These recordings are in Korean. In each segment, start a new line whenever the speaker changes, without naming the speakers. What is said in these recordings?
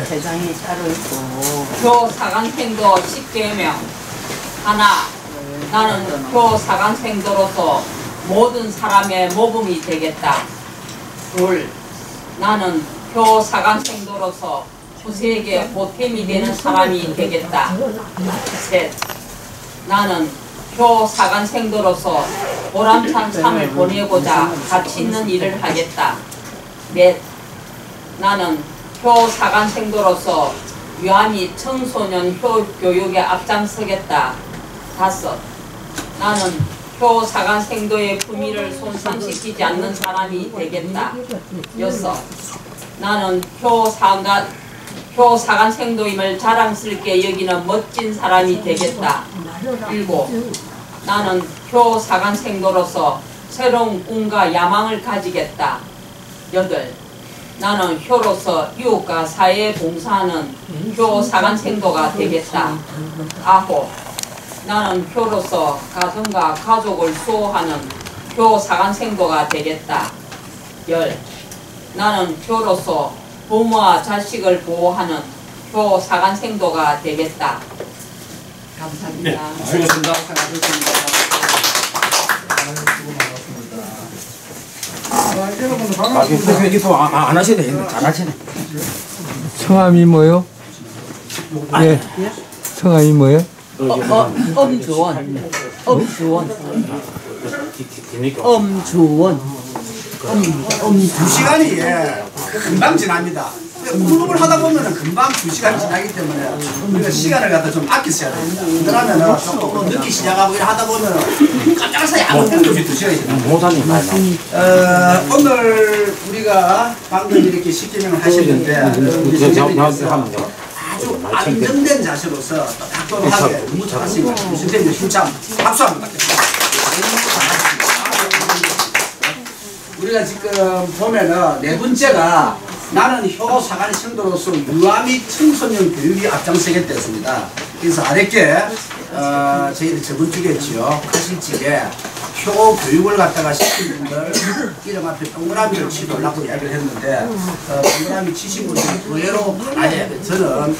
대장이 따로 있고.
표 사관생도 10개명. 하나, 나는 표 사관생도로서 모든 사람의 모범이 되겠다. 둘, 나는 표 사관생도로서 후세에게 보탬이 되는 사람이 되겠다. 셋, 나는 표 사관생도로서 보람찬 삶을 보내고자 가치 있는 일을 하겠다. 넷, 나는 표 사관생도로서 유아미 청소년 효 교육에 앞장서겠다. 다섯, 나는 표 사관생도의 품위를 손상시키지 않는 사람이 되겠다. 여섯, 나는 표 사관생도임을 자랑스럽게 여기는 멋진 사람이 되겠다. 일곱, 나는 표 사관생도로서 새로운 꿈과 야망을 가지겠다. 여덟, 나는 효로서 이웃과 사회에 봉사하는 표 사관생도가 되겠다. 아홉, 나는 효로서 가정과 가족을 수호하는 표 사관생도가 되겠다. 열, 나는 효로서 부모와 자식을 보호하는 표 사관생도가 되겠다. 감사합니다.
네, 수고하셨습니다.
안 하셔도 되겠네. 잘 하시네.
성함이 뭐요? 예. 성함이 뭐요?
엄주원. 엄주원.
2시간이 금방 지납니다. 운동을 하다 보면 금방 2시간이 지나기 때문에 우리가 시간을 갖다 좀 아껴 써야 됩니다. 그러면 조금 늦게 시작하고 하다 보면 깜짝 사이 아무 생각 없이 2시간이 지납니다. 오늘 우리가 방금 이렇게 10개명을 하시는데 우리 선생님께서 아주 안정된 자세로서 딱딱하게 너무 잘하시니까 선생님 진짜 박수 한번 받겠습니다. 우리가 지금 보면은 네 번째가 나는 효 사관 생도로서 유아 및 청소년 교육이 앞장서겠다 했습니다. 그래서 아랫게 저희들이 저번 주에 했지요. 가실집에 효 교육을 갖다가 시킨 분들 이름 앞에 동그라미를 치도라고 이야기를 했는데 동그라미 치신 분들이 의외로 저는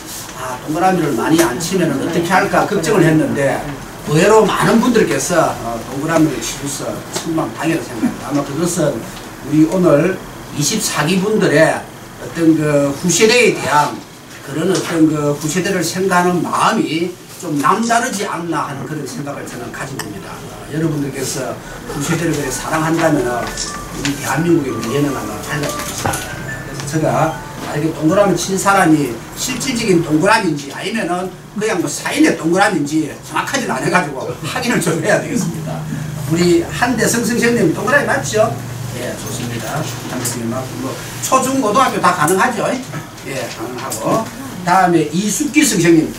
동그라미를 많이 안 치면 어떻게 할까 걱정을 했는데 의외로 많은 분들께서 동그라미를 치셔서 천만다행이라고 생각합니다. 아마 그것은 우리 오늘 24기 분들의 어떤 그 후세대에 대한 그런 어떤 그 후세대를 생각하는 마음이 좀 남다르지 않나 하는 그런 생각을 저는 가지고 있습니다. 여러분들께서 후세대를 그렇게 사랑한다면 우리 대한민국의 미래는 아마 달라질 것입니다. 그래서 제가 이렇게 동그라미 친 사람이 실질적인 동그라미인지 아니면은 그냥 뭐 사인의 동그라미인지 정확하지는 않아가지고 확인을 좀 해야 되겠습니다. 우리 한대성 선생님 동그라미 맞죠? 예, 좋습니다. 한대성님 맞고 뭐 초중고등학교 다 가능하죠? 예, 가능하고 다음에 이숙기 선생님,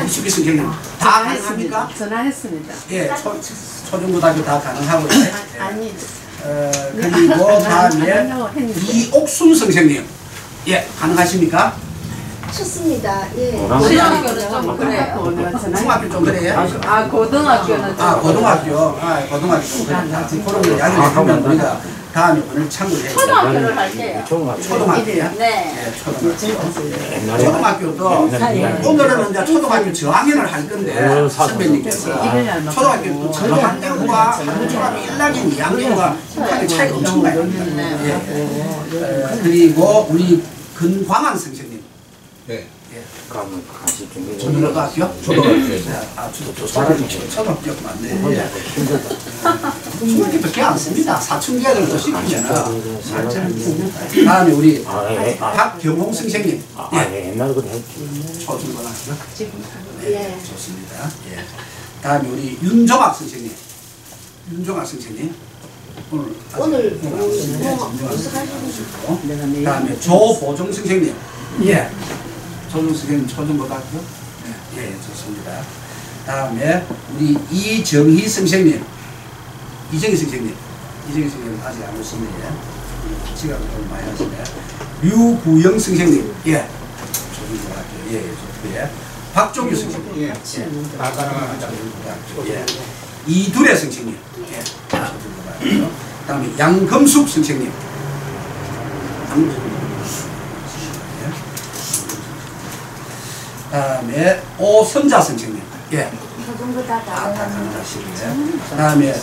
이숙기 선생님 다 가능합니까?
전화했습니다.
예, 초중고등학교 다 가능하고요. 예.
아니.
그리고 다음에 이옥순 선생님, 예, 가능하십니까?
좋습니다. 예.
고등학교는 좀 그래요.
중학교 좀 그래요?
고등학교는 좀
고등학교. 고등학교 좀 그렇다. 그런 이야기를 해주면 우리가 다음에 오늘 참고를 해요.
초등학교를 할게요.
초등학교요?
네.
예, 초등학교도 오늘은 이제 초등학교 저학년을 할 건데 선배님께서 초등학교 저학년과 초등학교 1학년, 2학년과 학교 차이가 엄청 많이 납니다. 예. 그리고 우리 근광환 선생님. 네.
그러면 같이 준비.
초등학교? 초등학교. 초등학교 맞네. 중학교도 꽤 안 씁니다. 사춘기들도 시키잖아요. 다음에 우리 박경홍 선생님.
옛날에 그래 했지.
초중고등학교.
예.
좋습니다. 예. 다음에 우리 윤종학 선생님. 윤종학 선생님. 오늘 다음에 조보종 선생님. 예. 조종 선생님 초중고등학교. 예, 좋습니다. 다음에 우리 이정희 선생님. 이정희 선생님 아직 안 오시네요. 지금 좀 많이 하시네. 류구영 선생님. 예. 초중고등학교. 예, 좋고요. 박종규 선생님. 예. 예. 이두래 선생님. 예. 초중고등학교. 다음에 양금숙 선생님. 다음에 오성자 선생님. 예.
전부 다
다
다른
가능하시고요. 그다음에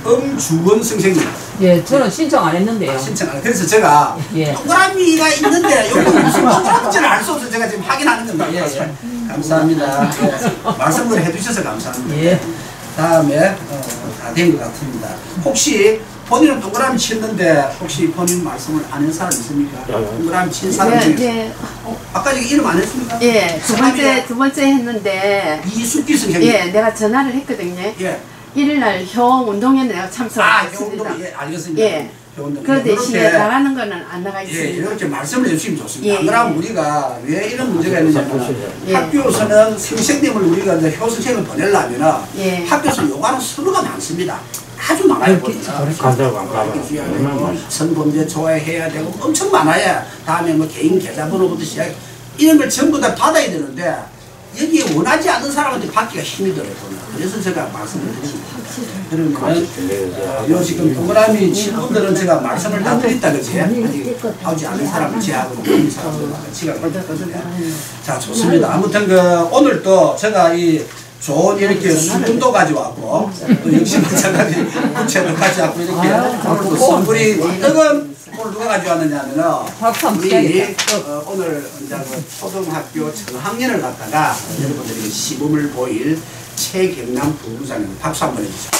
엄주원 선생님.
예, 저는 신청 안 했는데요.
신청 안. 그래서 제가
예.
동그라미가 있는데 여기 무슨 동그라미인지를 알 수 없어서 제가 지금 확인하는 겁니다. 예. 감사합니다. 예. 말씀을 해주셔서 감사합니다.
예.
다음에 다 된 것 같습니다. 혹시 본인은 동그라미 쳤는데 혹시 본인 말씀을 안 한 사람 있습니까? 동그라미 친 사람 중에
네.
아까 여기 이름 안 했습니까?
예, 두 번째 했는데
이숙기 선생님.
예, 내가 전화를 했거든요.
예.
일요일날 효 운동회는 내가 참석했습니다.
효운동 예, 알겠습니다.
예.
효운동.
그 대신에
이렇게,
나가는 거는 안 나가
예,
있습니다.
이렇게 말씀을 해주시면 좋습니다.
예,
안 그러면
예.
우리가 왜 이런 문제가 있느냐면
예.
학교에서는 선생님을 우리가 이제 효 선생님을 보내려면
예.
학교에서 요구하는 서류가 많습니다. 아주 많아요.
간다고 안 가면
성범죄 조회해야 되고 엄청 많아요. 다음에 뭐 개인 계좌번호부터 시작 이런 걸 전부 다 받아야 되는데 여기에 원하지 않는 사람한테 받기가 힘이 들어요. 그래서 제가 말씀을 드립니다. 그러면 요 지금 동그라미 친 분들은 제가 말씀을 다 드렸다 그지? 아직 하지 않은 사람을 제하고 있는 사람들 같이 가고 있거든요. 자 좋습니다. 아무튼 오늘 또 제가 이 좋은 이렇게 수분도 가져왔고 또 역시 마찬가지 부채도 가져왔고 이렇게 오늘 또 선물이 떡은 오늘 누가 가져왔느냐 하면은 우리 오늘 이제 초등학교 저학년을 갖다가 여러분들에게 시범을 보일 최경남 부부장님 박수 한번 해주세요.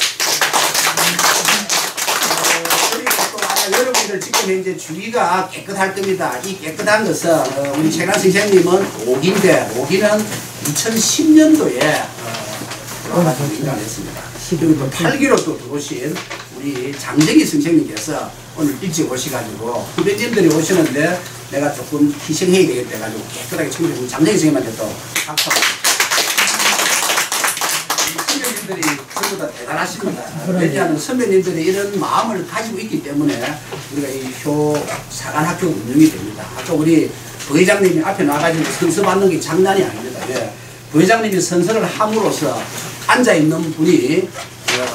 그리고 또 아마 여러분들 지금 현재 주위가 깨끗할 겁니다. 이 깨끗한 것은 우리 최강 선생님은 오기인데 오기는 2010년도에 들어가서 인간했습니다. 그리고 또 8기로 또 들어오신 우리 장정희 선생님께서 오늘 일찍 오셔가지고 후배님들이 오시는데 내가 조금 희생해야 되겠다 해가지고 깨끗하게 챙겨주고 장정희 선생님한테 또 박수. 선배님들이 전부 다 대단하십니다. 왜냐하면 선배님들이 이런 마음을 가지고 있기 때문에 우리가 이 효 사관학교 운영이 됩니다. 아까 우리 부회장님이 앞에 나가지고 선서 받는 게 장난이 아닙니다. 예. 부회장님이 선서를 함으로써 앉아있는 분이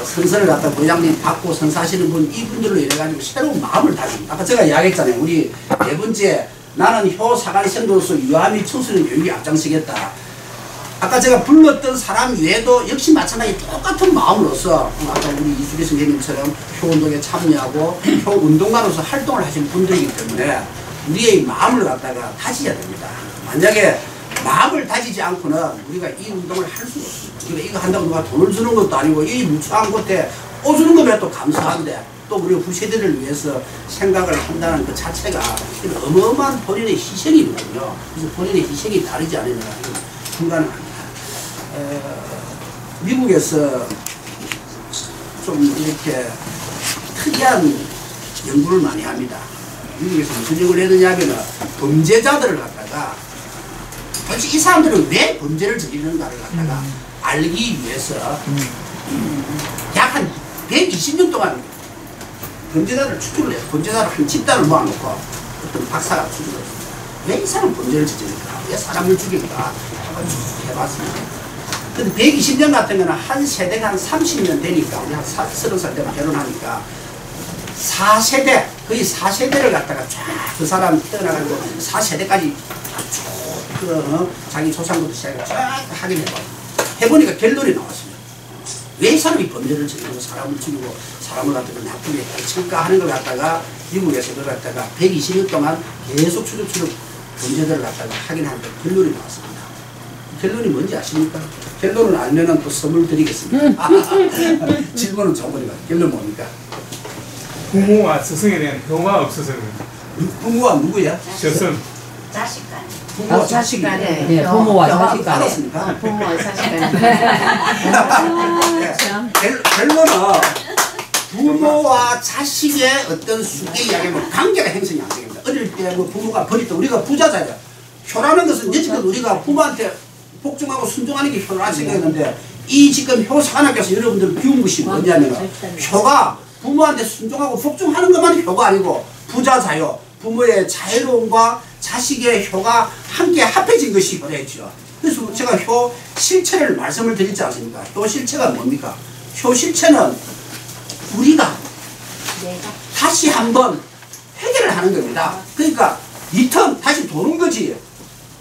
선서를 갖다 부회장님 받고 선서하시는 분 이분들로 이래가지고 새로운 마음을 다집니다. 아까 제가 이야기했잖아요. 우리 네 번째 나는 효 사관생도로서 유아및 청소년 교육에 앞장서겠다. 아까 제가 불렀던 사람 외에도 역시 마찬가지 똑같은 마음으로서 아까 우리 이수기 선생님처럼 효운동에 참여하고 효운동가로서 활동을 하신 분들이기 때문에 우리의 마음을 갖다가 다지셔야 됩니다. 만약에 마음을 다지지 않고는 우리가 이 운동을 할 수가 없습니다. 우리가 이거 한다고 누가 돈을 주는 것도 아니고 이 무수한 곳에 옷 주는 거면 또 감사한데 또 우리 후세대를 위해서 생각을 한다는 그 자체가 어마어마한 본인의 희생이거든요. 그래서 본인의 희생이 다르지 않으면 불가능합니다. 미국에서 좀 이렇게 특이한 연구를 많이 합니다. 미국에서 무슨 연구를 했느냐 하면 범죄자들을 갖다가 도대체 이 사람들은 왜 범죄를 저지르는가를 갖다가 알기 위해서 약 한 120년 동안 범죄자를 추출을 해서 범죄자를 한 집단을 모아놓고 어떤 박사가 추출을 했습니다. 왜 이 사람 범죄를 저지를까? 왜 사람을 죽일까? 해봤습니다. 근데 120년 같으면 한 세대가 한 30년 되니까 우리 한 30살 때만 결혼하니까 4세대 거의 4세대를 갖다가 쫙 그 사람 태어나가지고 4세대까지 쭉 자기 조상부터 시작해서 쫙 확인해 봐. 해보니까 결론이 나왔습니다. 왜 사람이 범죄를 저지르고 사람을 죽이고 사람을 갖다가 나쁘게 해칠까 하는 걸 갖다가 미국에서 그걸 갖다가 120년 동안 계속 추적 범죄들을 갖다가 확인하는데 결론이 나왔습니다. 결론이 뭔지 아십니까? 결론을 알면은 또 선물 드리겠습니다. 질문은 줘버리고 결론 뭡니까?
부모와 스승에 대한 효가 없어서 그런다.
부모와 누구야?
스승.
자식 간.
부모와 자식이.
예, 부모와 자식 간에.
알았습니까?
부모와 자식 간.
결론은 부모와 자식의 어떤 쉽게 이야기하면 관계가 형성이 안 됩니다. 어릴 때 뭐 부모가 버릴 때 우리가 부자잖아요. 효라는 것은 여지껏 우리가 부모한테 복종하고 순종하는 게 효라는 생각했는데 이 지금 효 사관학교에서 여러분들 비운 것이 뭐냐면 효가 부모한테 순종하고 복종하는 것만 효가 아니고 부자 자유, 부모의 자유로움과 자식의 효가 함께 합해진 것이 효랬죠. 그래서 제가 효 실체를 말씀을 드리지 않습니까? 효 실체가 뭡니까? 효 실체는 우리가 다시 한번 회개를 하는 겁니다. 그러니까 리턴 다시 도는 거지.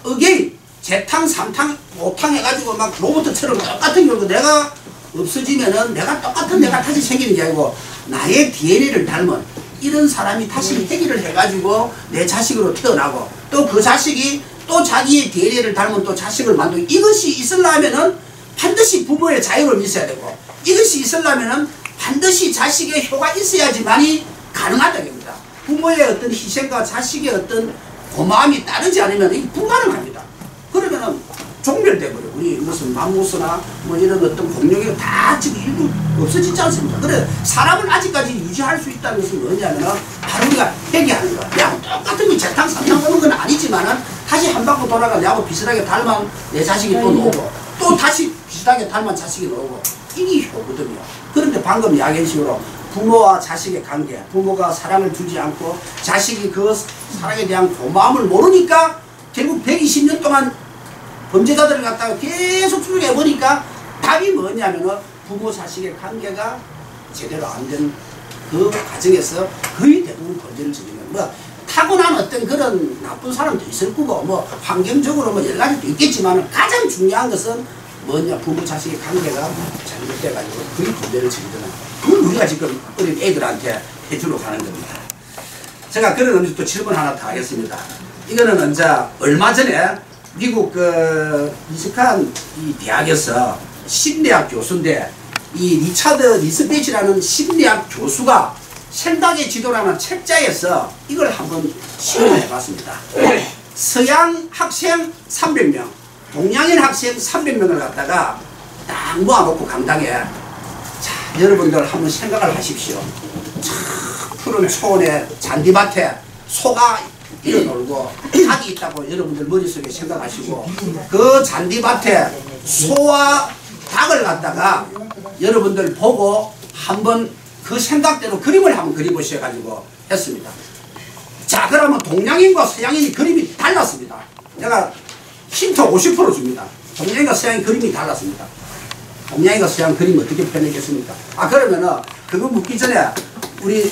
어게인 재탕, 3탕, 5탕 해가지고 막 로봇처럼 똑같은 경우 내가 없어지면은 내가 똑같은 내가 다시 생기는 게 아니고 나의 DNA를 닮은 이런 사람이 다시 해결을 해가지고 내 자식으로 태어나고 또 그 자식이 또 자기의 DNA를 닮은 또 자식을 만들고 이것이 있으려면은 반드시 부모의 자유를 있어야 되고 이것이 있으려면은 반드시 자식의 효가 있어야지만이 가능하다는 겁니다. 부모의 어떤 희생과 자식의 어떤 고마움이 따르지 않으면 이게 불가능합니다. 그러면은 종멸돼버려. 우리 무슨 맘모스나 뭐 이런 어떤 공룡이 다 지금 일부 없어지지 않습니까? 그래 사람을 아직까지 유지할 수 있다는 것은 뭐냐면은 바로 우리가 회개하는 거야. 내하고 똑같은 게 재탕, 3탕 오는 건 아니지만은 다시 한 바퀴 돌아가 내하고 비슷하게 닮은 내 자식이 또 나오고 또 다시 비슷하게 닮은 자식이 나오고 이게 효거든요. 그런데 방금 이야기식으로 부모와 자식의 관계, 부모가 사랑을 주지 않고 자식이 그 사랑에 대한 고마움을 모르니까 결국 120년 동안 범죄자들을 갖다가 계속 추적해보니까 답이 뭐냐면은 부모 자식의 관계가 제대로 안 된 그 과정에서 거의 대부분 범죄를 저지르는 뭐 타고난 어떤 그런 나쁜 사람도 있을 거고 뭐 환경적으로 뭐 여러 가지도 있겠지만 가장 중요한 것은 뭐냐 부모 자식의 관계가 잘못돼가지고 거의 범죄를 저지르는 그걸 우리가 지금 어린 애들한테 해주러 가는 겁니다. 제가 그런 의미에서 또 질문 하나 더 하겠습니다. 이거는 이제 얼마 전에 미국 그 미시간 이 대학에서 심리학 교수인데 이 리차드 리스베치라는 심리학 교수가 생각의 지도라는 책자에서 이걸 한번 실험해 봤습니다. 서양 학생 300명, 동양인 학생 300명을 갖다가 딱 모아놓고 강당에 자 여러분들 한번 생각을 하십시오. 참 푸른 초원의 잔디밭에 소가 뛰어놀고 닭이 있다고 여러분들 머릿속에 생각하시고 그 잔디밭에 소와 닭을 갖다가 여러분들 보고 한번 그 생각대로 그림을 한번 그려보셔가지고 했습니다. 자 그러면 동양인과 서양인이 그림이 달랐습니다. 내가 힌트 50% 줍니다. 동양인과 서양인 그림이 달랐습니다. 동양인과 서양 그림 어떻게 표현했겠습니까? 아 그러면은 그거 묻기 전에 우리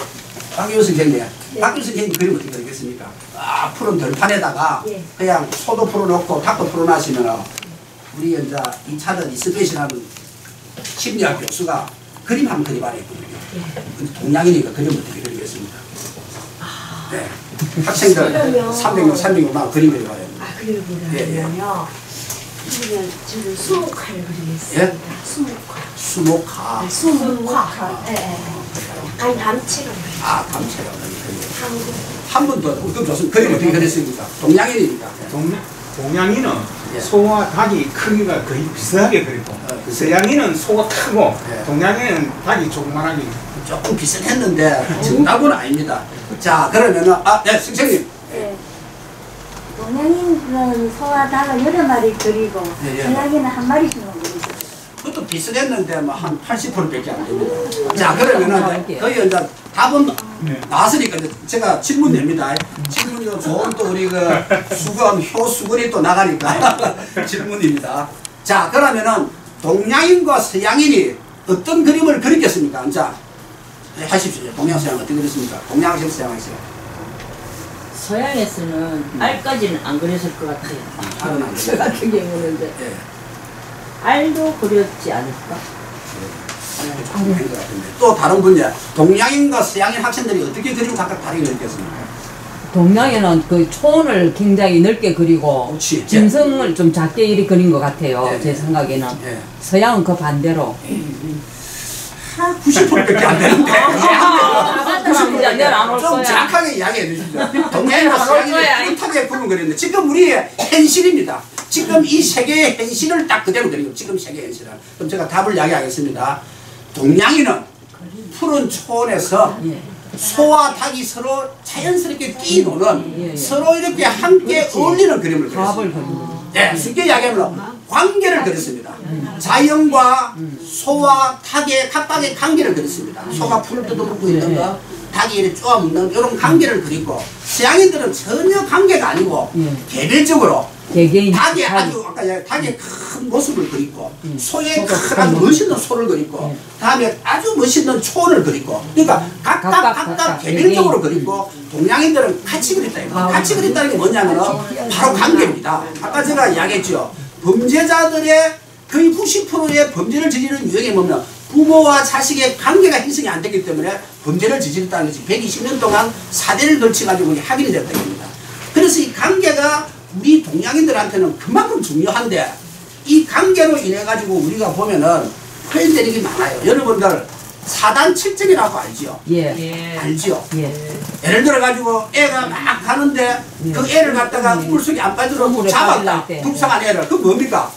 박규 선생님 박규 선생님 그림 어떻게 그리겠습니까? 아 푸른 들판에다가 그냥 소도 풀어놓고 닭도 풀어놨으면 우리 이제 리차드 리스베치라는 심리학 교수가 그림 한번 그려봐야 했거든요. 근데 동양이니까 그림 어떻게 그리겠습니까? 네. 학생들 300명 그림 그려봐야 합니다.
아 그려보려면요. 그러면 저는 수목화를 그리겠습니다.
예?
수목화.
수목화.
수목화. 예. 아니 담채가.
아 담채가. 한 번 더. 그럼 좋습니다. 그림 어떻게 그렸습니까? 동양인이니까.
동양인은
예.
소와 닭이 크기가 거의 비슷하게 그리고 서양인은 소가 크고
예.
동양인은 닭이 조그만하게
조금 비슷했는데 정답은 아닙니다. 자 그러면은 네 선생님.
네. 동양인은 소와 닭을 여러 마리 그리고
예, 예.
서양인은 한 마리씩만 그리죠.
그것도 비슷했는데 뭐 한 80%밖에 안 됩니다. 자 그러면은 거의 이제 답은 나왔으니까 이제 제가 질문 냅니다. 질문이 좋은 또 우리 그 수건 효수건이 또 나가니까 질문입니다. 자 그러면은 동양인과 서양인이 어떤 그림을 그렸겠습니까? 자 하십시오. 동양 서양 어떻게 그렸습니까? 동양 학생 서양 학생.
서양에서는 알까지는 안 그렸을 것 같아요.
알은 안
저 같은 경우는 이제
예.
알도 그렸지 않을까?
또 다른 분야 동양인과 서양인 학생들이 어떻게 그리면 각각 다르게 그렸겠습니까?
동양에는 그 초원을 굉장히 넓게 그리고
그렇지.
진성을 좀 작게 이리 그린 것 같아요.
예.
제 생각에는.
예.
서양은 그 반대로.
90%밖에 안 되는데 좀
좀
정확하게 이야기해 주시죠. 동양인과 서양인이 뚜렷하게 구분 그렸는데 지금 우리의 현실입니다. 지금 이 세계의 현실을 딱 그대로 그리고 지금 세계의 현실을. 그럼 제가 답을 이야기하겠습니다. 동양인은 푸른 초원에서 소와 닭이 서로 자연스럽게 뛰노는 서로 이렇게 함께 어울리는 그림을 그렸습니다. 네, 쉽게 이야기하면 관계를 그렸습니다. 자연과 소와 닭의 각각의 관계를 그렸습니다. 소가 풀을 뜯어먹고 있는가, 닭이 이렇게 쪼아먹는 이런 관계를 그리고 서양인들은 전혀 관계가 아니고 개별적으로
개개인
닭의 아주 아까 닭의 큰 모습을 그리고 소의 큰 아주 멋있는 소를 그리고 다음에 아주 멋있는 초원을 그리고 그러니까 각각 개별적으로 그리고 동양인들은 같이 그렸다. 같이 그렸다는 게 뭐냐면은 바로 관계입니다. 아까 제가 이야기했죠. 범죄자들의 거의 90%의 범죄를 저지르는 유형이 뭐냐면 부모와 자식의 관계가 형성이 안 되기 때문에 범죄를 저지르다는 것이 120년 동안 사대를 걸쳐가지고 확인이 됐다는 겁니다. 그래서 이 관계가 우리 동양인들한테는 그만큼 중요한데 이 관계로 인해 가지고 우리가 보면은 표현되는 게 많아요. 여러분들 사단 칠정이라고 알죠?
예.
알죠?
예.
예를 들어 가지고 애가 막 가는데 그 애를 갖다가 물속에 안 빠지도록 잡았다. 불쌍한 애를. 그건 뭡니까?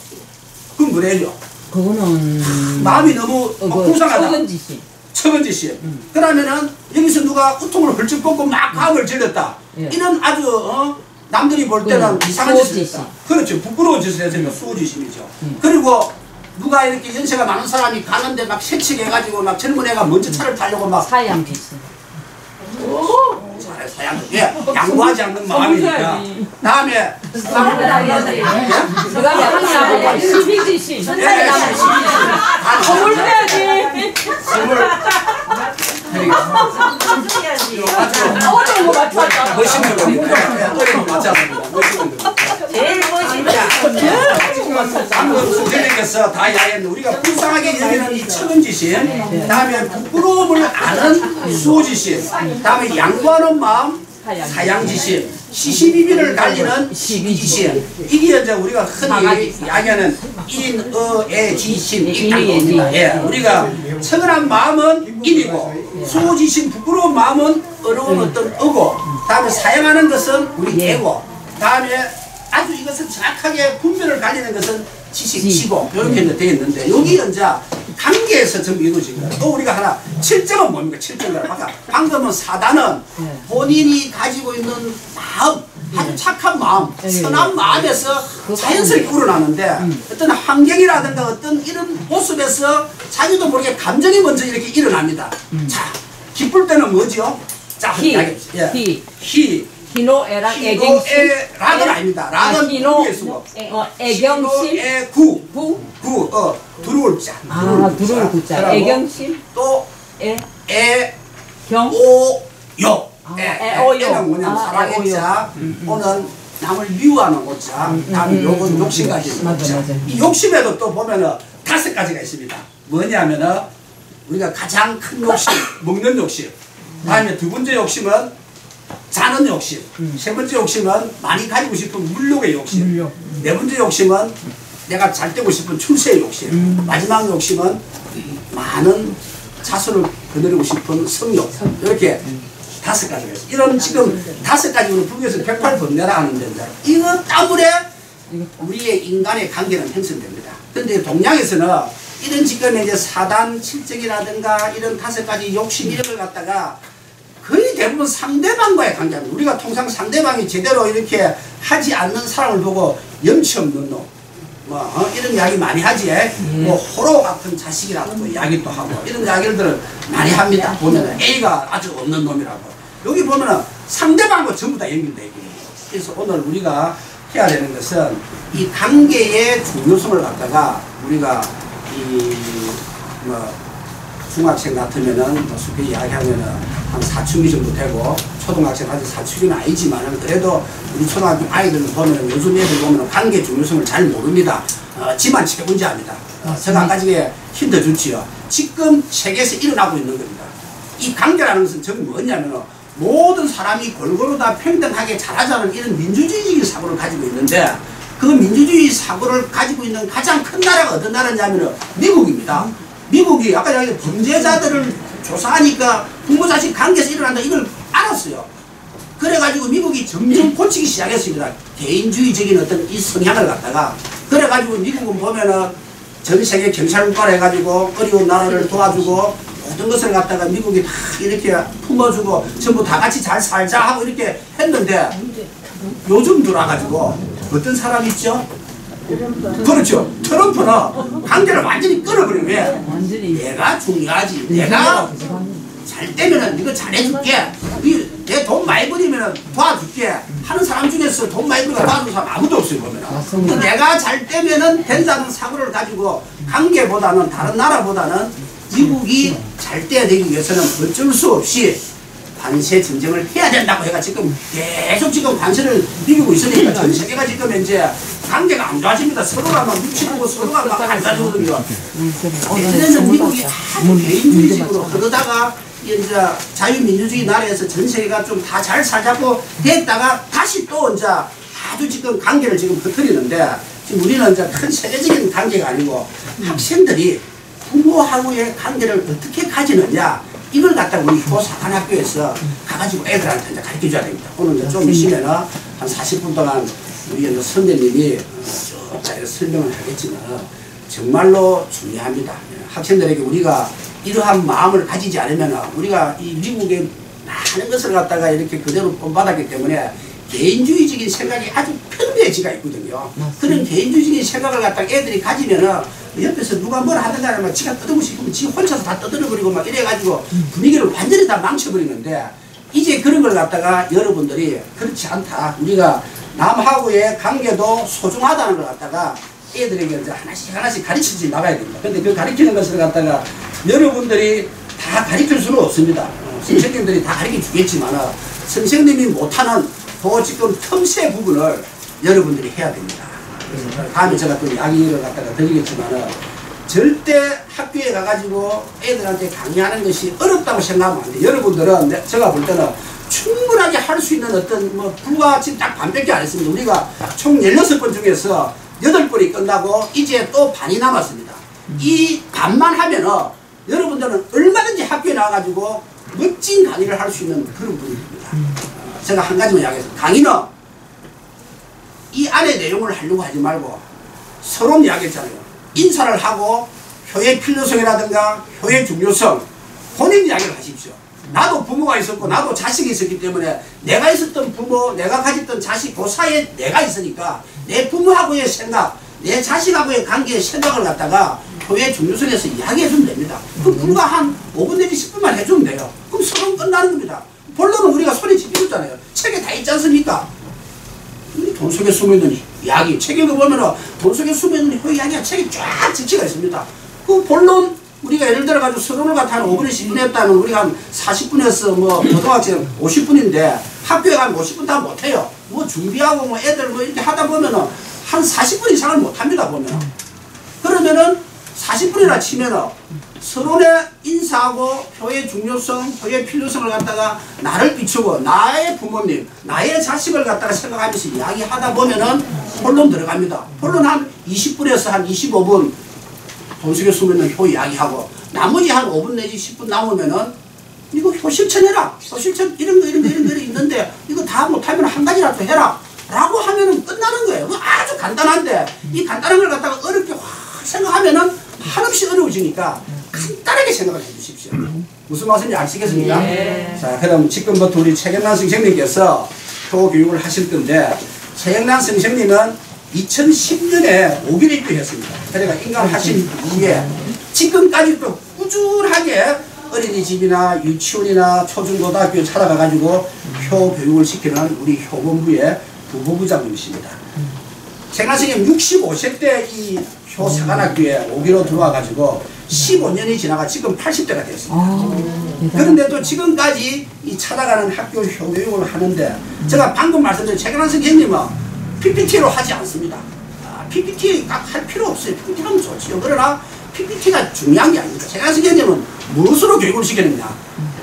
그건 뭐래요?
그거는
마음이 너무 불쌍하다.
처근지시.
처근지시. 그러면은 여기서 누가 우통을 훌쩍 벗고 막 감을 질렀다. 이런 아주 남들이 볼 때는 이상한 짓을 했다. 그렇죠. 부끄러운 짓을 했으니까 수호지심이죠. 그리고 누가 이렇게 연세가 많은 사람이 가는데 막 새치게해가지고 막 젊은 애가 먼저 차를 타려고 막
사양지시.
잘해 사양. 예, 양보하지 않는 마음이니까. 다음에
그다음에 항상 시비지시. 선물 해야지.
선물.
어떤 거 맞춰?
멋있는 겁니다. 어려운 거 맞지 않습니다. 멋있는 거.
제일 멋있다.
방금 선생님께서 다 이야기했는데 우리가 불쌍하게 여기는 이 처근지심, 다음에 부끄러움을 아는 수호지심, 다음에 양보하는 마음 사양지심, 시시비비를 달리는 시비지심. 이게 이제 우리가 흔히 이야기하는 인의지심 이란 겁니다. 예, 우리가 처근한 마음은 인이고 수호지심 부끄러운 마음은 어려운 어떤 어고, 다음에 사양하는 것은 우리 애고, 다음에 아주 이것은 정확하게 분별을 갈리는 것은 지식이고 이렇게 이제 되어 있는데 여기 이제 관계에서 전부 이루어진 거예요. 또 우리가 하나 7점은 뭡니까? 7점은 방금은 사단은 본인이 가지고 있는 마음, 아주 착한 마음, 선한 마음에서 자연스럽게 우러나는데 어떤 환경이라든가 어떤 이런 모습에서 자기도 모르게 감정이 먼저 이렇게 일어납니다. 자, 기쁠 때는 뭐죠? 자, 희.
희노애랑 애경심.
락은 아닙니다. 락은
희노
쓰고.
애경심.
구. 두루울 자.
두루울 구자. 애경심.
또
경.
오요.
애오요.
애는 뭐냐면 사랑의 자. 오는 남을 미워하는 오자. 다음 요건 욕심까지.
맞아.
이 욕심에도 또 보면은 5가지가 있습니다. 뭐냐면은 우리가 가장 큰 욕심, 먹는 욕심. 다음에 두 번째 욕심은 자는 욕심, 세 번째 욕심은 많이 가지고 싶은 물욕의 욕심, 네 번째 욕심은 내가 잘 되고 싶은 출세의 욕심, 마지막 욕심은 많은 자손을 거느리고 싶은 성욕. 이렇게 5가지가 있어요. 이런 지금 5가지로 불교에서 108번뇌라 하는데 이거 때문에 우리의 인간의 관계는 형성됩니다. 그런데 동양에서는 이런 지금 이제 사단, 칠정이라든가 이런 5가지 욕심 이런 걸 갖다가 거의 대부분 상대방과의 관계입니다. 우리가 통상 상대방이 제대로 이렇게 하지 않는 사람을 보고 염치 없는 놈, 이런 이야기 많이 하지. 뭐 호로 같은 자식이라고 이야기도 하고 이런 이야기들을 많이 합니다. 보면은 A가 아주 없는 놈이라고. 여기 보면은 상대방과 전부 다 연결되어 있거든요. 그래서 오늘 우리가 해야 되는 것은 이 관계의 중요성을 갖다가 우리가 중학생 같으면은 쉽게 이야기하면은 한 사춘기 정도 되고 초등학생 아직 사춘기는 아니지만은 그래도 우리 초등학교 아이들 보면은 요즘 애들 보면은 관계 중요성을 잘 모릅니다. 지만 체문제합니다. 제가 아까 전에 힌트 줬지요. 지금 세계에서 일어나고 있는 겁니다. 이 관계라는 것은 전부 뭐냐면은 모든 사람이 골고루 다 평등하게 자라자는 이런 민주주의적인 사고를 가지고 있는데 그 민주주의 사고를 가지고 있는 가장 큰 나라가 어떤 나라냐면은 미국입니다. 미국이 아까 얘기한 범죄자들을 조사하니까 부모 자식 관계에서 일어난다 이걸 알았어요. 그래가지고 미국이 점점 고치기 시작했습니다. 개인주의적인 어떤 이 성향을 갖다가. 그래가지고 미국은 보면은 전 세계 경찰국가를 해가지고 어려운 나라를 도와주고 모든 것을 갖다가 미국이 다 이렇게 품어주고 전부 다 같이 잘 살자 하고 이렇게 했는데 요즘 들어와가지고 어떤 사람 있죠? 그렇죠. 트럼프는 관계를 완전히 끊어버린 왜? 내가 중요하지. 내가 잘 되면은 이거 잘해줄게. 내 돈 많이 버리면은 도와줄게. 하는 사람 중에서 돈 많이 버리고 도와주는 사람 아무도 없어요, 보면은. 내가 잘 되면은 된다는 사고를 가지고 관계보다는 다른 나라보다는 미국이 잘 돼야 되기 위해서는 어쩔 수 없이 관세 전쟁을 해야 된다고 해가 지금 계속 지금 관세를 이기고 있으니까 전 세계가 지금 이제 관계가 안 좋아집니다. 서로가 막 묻히고 서로가 막 안 사주거든요. 예전에는 미국이 아주 개인주의식으로 그러다가 이제 자유민주주의 나라에서 전 세계가 좀 다 잘 살자고 됐다가 다시 또 이제 아주 지금 관계를 지금 흐트리는데 지금 우리는 이제 큰 세계적인 관계가 아니고 학생들이 부모하고의 관계를 어떻게 가지느냐 이걸 갖다가 우리 교사관학교에서 가가지고 애들한테 이제 가르쳐 줘야 됩니다. 오늘 이제 좀 있으면은 한 40분 동안 우리 이제 선배님이 쭉 설명을 하겠지만 정말로 중요합니다. 학생들에게 우리가 이러한 마음을 가지지 않으면 우리가 이 미국의 많은 것을 갖다가 이렇게 그대로 본받았기 때문에 개인주의적인 생각이 아주 편배지가 있거든요. 그런 개인주의적인 생각을 갖다가 애들이 가지면은 옆에서 누가 뭐라 하든가 하면 지가 떠들고 싶으면 지 혼자서 다 떠들어버리고 막 이래가지고 분위기를 완전히 다 망쳐버리는데 이제 그런 걸 갖다가 여러분들이 그렇지 않다. 우리가 남하고의 관계도 소중하다는 걸 갖다가 애들에게 이제 하나씩 가르치지 나가야 됩니다. 근데 그 가르치는 것을 갖다가 여러분들이 다 가르칠 수는 없습니다. 선생님들이 다 가르쳐 주겠지만 선생님이 못하는 그 지금 틈새 부분을 여러분들이 해야 됩니다. 그래서 다음에 제가 또 이야기를 갖다가 드리겠지만 절대 학교에 가가지고 애들한테 강의하는 것이 어렵다고 생각하면 안 돼요. 여러분들은 제가 볼 때는 충분하게 할 수 있는 어떤 뭐 불과 지금 딱 반밖에 안 했습니다. 우리가 총 16번 중에서 8번이 끝나고 이제 또 반이 남았습니다. 이 반만 하면은 여러분들은 얼마든지 학교에 나와가지고 멋진 강의를 할 수 있는 그런 분입니다. 제가 한 가지만 이야기했습니다. 강의는 이 안에 내용을 하려고 하지 말고 서론 이야기했잖아요. 인사를 하고 효의 필요성이라든가 효의 중요성 본인 이야기를 하십시오. 나도 부모가 있었고 나도 자식이 있었기 때문에 내가 있었던 부모, 내가 가졌던 자식 그 사이에 내가 있으니까 내 부모하고의 생각, 내 자식하고의 관계의 생각을 갖다가 효의 중요성에서 이야기해주면 됩니다. 그럼 불과 한 5분 내지 10분만 해주면 돼요. 그럼 서론 끝나는 겁니다. 본론은 우리가 손에 집어줬잖아요. 책에 다 있지 않습니까? 돈 속에 숨어있는 이야기, 책에 보면은 돈 속에 숨어있는 효의 이야기가 책에 쫙 지치가 있습니다. 그 본론 우리가 예를 들어가지고 서론을 갖다 한 5분에 10분 했다면 우리가 한 40분에서 뭐 고등학생 50분인데 학교에 가면 50분 다 못해요. 뭐 준비하고 뭐 애들 뭐 이렇게 하다 보면은 한 40분 이상을 못합니다, 보면. 그러면은 40분이나 치면은 서론에 인사하고 효의 중요성, 효의 필요성을 갖다가 나를 비추고 나의 부모님, 나의 자식을 갖다가 생각하면서 이야기하다 보면은 본론 들어갑니다. 본론 한 20분에서 한 25분 돈 속에 숨어있는 효 이야기하고 나머지 한 5분 내지 10분 남으면은 이거 효 실천해라. 효 실천 이런 거 있는데 이거 다 못하면 한 가지라도 해라. 라고 하면은 끝나는 거예요. 아주 간단한데 이 간단한 걸 갖다가 어렵게 확 생각하면은 한없이 어려워지니까 간단하게 생각을 해주십시오. 무슨 말씀인지 아시겠습니까?
네.
자, 그럼 지금부터 우리 최경란 선생님께서 효 교육을 하실 건데 최경란 선생님은 2010년에 5길 입교했습니다. 그러니까 인강하신 이후에 지금까지도 꾸준하게 어린이집이나 유치원이나 초중고등학교에 찾아가가지고 효 교육을 시키는 우리 효본부의 부부부장님이십니다. 최경란 선생님 65세 때 이 효사관학교에 5기로 들어와가지고 15년이 지나가 지금 80대가 됐습니다. 그런데도 지금까지 이 찾아가는 학교 효 교육을 하는데 제가 방금 말씀드린 최경란 선생님은 PPT로 하지 않습니다. PPT 할 필요 없어요. PPT 하면 좋지요. 그러나 PPT가 중요한 게 아닙니다. 최경란 선생님은 무엇으로 교육을 시키느냐?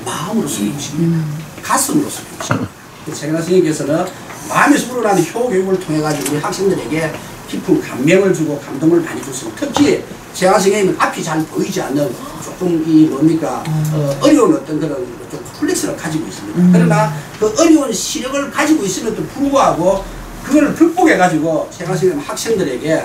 마음으로서 교육을 시킵니다. 가슴으로서 교육을 시킵니다. 최경란 선생님께서는 마음에서 우러나는 효 교육을 통해 가지고 우리 학생들에게 깊은 감명을 주고 감동을 많이 줬습니다. 특히 최경란 선생님은 앞이 잘 보이지 않는 조금 이 뭡니까 어려운 어떤 그런 좀 컴플렉스를 가지고 있습니다. 그러나 그 어려운 시력을 가지고 있음에도 불구하고 그걸 극복해가지고 최경란 선생님 학생들에게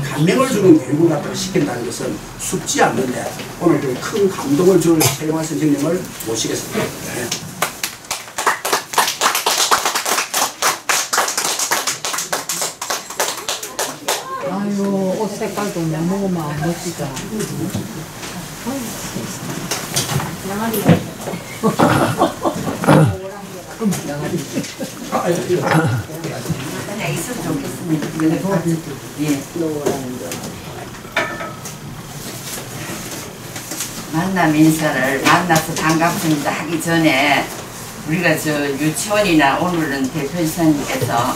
감명을 주는 교육을 갖다가 시킨다는 것은 쉽지 않는데 오늘 그 큰 감동을 줄 최경란 선생님을 모시겠습니다. 네.
아유, 옷 색깔도 너무 멋지다.
그냥 있으면 좋겠습니다. 예. 만남 인사를 만나서 반갑습니다 하기 전에 우리가 저 유치원이나 오늘은 대표이사님께서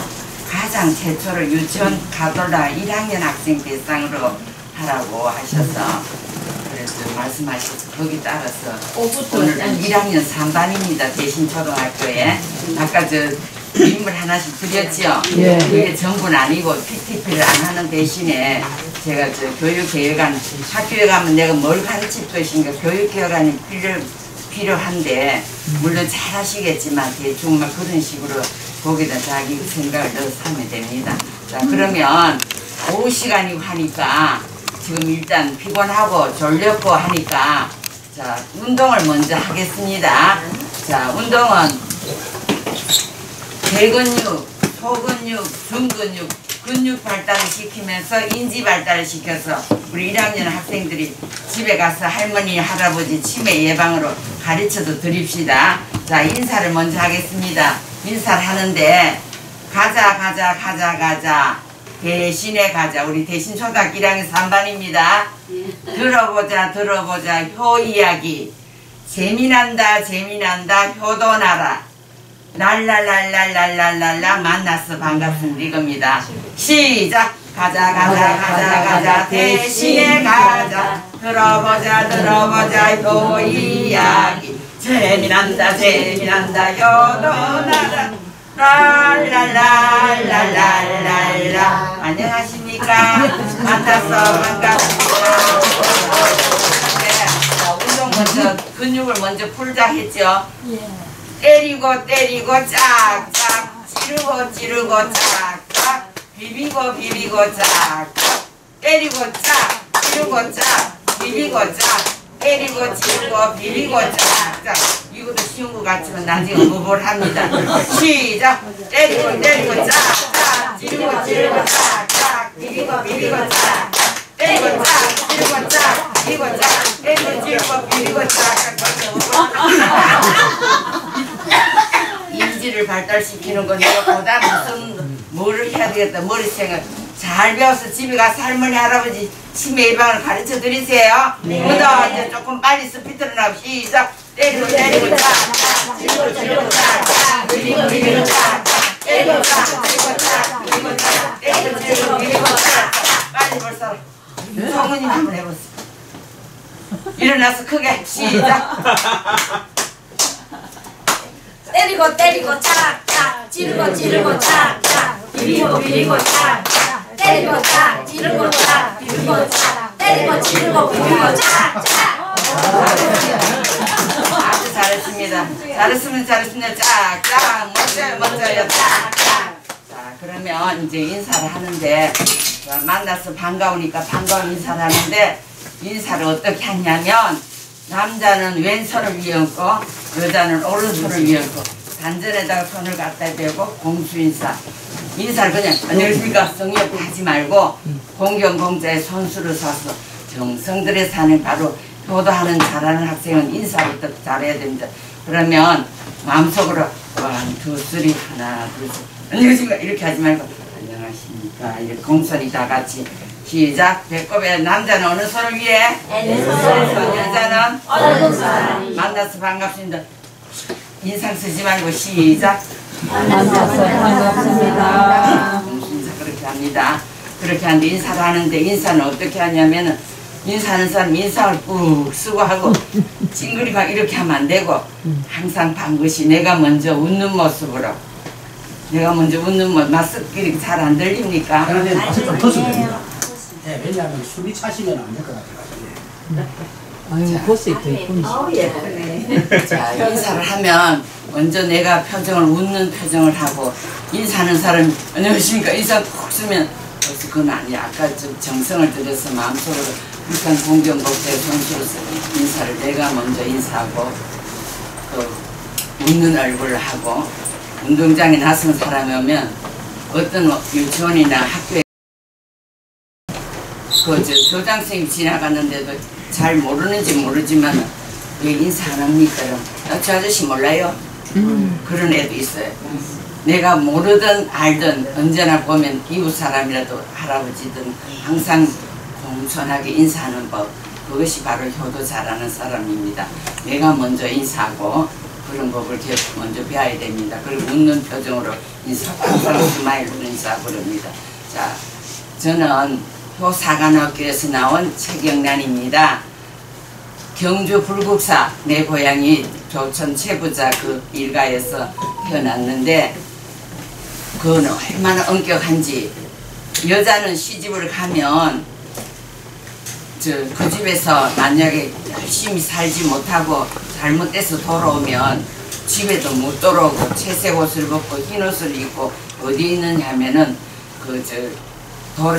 가장 최초로 유치원 가톨라 1학년 학생 대상으로 하라고 하셔서 그래서 말씀하셔서 거기 따라서 오늘은 1학년 3반입니다. 대신초등학교에 아까 저 인물 하나씩 드렸죠.
예.
그게 전부는 아니고 PTP를 안 하는 대신에 제가 저 교육개혁안 학교에 가면 내가 뭘 가르칠 것인가 교육개혁안이 필요한데 물론 잘 하시겠지만 대충 막 그런 식으로 거기다 자기 생각을 넣어서 하면 됩니다. 자 그러면 오후 시간이고 하니까 지금 일단 피곤하고 졸렸고 하니까 자 운동을 먼저 하겠습니다. 자 운동은 대근육, 소근육, 중근육, 근육 발달을 시키면서 인지 발달을 시켜서 우리 1학년 학생들이 집에 가서 할머니, 할아버지 치매 예방으로 가르쳐도 드립시다. 자 인사를 먼저 하겠습니다. 인사를 하는데 가자 대신에 가자. 우리 대신 초등학교 1학년 3반입니다. 들어보자 효 이야기. 재미난다 효도 나라. 랄랄랄랄랄랄랄라 만나서 반갑습니다 이겁니다. 시작. 가자 대신에 가자. 들어보자 효 이야기. 재미난다 효도 나라. 랄랄랄랄랄랄라. 안녕하십니까. 만나서 반갑습니다. 운동 먼저 근육을 먼저 풀자 했죠. 때리고 짝짝 찌르고 짝짝 비비고 짝짝 때리고 짝 찌르고 짝 비비고 짝 때리고 찌르고 비비고 짝짝. 이것도 쉬운 것 같지만 나중에 뭘 합니다. 시작. 때리고 짝짝 찌르고 짝짝 비비고 짝 때리고 짝 찌르고 짝 비비고 짝 때리고 찌르고 비비고 짝. 인지를 발달시키는 건 내가 보다 무슨 뭐를 해야 되겠다 머리 생각 잘 배워서 집에 가서 할머니 할아버지 치매 예방을 가르쳐 드리세요. 그다 이제 조금 빨리 스피드로 나고 시작. 때리고 짝 찌르고 짝 비비고 짝 때리고 짝 때리고 비비고 짝 빨리 볼 사람 성우님 한번 해보세요. 일어나서 크게 시작.
때리고 짝짝 찌르고 짝짝 비비고 짝짝 때리고 짝 찌르고 짝 비비고 짝 때리고 찌르고 비비고 짝짝.
아주 잘했습니다. 잘했습니다. 짝짝 멋져요. 짝짝. 자 그러면 이제 인사를 하는데 만나서 반가우니까 반가운 인사를 하는데 인사를 어떻게 하냐면 남자는 왼손을 위에 얹고 여자는 오른손을 위에 얹고 단전에다가 손을 갖다 대고 공수인사. 인사를 그냥 안녕하십니까 성의없게 하지 말고 공경공자의 손수를 사서 정성들의 사는 바로 효도하는 잘하는 학생은 인사부터 잘해야 됩니다. 그러면 마음속으로 1, 2, 3 하나 둘 셋 안녕하십니까 이렇게 하지 말고 안녕하십니까 이렇게 공손히 다 같이 시작. 배꼽에 남자는 어느 손을 위해? 여자는 만나서 반갑습니다. 인상 쓰지 말고 시작.
만나서 반갑습니다.
인사 그렇게 합니다. 그렇게 하는데 인사를 하는데 인사는 어떻게 하냐면은 인사하는 사람 인상을 꾹 쓰고 하고 찡그리 막 이렇게 하면 안 되고 항상 반드시 내가 먼저 웃는 모습으로 내가 먼저 웃는 모습 마스크 잘 안 들립니까?
그런데 마스크 좀 벗어도 됩니다. 네, 왜냐하면 숨이 차시면 안 될 것 같아요.
아유 보스 있고
자 인사를 하면 먼저 내가 표정을 웃는 표정을 하고 인사하는 사람이 안녕하십니까 인사 콕 쓰면 벌써 그건 아니야. 아까 좀 정성을 들여서 마음속으로 일단 공경복대 손수로서 인사를 내가 먼저 인사하고 또 웃는 얼굴을 하고 운동장에 나선 사람이 오면 어떤 유치원이나 학교에 그 교장 선생님 지나갔는데도 잘 모르는지 모르지만 왜 인사 안 합니까? 저 아저씨 몰라요? 그런 애도 있어요. 내가 모르든 알든 언제나 보면 이웃 사람이라도 할아버지든 항상 공손하게 인사하는 법, 그것이 바로 효도 잘하는 사람입니다. 내가 먼저 인사하고 그런 법을 먼저 배워야 됩니다. 그리고 웃는 표정으로 인사하고 항상 스마일로 인사하고 그럽니다. 자, 저는 효사관학교에서 나온 최경란입니다. 경주 불국사, 내 고향이 조천 최부자 그 일가에서 태어났는데 그거는 얼마나 엄격한지, 여자는 시집을 가면 그 집에서 만약에 열심히 살지 못하고 잘못돼서 돌아오면 집에도 못 돌아오고 채색 옷을 벗고 흰 옷을 입고 어디 있느냐 하면은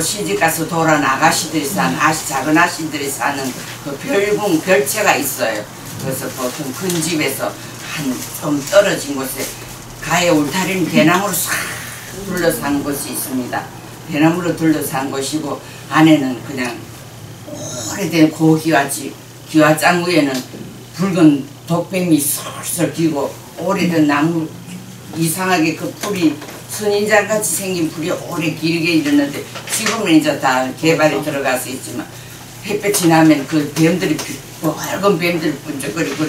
시집가서 돌아온 아가씨들이 사는 작은 아씨들이 사는 그 별채가 있어요. 그래서 보통 큰 집에서 좀 떨어진 곳에 가에 울타리는 대나무로 싹 둘러싼 곳이 있습니다. 대나무로 둘러싼 곳이고 안에는 그냥 오래된 기와장 위에는 붉은 독뱀이 설설 기고 오래된 나무, 이상하게 그 풀이 선인장같이 생긴 풀이 오래 길게 일었는데 지금은 이제 다 개발이 들어가서 있지만 햇볕이 나면 그 뱀들이 빨간 뱀들이 번쩍거리고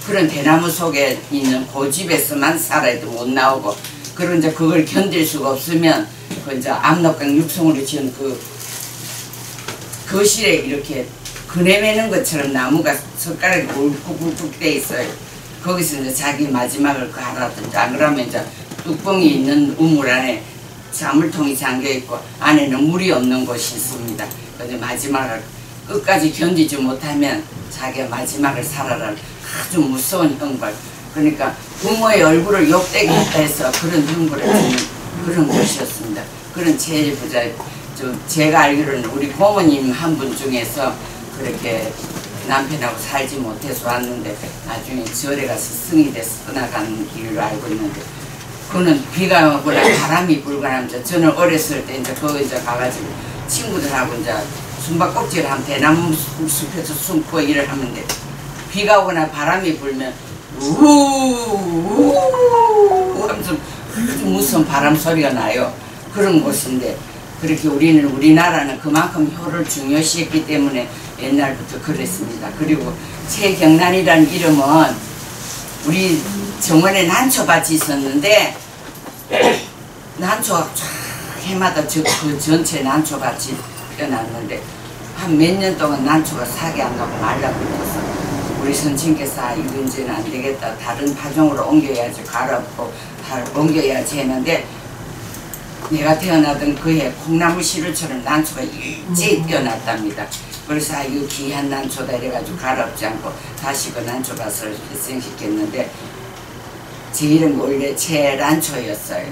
그런 대나무 속에 있는 그 집에서만 살아도 못 나오고, 그런 이제 그걸 견딜 수가 없으면 그 이제 압록강 육성으로 지은 그 거실에 이렇게 그네 매는 것처럼 나무가 젓가락이 굵굵굵 돼 있어요. 거기서 이제 자기 마지막을 갈아든지, 안 그러면 이제 뚜껑이 있는 우물 안에 자물통이 잠겨 있고 안에는 물이 없는 곳이 있습니다. 그런데 마지막을 끝까지 견디지 못하면 자기가 마지막을 살아라, 아주 무서운 형벌. 그러니까 부모의 얼굴을 욕되게 했다 해서 그런 형벌을 주는 그런 곳이었습니다. 그런 제일 부자, 제가 알기로는 우리 고모님 한 분 중에서 그렇게 남편하고 살지 못해서 왔는데 나중에 절에 가서 스승이 돼서 떠나가는 길로 알고 있는데, 그는 비가 오거나 바람이 불거나 저는 어렸을 때 이제 거기 이제 가가지고 친구들하고 이제 숨바꼭질을 하면 대나무 숲에서 숨고 일을 하는데 비가 오거나 바람이 불면 우우우우 하면서 아주 무서운 바람 소리가 나요. 그런 곳인데, 그렇게 우리나라는 그만큼 효를 중요시했기 때문에 옛날부터 그랬습니다. 그리고 최경란이라는 이름은 우리 정원에 난초밭이 있었는데 난초가 쫙 해마다 그 전체 난초밭이 피어났는데 한 몇 년 동안 난초가 사기 안 나고 말라붙어서 우리 선친께서 이거 이제는 안 되겠다, 다른 파종으로 옮겨야지, 갈아엎고 옮겨야지 했는데, 내가 태어나던 그해 콩나물 시루처럼 난초가 일제히 피어났답니다. 그래서 이거 귀한 난초다 이래가지고 갈아엎지 않고 다시 그 난초밭을 발생시켰는데 제 이름 원래 최란초였어요.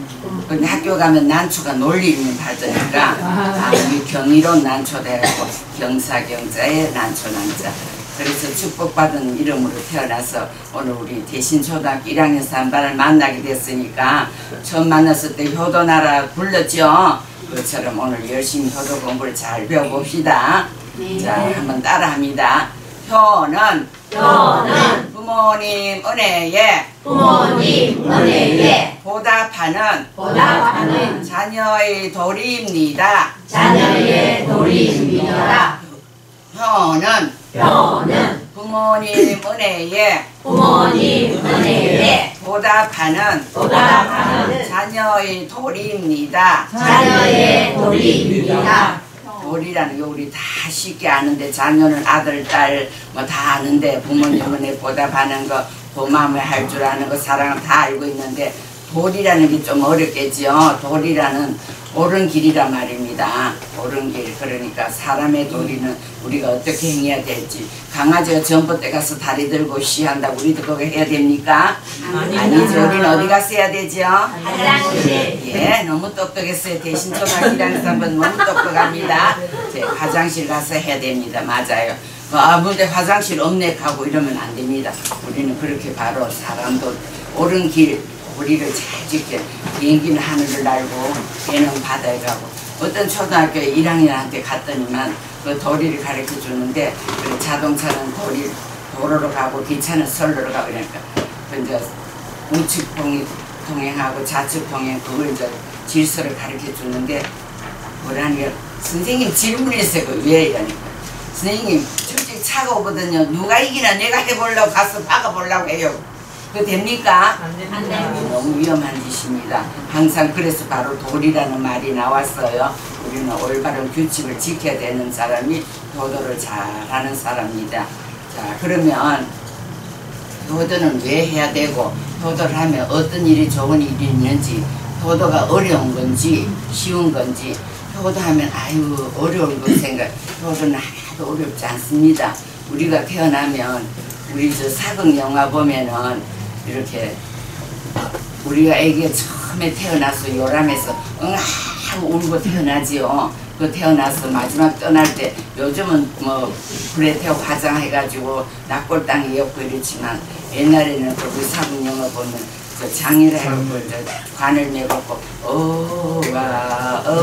근데 학교 가면 난초가 놀리면 받으니까 이 경이로운 난초다 해갖고 경사경자의 난초난자. 그래서 축복받은 이름으로 태어나서 오늘 우리 대신초등학교 1학년 3반을 만나게 됐으니까 처음 만났을 때 효도나라 불렀죠. 그처럼 오늘 열심히 효도 공부를 잘 배워봅시다. 자, 한번 따라합니다. 효는 부모님 은혜에 보답하는 자녀의 도리입니다. 효는 부모님 은혜에 보답하는 자녀의 도리입니다. 도리라는 게 우리 다 쉽게 아는데, 자녀는 아들, 딸 뭐 다 아는데 부모님 은혜 보답하는 거, 고마움을 할 줄 아는 거, 사랑을 다 알고 있는데 도리라는 게 좀 어렵겠지요. 도리라는 옳은 길이란 말입니다. 옳은 길. 그러니까 사람의 도리는 우리가 어떻게 행해야 될지. 강아지가 전봇대 가서 다리 들고 쉬한다고 우리도 그거 해야 됩니까? 아니죠. 우리는 어디 가서 해야 되죠? 화장실. 예, 너무 똑똑했어요. 대신초등학교 1학년 3번 너무 똑똑합니다. 화장실 가서 해야 됩니다. 맞아요. 근데 화장실 없네 하고 이러면 안 됩니다. 우리는 그렇게 바로 사람도 옳은 길, 우리를 잘 지켜. 비행기는 하늘을 날고 배는 바다에 가고. 어떤 초등학교 1학년한테 갔더니만 그 도리를 가르쳐 주는데, 자동차는 도리 도로로 가고 기차는 선로로 가고 그러니까 이제 우측 동행하고 좌측 동행 그걸 이제 질서를 가르쳐 주는데 뭐라니까 선생님 질문했어요. 왜 이러니까 선생님 솔직히 차가 오거든요. 누가 이기나 내가 해보려고 가서 박아보려고 해요. 그거 됩니까? 안 됩니다. 너무 위험한 짓입니다. 항상 그래서 바로 도리라는 말이 나왔어요. 우리는 올바른 규칙을 지켜야 되는 사람이 도도를 잘하는 사람입니다. 자, 그러면 도도는 왜 해야 되고 도도를 하면 어떤 일이 좋은 일이 있는지 도도가 어려운 건지 쉬운 건지 효도하면 아유 어려운 거 생각 효도는 하나도 어렵지 않습니다. 우리가 태어나면 우리 저 사극 영화 보면은 이렇게 우리가 애기가 처음에 태어나서 요람해서 응 하고 울고 태어나지요. 그 태어나서 마지막 떠날 때 요즘은 뭐 불에 태워 화장해가지고 낙골 땅에 엮고 이랬지만 옛날에는 그 우리 사극 영화 보면 저 장의를 해갖고 관을 메고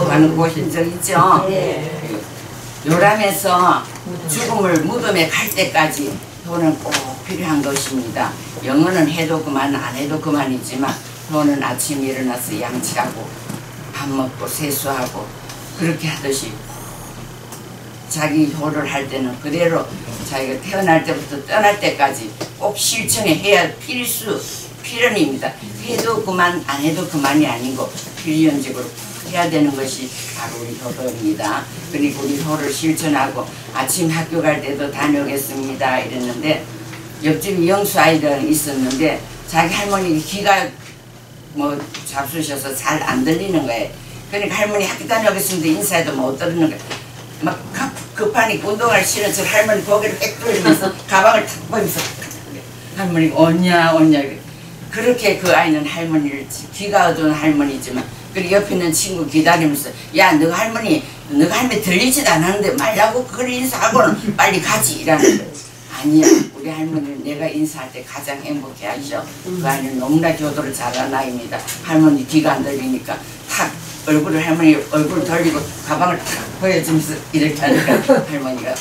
하는 곳인 적 있죠? 요람에서 죽음을 무덤에 갈 때까지 돈은 꼭 필요한 것입니다. 영어는 해도 그만 안 해도 그만이지만 돈은 아침에 일어나서 양치하고 밥 먹고 세수하고 그렇게 하듯이 자기 효를 할 때는 그대로 자기가 태어날 때부터 떠날 때까지 꼭 실천해야 필연입니다. 해도 그만 안 해도 그만이 아니고 필연적으로 해야 되는 것이 바로 우리 효도입니다. 그리고 우리 효를 실천하고 아침 학교 갈 때도 다녀오겠습니다 이랬는데 옆집 영수 아이들 있었는데 자기 할머니 귀가 뭐 잡수셔서 잘 안 들리는 거예요. 그러니까 할머니 학교 다녀오겠습니다 인사해도 못 들으는 거예요. 막 급하니까 운동화를 신은 척 할머니 고개를 빽 돌리면서 가방을 탁 보면서 할머니가 오냐 그렇게 그 아이는 할머니를 귀가 어두운 할머니지만 그리고 옆에 있는 친구 기다리면서 야 너가 할머니 들리지도 않았는데 말라고 그걸 인사하고는 빨리 가지 이라는 거예요. 아니야 우리 할머니는 내가 인사할 때 가장 행복해 하셔. 그 아이는 너무나 교도를 잘하는 아이입니다. 할머니 귀가 안 들리니까 탁 할머니 얼굴 돌리고 가방을 탁 보여주면서 이렇게 하니까 할머니가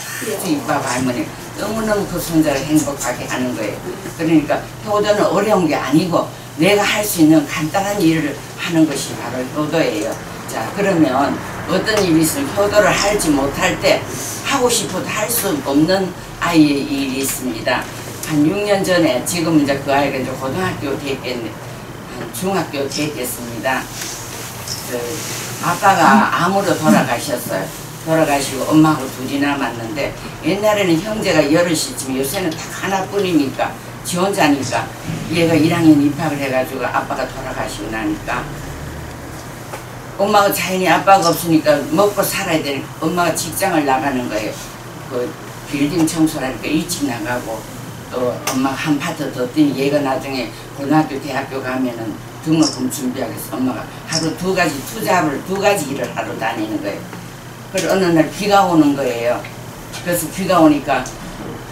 이봐봐 할머니 너무너무 그 손자를 행복하게 하는 거예요. 그러니까 효도는 어려운 게 아니고 내가 할 수 있는 간단한 일을 하는 것이 바로 효도예요. 자 그러면 어떤 일이 있으면 효도를 할지 못할 때 하고 싶어도 할 수 없는 아이의 일이 있습니다. 한 6년 전에 지금 이제 그 아이가 이제 고등학교 됐겠네. 한 중학교 됐겠습니다. 아빠가 암으로 돌아가셨어요. 돌아가시고 엄마하고 둘이 남았는데 옛날에는 형제가 여럿이지만 요새는 딱 하나뿐이니까 지 혼자니까 얘가 1학년 입학을 해가지고 아빠가 돌아가시고 나니까 엄마가 자연히 아빠가 없으니까 먹고 살아야 되니까 엄마가 직장을 나가는 거예요. 그 빌딩 청소라니까 일찍 나가고 또 엄마가 한 파트 더 뛰니 얘가 나중에 고등학교 대학교 가면은 등록금 준비하기 위해서 엄마가 하루 두 가지 일을 하러 다니는 거예요. 그래서 어느 날 비가 오는 거예요. 그래서 비가 오니까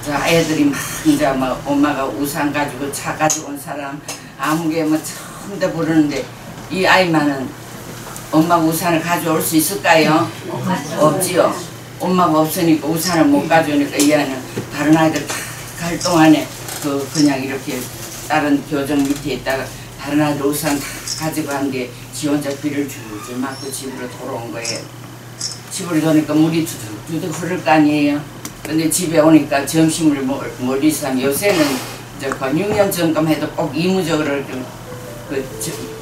저 애들이 막 이제 막 엄마가 우산 가지고 차 가지고 온 사람 아무개 뭐 처음부터 부르는데 이 아이만은 엄마가 우산을 가져올 수 있을까요? 없지요. 엄마가 없으니까 우산을 못 가져오니까 이 아이는 다른 아이들 다 갈 동안에 그냥 이렇게 다른 교정 밑에 있다가 다른 아이들 우산 다 가지고 한 뒤에 지 혼자 비를 줄줄 맞고 집으로 돌아온 거예요. 집으로 도니까 물이 두둑 흐를 거 아니에요. 근데 집에 오니까 점심을 멀리서 하면 요새는 이제 6년 전쯤 해도 꼭 의무적으로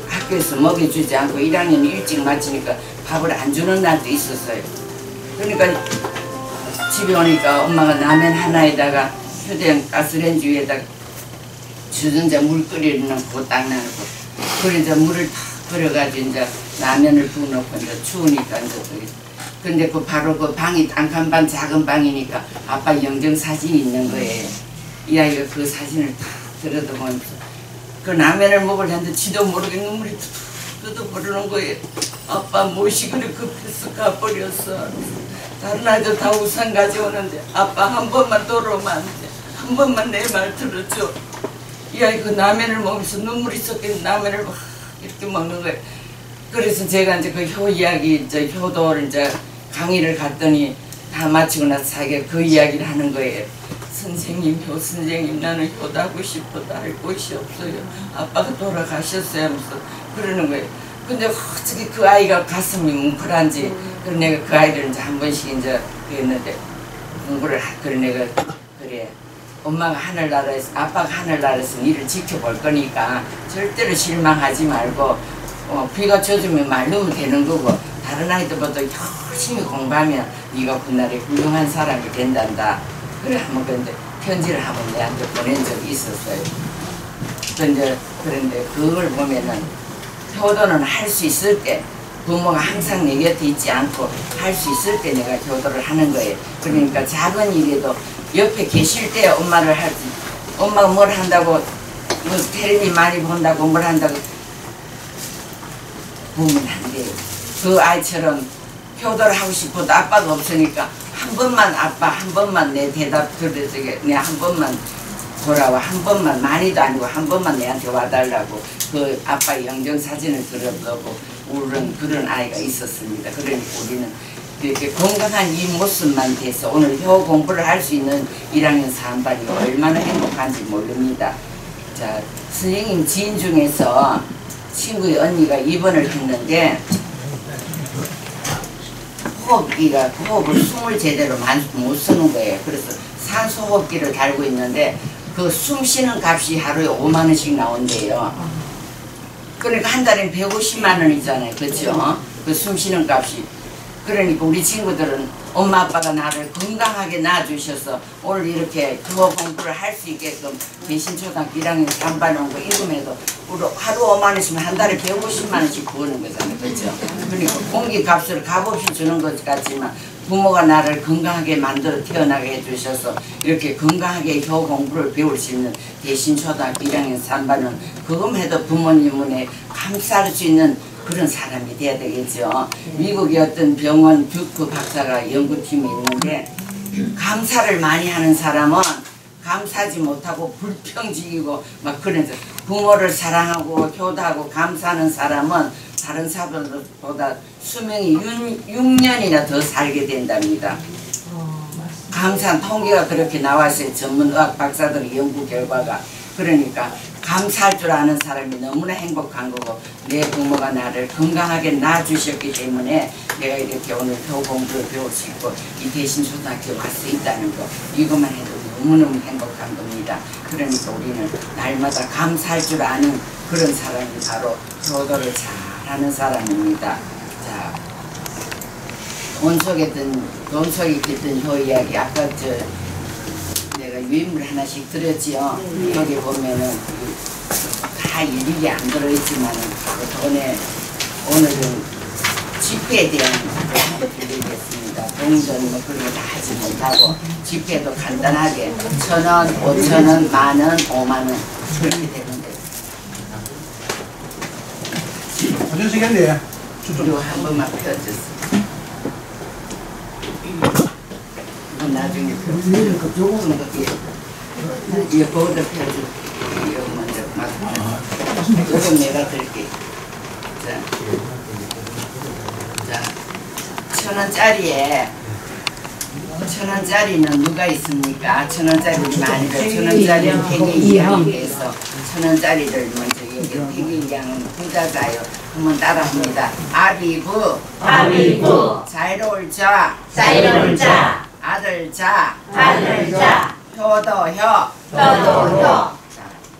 학교에서 먹여주지 않고 1학년 일찍 마치니까 밥을 안 주는 날도 있었어요. 그러니까 집에 오니까 엄마가 라면 하나에다가 휴대용 가스레인지 위에다가 주전자 물 끓이는 거 딱 놔놓고 그래서 물을 탁 끓여가지고 이제 라면을 부어놓고 이제 추우니까 이제 근데 그 바로 그 방이 단칸방 작은 방이니까 아빠 영정 사진이 있는 거예요. 이 아이가 그 사진을 탁 들여다보면서 그 라면을 먹으려는데 지도 모르게 눈물이 뚜둑 흐르는 거예요. 아빠 무엇이 그렇게 급해서 가버렸어. 다른 아이들 다 우산 가져오는데 아빠 한 번만 돌아오면 안 돼. 한 번만 내 말 들어줘. 이 아이 그 라면을 먹으면서 눈물이 섞인 라면을 막 이렇게 먹는 거예요. 그래서 제가 이제 그 효 이야기, 이제 효도를 이제 강의를 갔더니 다 마치고 나서 자기가 그 이야기를 하는 거예요. 선생님, 효 선생님, 나는 효도하고 싶어도 할 곳이 없어요. 아빠가 돌아가셨어요 하면서 그러는 거예요. 근데 어떻게 그 아이가 가슴이 뭉클한지, 그래 내가 그 아이를 이제 한 번씩 이제 그랬는데 공부를 그래 내가 그래 엄마가 하늘나라에서 아빠가 하늘나라에서 일을 지켜볼 거니까 절대로 실망하지 말고 비가 젖으면 말르면 되는 거고 다른 아이들보다 열심히 공부하면 네가 훗날에 훌륭한 사람이 된단다. 그래 한번 근데 편지를 한번 내한테 보낸 적이 있었어요. 그런데 그걸 보면은 효도는 할 수 있을 때 부모가 항상 내 곁에 있지 않고 할 수 있을 때 내가 효도를 하는 거예요. 그러니까 작은 일에도 옆에 계실 때 엄마를 하지. 엄마가 뭘 한다고 뭐 텔레비 많이 본다고 뭘 한다고 보면 안 돼요. 그 아이처럼 효도를 하고 싶어도 아빠가 없으니까 한 번만 아빠 한 번만 내 대답 들어주게 내 한 번만 돌아와 한 번만 많이도 아니고 한 번만 내한테 와달라고 그 아빠 영정사진을 들어보고 우는 그런 아이가 있었습니다. 그러니까 우리는 이렇게 건강한 이 모습만 돼서 오늘 효 공부를 할 수 있는 1학년 3반이 얼마나 행복한지 모릅니다. 자, 선생님 지인 중에서 친구의 언니가 입원을 했는데 호흡을 숨을 제대로 못 쓰는 거예요. 그래서 산소호흡기를 달고 있는데 그 숨 쉬는 값이 하루에 5만 원씩 나온대요. 그러니까 한 달에 150만 원이잖아요. 그렇죠? 그 숨 쉬는 값이. 그러니까 우리 친구들은 엄마 아빠가 나를 건강하게 낳아주셔서 오늘 이렇게 더 공부를 할 수 있게끔 대신초등학교 1학년 3반 온 거 읽으면서 하루 5만 원이면 한 달에 150만 원씩 부으는 거잖아요. 그렇죠? 그러니까 공기값을 값없이 주는 것 같지만 부모가 나를 건강하게 만들어 태어나게 해주셔서 이렇게 건강하게 효 공부를 배울 수 있는 대신초등학교 1학년 3반은 그것만 해도 부모님을 감싸할 수 있는 그런 사람이 돼야 되겠죠. 미국의 어떤 병원 듀크 박사가 연구팀이 있는데 감사를 많이 하는 사람은 감사하지 못하고 불평지기고 막 그래서 부모를 사랑하고 효도하고 감사하는 사람은 다른 사람들보다 수명이 6년이나 더 살게 된답니다. 감사한 통계가 그렇게 나왔어요. 전문의학 박사들의 연구 결과가. 그러니까 감사할 줄 아는 사람이 너무나 행복한 거고 내 부모가 나를 건강하게 낳아주셨기 때문에 내가 이렇게 오늘 효 공부를 배울 수 있고 이 대신초등학교에 갈 수 있다는 거 이것만 해도 너무너무 행복한 겁니다. 그러니까 우리는 날마다 감사할 줄 아는 그런 사람이 바로 효도를 잘하는 사람입니다. 자, 돈 속에 깃든 효 이야기 아까 내가 유인물 하나씩 드렸지요. 여기 보면은 다 일일이 안 들어있지만 그 돈에 오늘은 지폐에 대한 거 드리겠습니다. 동전 뭐 그런 거 다 하지 못하고 지폐도 간단하게 1,000원, 5,000원, 10,000원, 50,000원 그렇게 되는데
어전 시겠네.
이거 한 번만 펴주세요. 이건 나중에 펴주세요. 이거 보드 펴주세요. 이거 먼저 이건 내가 들게. 자, 1,000원짜리에 1,000원짜리는 누가 있습니까? 1,000원짜리 많이 줘. 1,000원짜리는 태기 양에서 1,000원짜리를 먼저 여기 태기 양은 부자자요. 한번 따라합니다. 아비부
아비부
자유로울 자
자유로울 자
아들 자
아들 자
효도효
효도효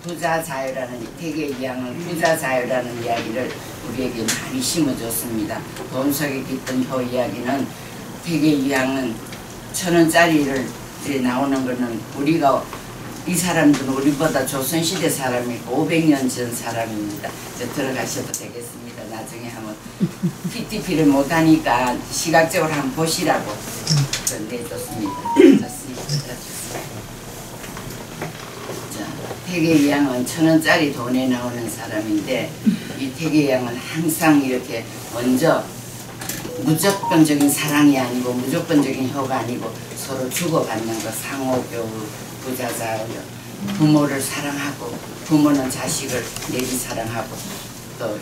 부자 자유라는 태계 이양은 부자 자유라는 이야기를 우리에게 많이 심어줬습니다. 돈 속에 깃든 효 이야기는 태계 이양은 1,000원짜리를 이제 나오는 거는 우리가 이 사람들은 우리보다 조선시대 사람이고 500년 전 사람입니다. 이제 들어가셔도 되겠습니다. 나중에 한번 PTP를 못하니까 시각적으로 한번 보시라고 내줬습니다. 태계 양은 1,000원짜리 돈에 나오는 사람인데 이 태계 양은 항상 이렇게 먼저 무조건적인 사랑이 아니고 무조건적인 효가 아니고 서로 주고받는 것 상호교우 부자자요. 부모를 사랑하고 부모는 자식을 내리 사랑하고 또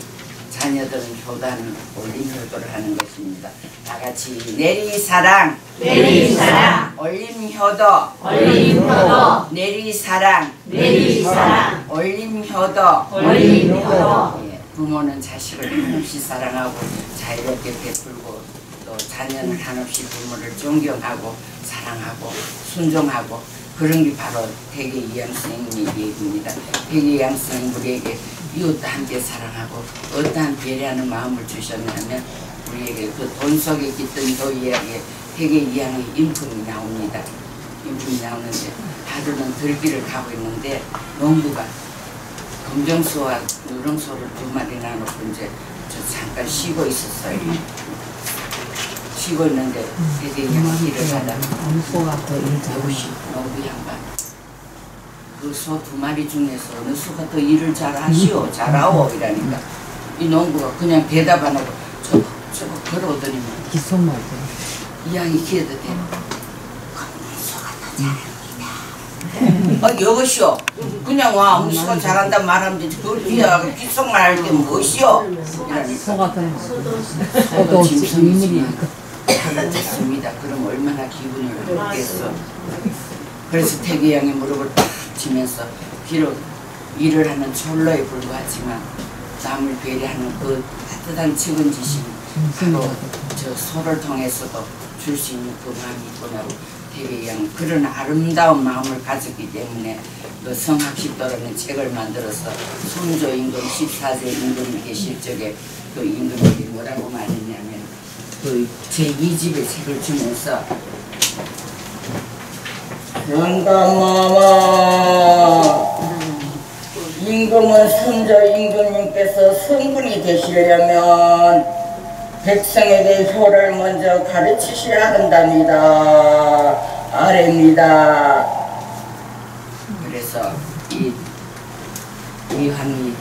자녀들은 효도하는 올림 효도를 하는 것입니다. 다 같이 내리사랑
내리사랑
올림 효도
올림 효도
내리사랑
내리사랑
올림 효도
올림 효도.
예, 부모는 자식을 한없이 사랑하고 자유롭게 베풀고 또 자녀는 한없이 부모를 존경하고 사랑하고 순종하고 그런 게 바로 대개 이양 선생님의 얘기입니다. 대개 이양 선생님 우리에게 이웃도 함께 사랑하고 어떠한 배려하는 마음을 주셨냐면 우리에게 그 돈 속에 깃든 도이야기에 대개 이양의 인품이 나옵니다. 인품이 나오는데 하루는 들길을 가고 있는데 농부가 검정소와 누렁소를 2마리나 놓고 이제 저 잠깐 쉬고 있었어요. 쉬고 있는데 되게 이양이 일을 하다가 여보시 농부 양반 그 소 2마리 중에서 어느 소가 더 일을 잘하시오 잘하오 이러니까 이 농부가 그냥 대답 안 하고 저거 걸어오더니만
기속말도
이 양이 기어도 돼 소가 더 잘합니다. 여보시오 그냥 와 우리 소가 잘한다 말하면 되지 그걸 비하고 귓속말 할 때 무엇이오 이러니까
소가 더
소도 짐승이지만 좋습니다. 그럼 얼마나 기분이 좋겠어. 그래서 태기 양이 무릎을 딱 치면서 비록 일을 하는 촐로에 불과하지만 남을 배려하는 그 따뜻한 측은지심 바로 저 소를 통해서도 줄 수 있는 그 마음이 있구나고 태기 양 그런 아름다운 마음을 가졌기 때문에 그 성학십도라는 책을 만들어서 손조 임금 14세 임금이 계실 적에 그 임금에게 뭐라고 말했냐면 그 제2집의 책을 주면서 영감마마 임금은 손자 임금님께서 성군이 되시려면 백성에게 효를 먼저 가르치셔야 한답니다. 아래입니다. 그래서 이 왕이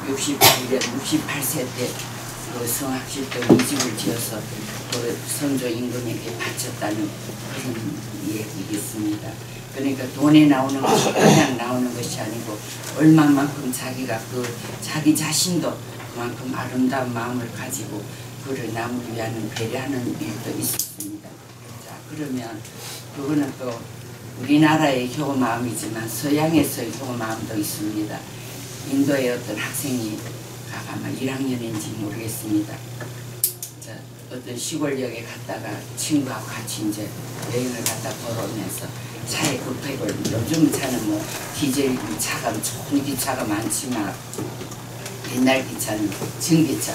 68세 때 그 성학십도 2집을 지어서 그 선조 임금에게 바쳤다는 그런 얘기겠습니다. 그러니까 돈에 나오는 것이 그냥 나오는 것이 아니고 얼마만큼 자기가 그 자기 자신도 그만큼 아름다운 마음을 가지고 그를 남을 위하는 배려하는 일도 있었습니다. 자 그러면 그거는 또 우리나라의 효 마음이지만 서양에서의 효 마음도 있습니다. 인도의 어떤 학생이 아마 1학년인지 모르겠습니다. 자, 어떤 시골역에 갔다가 친구하고 같이 이제 여행을 갔다 돌아오면서 차에 급하고 요즘 차는 뭐 디젤 차가 좋은 기차가 많지만 옛날 기차는 전기차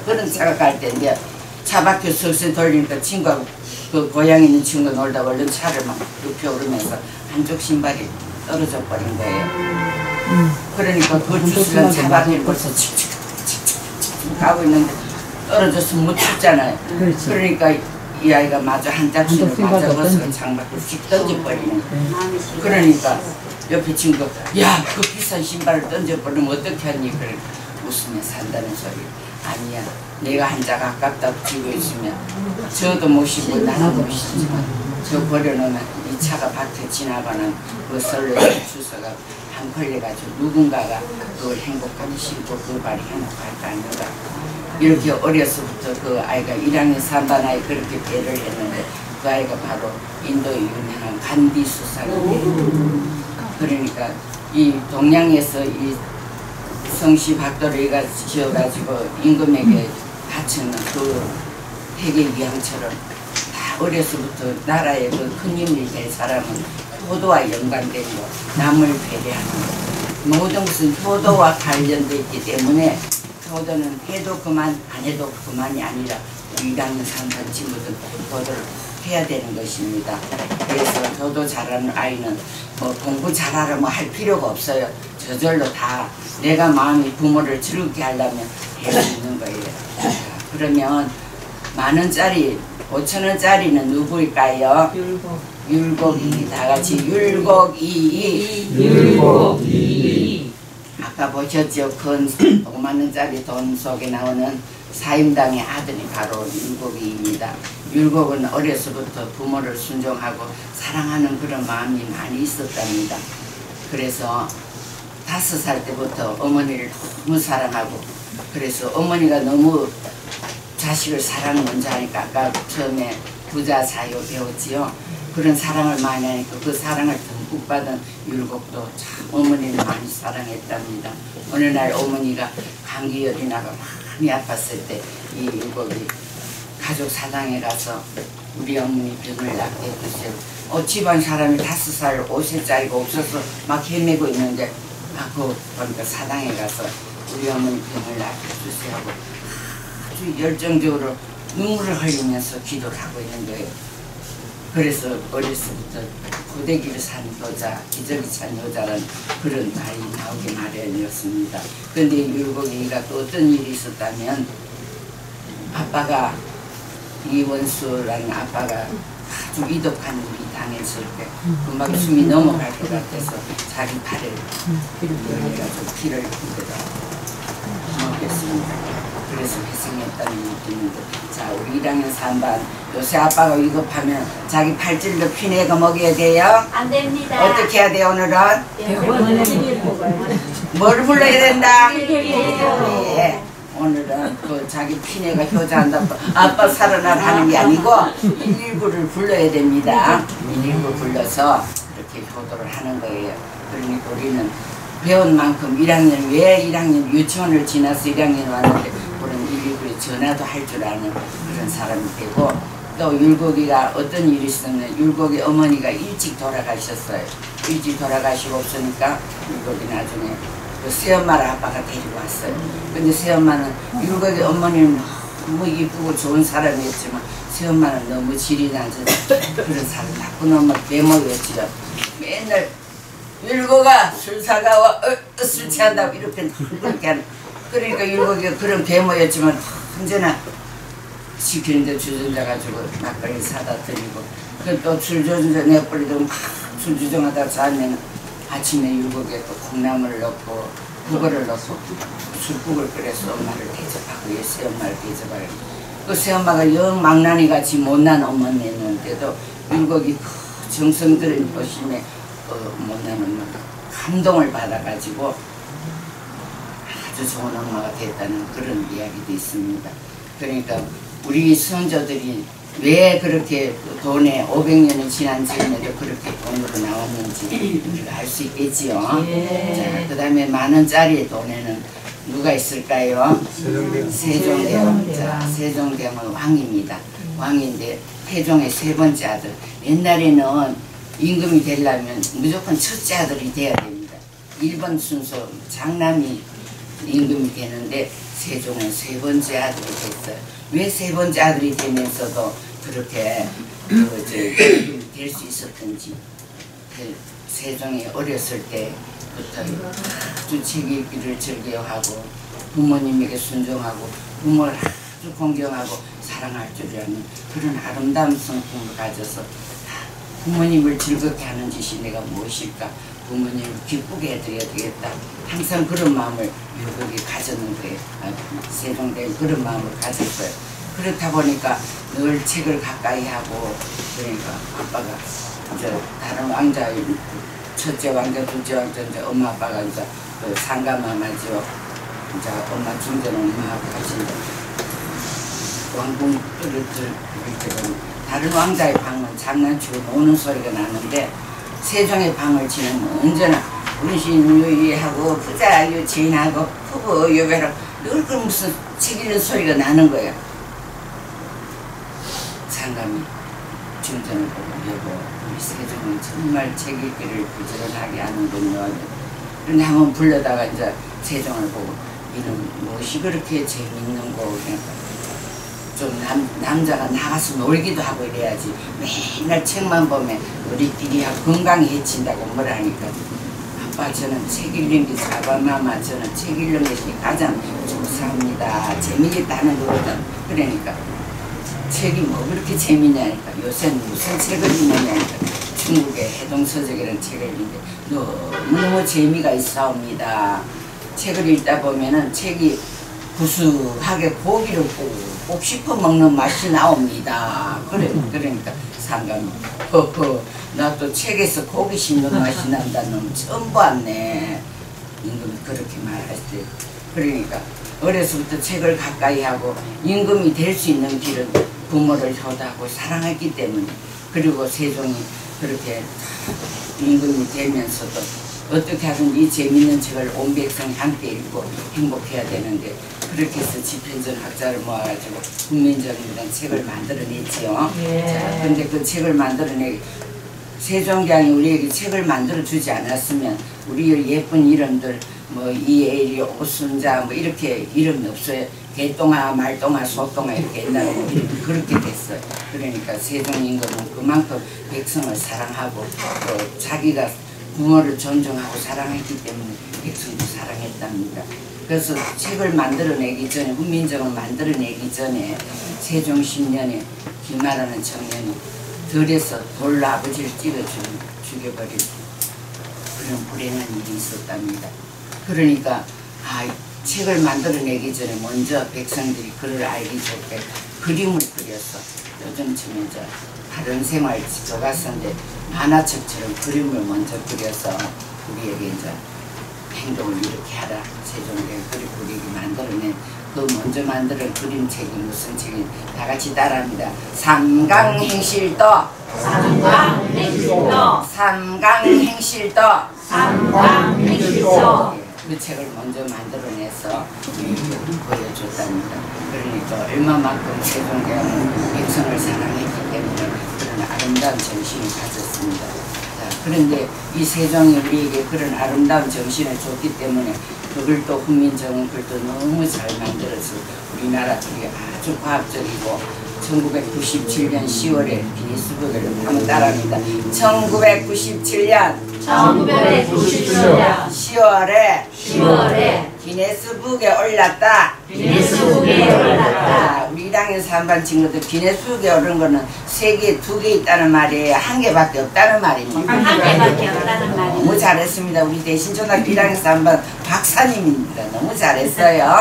그런 차가 갈 때인데 차 밖에 슬슬 돌리니까 친구하고 그 고향에 있는 친구 놀다가 얼른 차를 막 눕혀 오르면서 한쪽 신발이 떨어져 버린 거예요. 그러니까 그걸 주스는 차 밖에 벌써 칙칙칙칙 가고 있는데 떨어졌으면 못 죽잖아요. 그러니까 이 아이가 마저 한 짝씩을 맞아 벗어 창밖에 휙 던져버리는 거예요. 그러니까 옆에 친구가 야 그 비싼 신발을 던져버리면 어떻게 하니? 그래 웃으면서 한다는 소리. 아니야 내가 한 짝 아깝다고 쥐고 있으면 저도 모시고 나도 모시지만 저 버려놓으면 이 차가 밭에 지나가는 그 선로에 주소가 한 걸려가지고 누군가가 그걸 행복하게 신고 그 발이 행복할 거 아닌가. 이렇게 어려서부터 그 아이가 1학년 3반 아이 그렇게 배를 했는데 그 아이가 바로 인도의 유명한 간디 수사입니다. 그러니까 이 동양에서 이 성씨 박도리가 지어가지고 임금에게 바치는 그 태계 위양처럼 다 어려서부터 나라의 그 큰 힘이 될 사람은 효도와 연관된 거, 남을 배려하는 거, 모든 것은 효도와 관련되어 있기 때문에 효도는 해도 그만 안 해도 그만이 아니라 1학년 3반 친구들 효도를 해야 되는 것입니다. 그래서 효도 잘하는 아이는 뭐 공부 잘하라 뭐 할 필요가 없어요. 저절로 다 내가 마음이 부모를 즐겁게 하려면 할 수 있는 거예요. 자, 그러면 10,000원짜리 5,000원짜리는 누구일까요? 율곡이 다 같이 율곡이 아까 보셨죠? 큰 5만원짜리 돈 속에 나오는 사임당의 아들이 바로 율곡이입니다. 율곡은 어려서부터 부모를 순종하고 사랑하는 그런 마음이 많이 있었답니다. 그래서 5살 때부터 어머니를 너무 사랑하고, 그래서 어머니가 너무 자식을 사랑을 먼저 하니까 아까 처음에 부자 사요 배웠지요. 그런 사랑을 많이 하니까 그 사랑을 듬뿍 받은 율곡도 참 어머니를 많이 사랑했답니다. 어느 날 어머니가 감기열이 나가 많이 아팠을 때 이 율곡이 가족 사당에 가서 우리 어머니 병을 낫게 해주세요. 집안 사람이 5살 5세짜리가 없어서 막 헤매고 있는데 그 보니까 사당에 가서 우리 어머니 병을 낫게 해주세요 하고 아주 열정적으로 눈물을 흘리면서 기도를 하고 있는 거예요. 그래서 어려서부터 고데기를 산 여자, 기저귀 찬 여자라는 그런 말이 나오기 마련이었습니다. 그런데 율곡이가 또 어떤 일이 있었다면, 아빠가 이원수라는 아빠가 아주 위독한 일이 당했을 때 금방 숨이 넘어갈 것 같아서 자기 팔을 열어가지고 피를 흘려다 먹겠습니다. 그래서 회생했다는 느낌인데, 자, 우리 1학년 3반 요새 아빠가 위급하면 자기 팔질도 피내가 먹여야 돼요?
안 됩니다.
어떻게 해야 돼요 오늘은? 뭘 불러야 된다? 예. 오늘은 그 자기 피내가 효자한다고 아빠 살아날 하는 게 아니고 119를 불러야 됩니다. 119 불러서 이렇게 효도를 하는 거예요. 그러니까 우리는 배운 만큼 1학년, 왜 1학년 유치원을 지나서 1학년 왔는데 그런 119에 전화도 할 줄 아는 그런 사람이 되고, 또 율곡이가 어떤 일이 있었냐면 율곡이 어머니가 일찍 돌아가셨어요. 일찍 돌아가시고 없으니까 율곡이 나중에 그 새엄마를 아빠가 데리고 왔어요. 근데 새엄마는 율곡이 어머니는 너무 이쁘고 좋은 사람이었지만 새엄마는 너무 질이 낮은 그런 사람, 나쁜 엄마 외모였지요. 맨날 율곡아 술 사가와 술 취한다고 이렇게 그렇게 하는. 그러니까 율곡이가 그런 외모였지만 언제나 시키는데 주전자 가지고 막걸리 사다 드리고, 또 술 주전자 내버리도 막 술 주정하다 자면 아침에 율곡에 또 콩나물을 넣고 국을 넣고 술국을 끓여서 엄마를 대접하고, 새엄마를 대접하고, 그 새엄마가 영 망나니 같이 못난 어머니였는데도 율곡이 그 정성 들인 보심에 못난 엄마가 감동을 받아가지고 아주 좋은 엄마가 됐다는 그런 이야기도 있습니다. 그러니까 우리 선조들이 왜 그렇게 돈에 500년이 지난 즈음에도 그렇게 돈으로 나왔는지 우리가 알 수 있겠지요. 자, 그 다음에 10,000원짜리 돈에는 누가 있을까요? 세종대왕. 자, 세종대왕은 왕입니다. 왕인데 태종의 3번째 아들. 옛날에는 임금이 되려면 무조건 첫째 아들이 돼야 됩니다. 1번 순서 장남이 임금이 되는데 세종은 3번째 아들이 됐어요. 왜 3번째 아들이 되면서도 그렇게 될 수 있었던지, 세종이 어렸을 때부터 아주 책 읽기를 즐겨하고 부모님에게 순종하고 부모를 아주 공경하고 사랑할 줄 아는 그런 아름다운 성품을 가져서 부모님을 즐겁게 하는 짓이 내가 무엇일까, 부모님을 기쁘게 해드려야 되겠다, 항상 그런 마음을 율곡이 가졌는 거예요. 세종대왕이 그런 마음을 가졌어요. 그렇다 보니까 늘 책을 가까이 하고, 그러니까 아빠가 이제 다른 왕자, 첫째 왕자, 둘째 왕자, 이제 엄마 아빠가 이제 그 상가마마죠. 이제 엄마 중전 엄마하고 같이 이제 왕궁 뚜루뚜루 이렇게 보면 다른 왕자의 방은 장난치고 노는 소리가 나는데 세종의 방을 지내면 언제나 운신유의하고 부자 유친하고 후보 유배로 늘 그 무슨 책 읽는 소리가 나는 거예요. 상감이 중전을 보고 여보 우리 세종은 정말 책 읽기를 부지런하게 하는군요. 그런데 한번 불러다가 이제 세종을 보고 이는 무엇이 그렇게 재밌는 거, 좀 남자가 나가서 놀기도 하고 이래야지 맨날 책만 보면 우리끼리 하고 건강에 해친다고 뭐라 하니까 아빠 저는 책 읽는 게 사바마마 저는 책 읽는 것이 가장 좋사합니다. 재미있다 하는 거거든. 그러니까 책이 뭐 그렇게 재미냐니까 요새는 무슨 책을 읽느냐니까 중국의 해동서적이라는 책을 읽는데 너무너무 재미가 있사옵니다. 책을 읽다 보면은 책이 구수하게 고기를 꼭 씹어 먹는 맛이 나옵니다. 그러니까 상감이 나 또 책에서 고기 씹는 맛이 난다는 놈 처음 봤네. 임금이 그렇게 말했어요. 그러니까 어려서부터 책을 가까이 하고 임금이 될 수 있는 길은 부모를 효도하고 사랑했기 때문에, 그리고 세종이 그렇게 임금이 되면서도 어떻게 하든지 이 재밌는 책을 온 백성이 함께 읽고 행복해야 되는데, 그렇게 해서 집현전 학자를 모아가지고 국민정음이라는 책을 만들어냈지요. 자, 근데 그 책을 만들어내 세종대왕이 우리에게 책을 만들어주지 않았으면 우리 예쁜 이름들 뭐 이애리, 오순자 뭐 이렇게 이름이 없어요. 개똥아, 말똥아, 소똥아 이렇게 옛날에 그렇게 됐어요. 그러니까 세종임금은 그만큼 백성을 사랑하고 또 자기가 부모를 존중하고 사랑했기 때문에 백성도 사랑했답니다. 그래서 책을 만들어내기 전에, 훈민정음을 만들어내기 전에 세종 10년에 김하라는 청년이 들에서 돌로 아버지를 죽여버린 그런 불행한 일이 있었답니다. 그러니까 책을 만들어내기 전에 먼저 백성들이 그를 알기 좋게 그림을 그렸어. 요즘처럼 이제 다른 생활 교과서인데 만화책처럼 그림을 먼저 그려서 우리에게 이제 행동을 이렇게 하라. 세종대왕이 그리고 만들어낸 그 먼저 만드는 그림책이 무슨 책이 다 같이 따라합니다. 삼강행실도,
삼강행실도,
삼강행실도,
삼강행실도.
그 책을 먼저 만들어내서 보여줬답니다. 그러니까 얼마만큼 세종대왕은 백성을 사랑했기 때문에 그런 아름다운 정신을 가졌습니다. 자, 그런데 이 세종이 우리에게 그런 아름다운 정신을 줬기 때문에 그걸 또 훈민정음 그걸 또 너무 잘 만들어서 우리나라들이 아주 과학적이고 1997년 10월에 기니스북을 한번 따라합니다. 1997년 10월에 기네스북에 올랐다.
기네스북에 올랐다.
우리 1학년 3반 친구들 기네스북에 오른 거는 세계에 2개 있다는 말이에요. 1개밖에 없다는 말입니다.
한 개밖에 없다는 말이에요.
너무 잘했습니다. 우리 대신초등학교 1학년 3반 박사님입니다. 너무 잘했어요.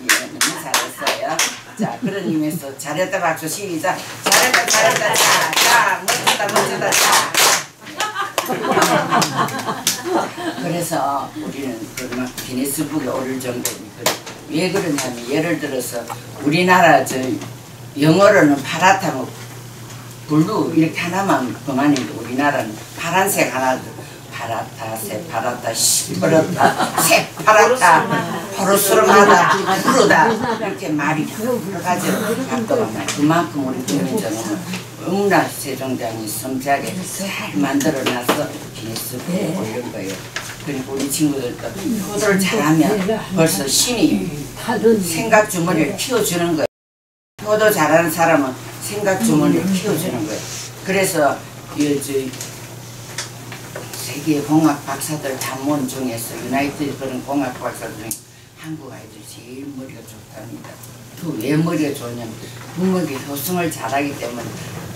예, 너무 잘했어요. 자, 그런 의미에서 잘했다 박수 시작. 잘했다 잘했다 자, 멋지다 자. 그래서 우리는 그만 기네스북에 오를 정도니까 왜 그러냐면, 예를 들어서 우리나라 영어로는 파랗다고 블루 이렇게 하나만 그만인데 우리나라는 파란색 하나, 파랗다, 새파랗다, 시퍼렇다, 새파랗다, 포르스름하다, 푸르다 이렇게 말이 여러 가지로 바꿔가면 그만큼 우리 국민정음은 너무나 세종대왕이 섬세하게 잘 만들어놔서 기네스북에 올린 거예요. 그리고 우리 친구들도 효도를 잘하면 벌써 신이 생각 주머니를 키워주는 거예요. 효도 잘하는 사람은 생각 주머니를 키워주는 거예요. 그래서 세계 공학 박사들 단문 중에서 유나이티드 그런 공학 박사들 중에 한국 아이들 제일 머리가 좋답니다. 그 왜 머리가 좋냐면 부모님이 효성을 잘하기 때문에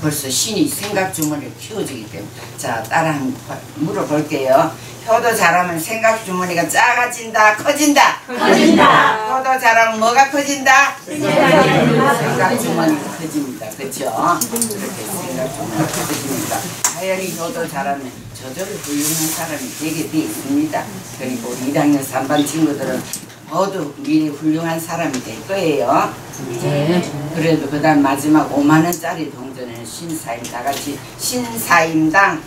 벌써 신이 생각 주머니를 키워주기 때문에. 자, 따라 한번 물어볼게요. 효도 잘하면 생각 주머니가 작아진다, 커진다?
커진다.
효도 잘하면 뭐가 커진다? 생각 주머니가 커집니다. 그렇죠? 그렇게 생각 주머니가 커집니다. 자연히 효도 잘하면 저절로 훌륭한 사람이 되게 돼 있습니다. 그리고 우리 1학년 3반 친구들은 모두 미리 훌륭한 사람이 될 거예요.
네.
그래도 그 다음 마지막 5만원짜리 동전에는 신사임 다 같이 신사임당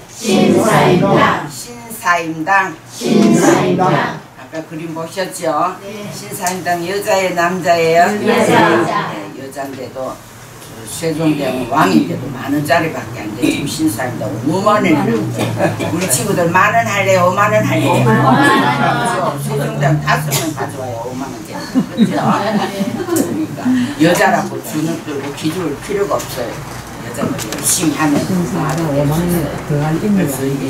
아까 그림 보셨죠?
네.
신사임당 여자예요 남자예요?
여자.
네, 여자인데도 세종대왕은 왕인데도 10,000원짜리밖에 안 돼. 지금 신사임당 5만원이나 우리 친구들 10,000원 할래요? 5만원 할래요? 5만원. 세종대왕 5명 가져와요. 5만원짜리. 그렇죠? 그러니까 여자라고 주눅 들고 기죽을 필요가 없어요. 여자는 열심히 하면 그래서 이게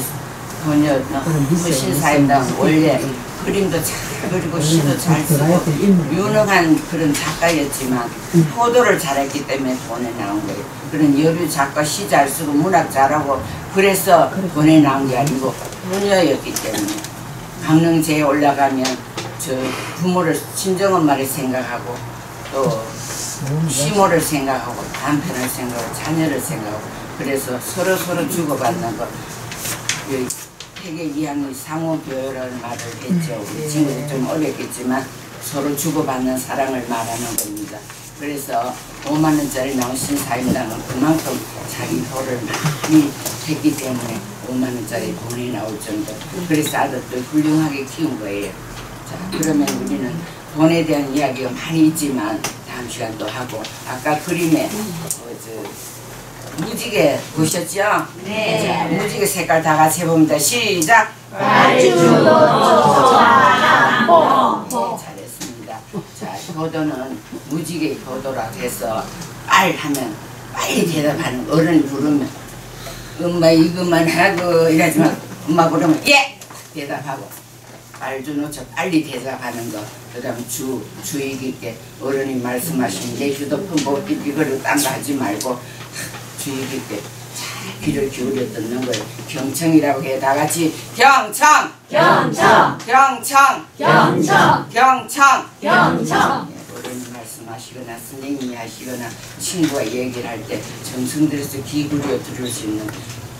그 신사임당 원래 그림도 잘 그리고 시도 잘 쓰고 유능한 그런 작가였지만 효도를 잘했기 때문에 돈에 나온 거예요. 그런 여류 작가 시 잘 쓰고 문학 잘하고 그래서 돈에 나온 게 아니고 효녀였기 때문에 강릉제에 올라가면 저 부모를 친정엄마를 생각하고 또 시모를 생각하고 남편을 생각하고 자녀를 생각하고 그래서 서로 주고받는 거 세계 위안의 상호교회라는 말을 했죠. 우리 친구들 좀 어렵겠지만 서로 주고받는 사랑을 말하는 겁니다. 그래서 5만 원짜리 나온 신사임당은 그만큼 자기 효를 많이 했기 때문에 5만 원짜리 돈이 나올 정도. 그래서 아들도 훌륭하게 키운 거예요. 자, 그러면 우리는 돈에 대한 이야기가 많이 있지만 다음 시간 또 하고 아까 그림에 무지개 보셨죠?
네.
자, 무지개 색깔 다 같이 해봅니다. 시작!
발주도 조화남보.
네, 잘했습니다. 자, 효도는 무지개 효도라고 해서 빨 하면 빨리 대답하는 어른이 부르면 엄마 이것만 하고 이러지만 엄마 부르면 예! 대답하고 발주노처 빨리 대답하는 거. 그 다음 주의 깊게 어른이 말씀하신 내 휴대폰 뭐 이거를 딴 거 하지 말고 주의 깊게 잘 귀를 기울여 듣는 거예요. 경청이라고 해. 다 같이 경청!
경청.
경청!
경청.
경청!
경청.
어른이 말씀하시거나 선생님이 하시거나 친구가 얘기를 할 때 정성 들여서 귀 기울여 들을 수 있는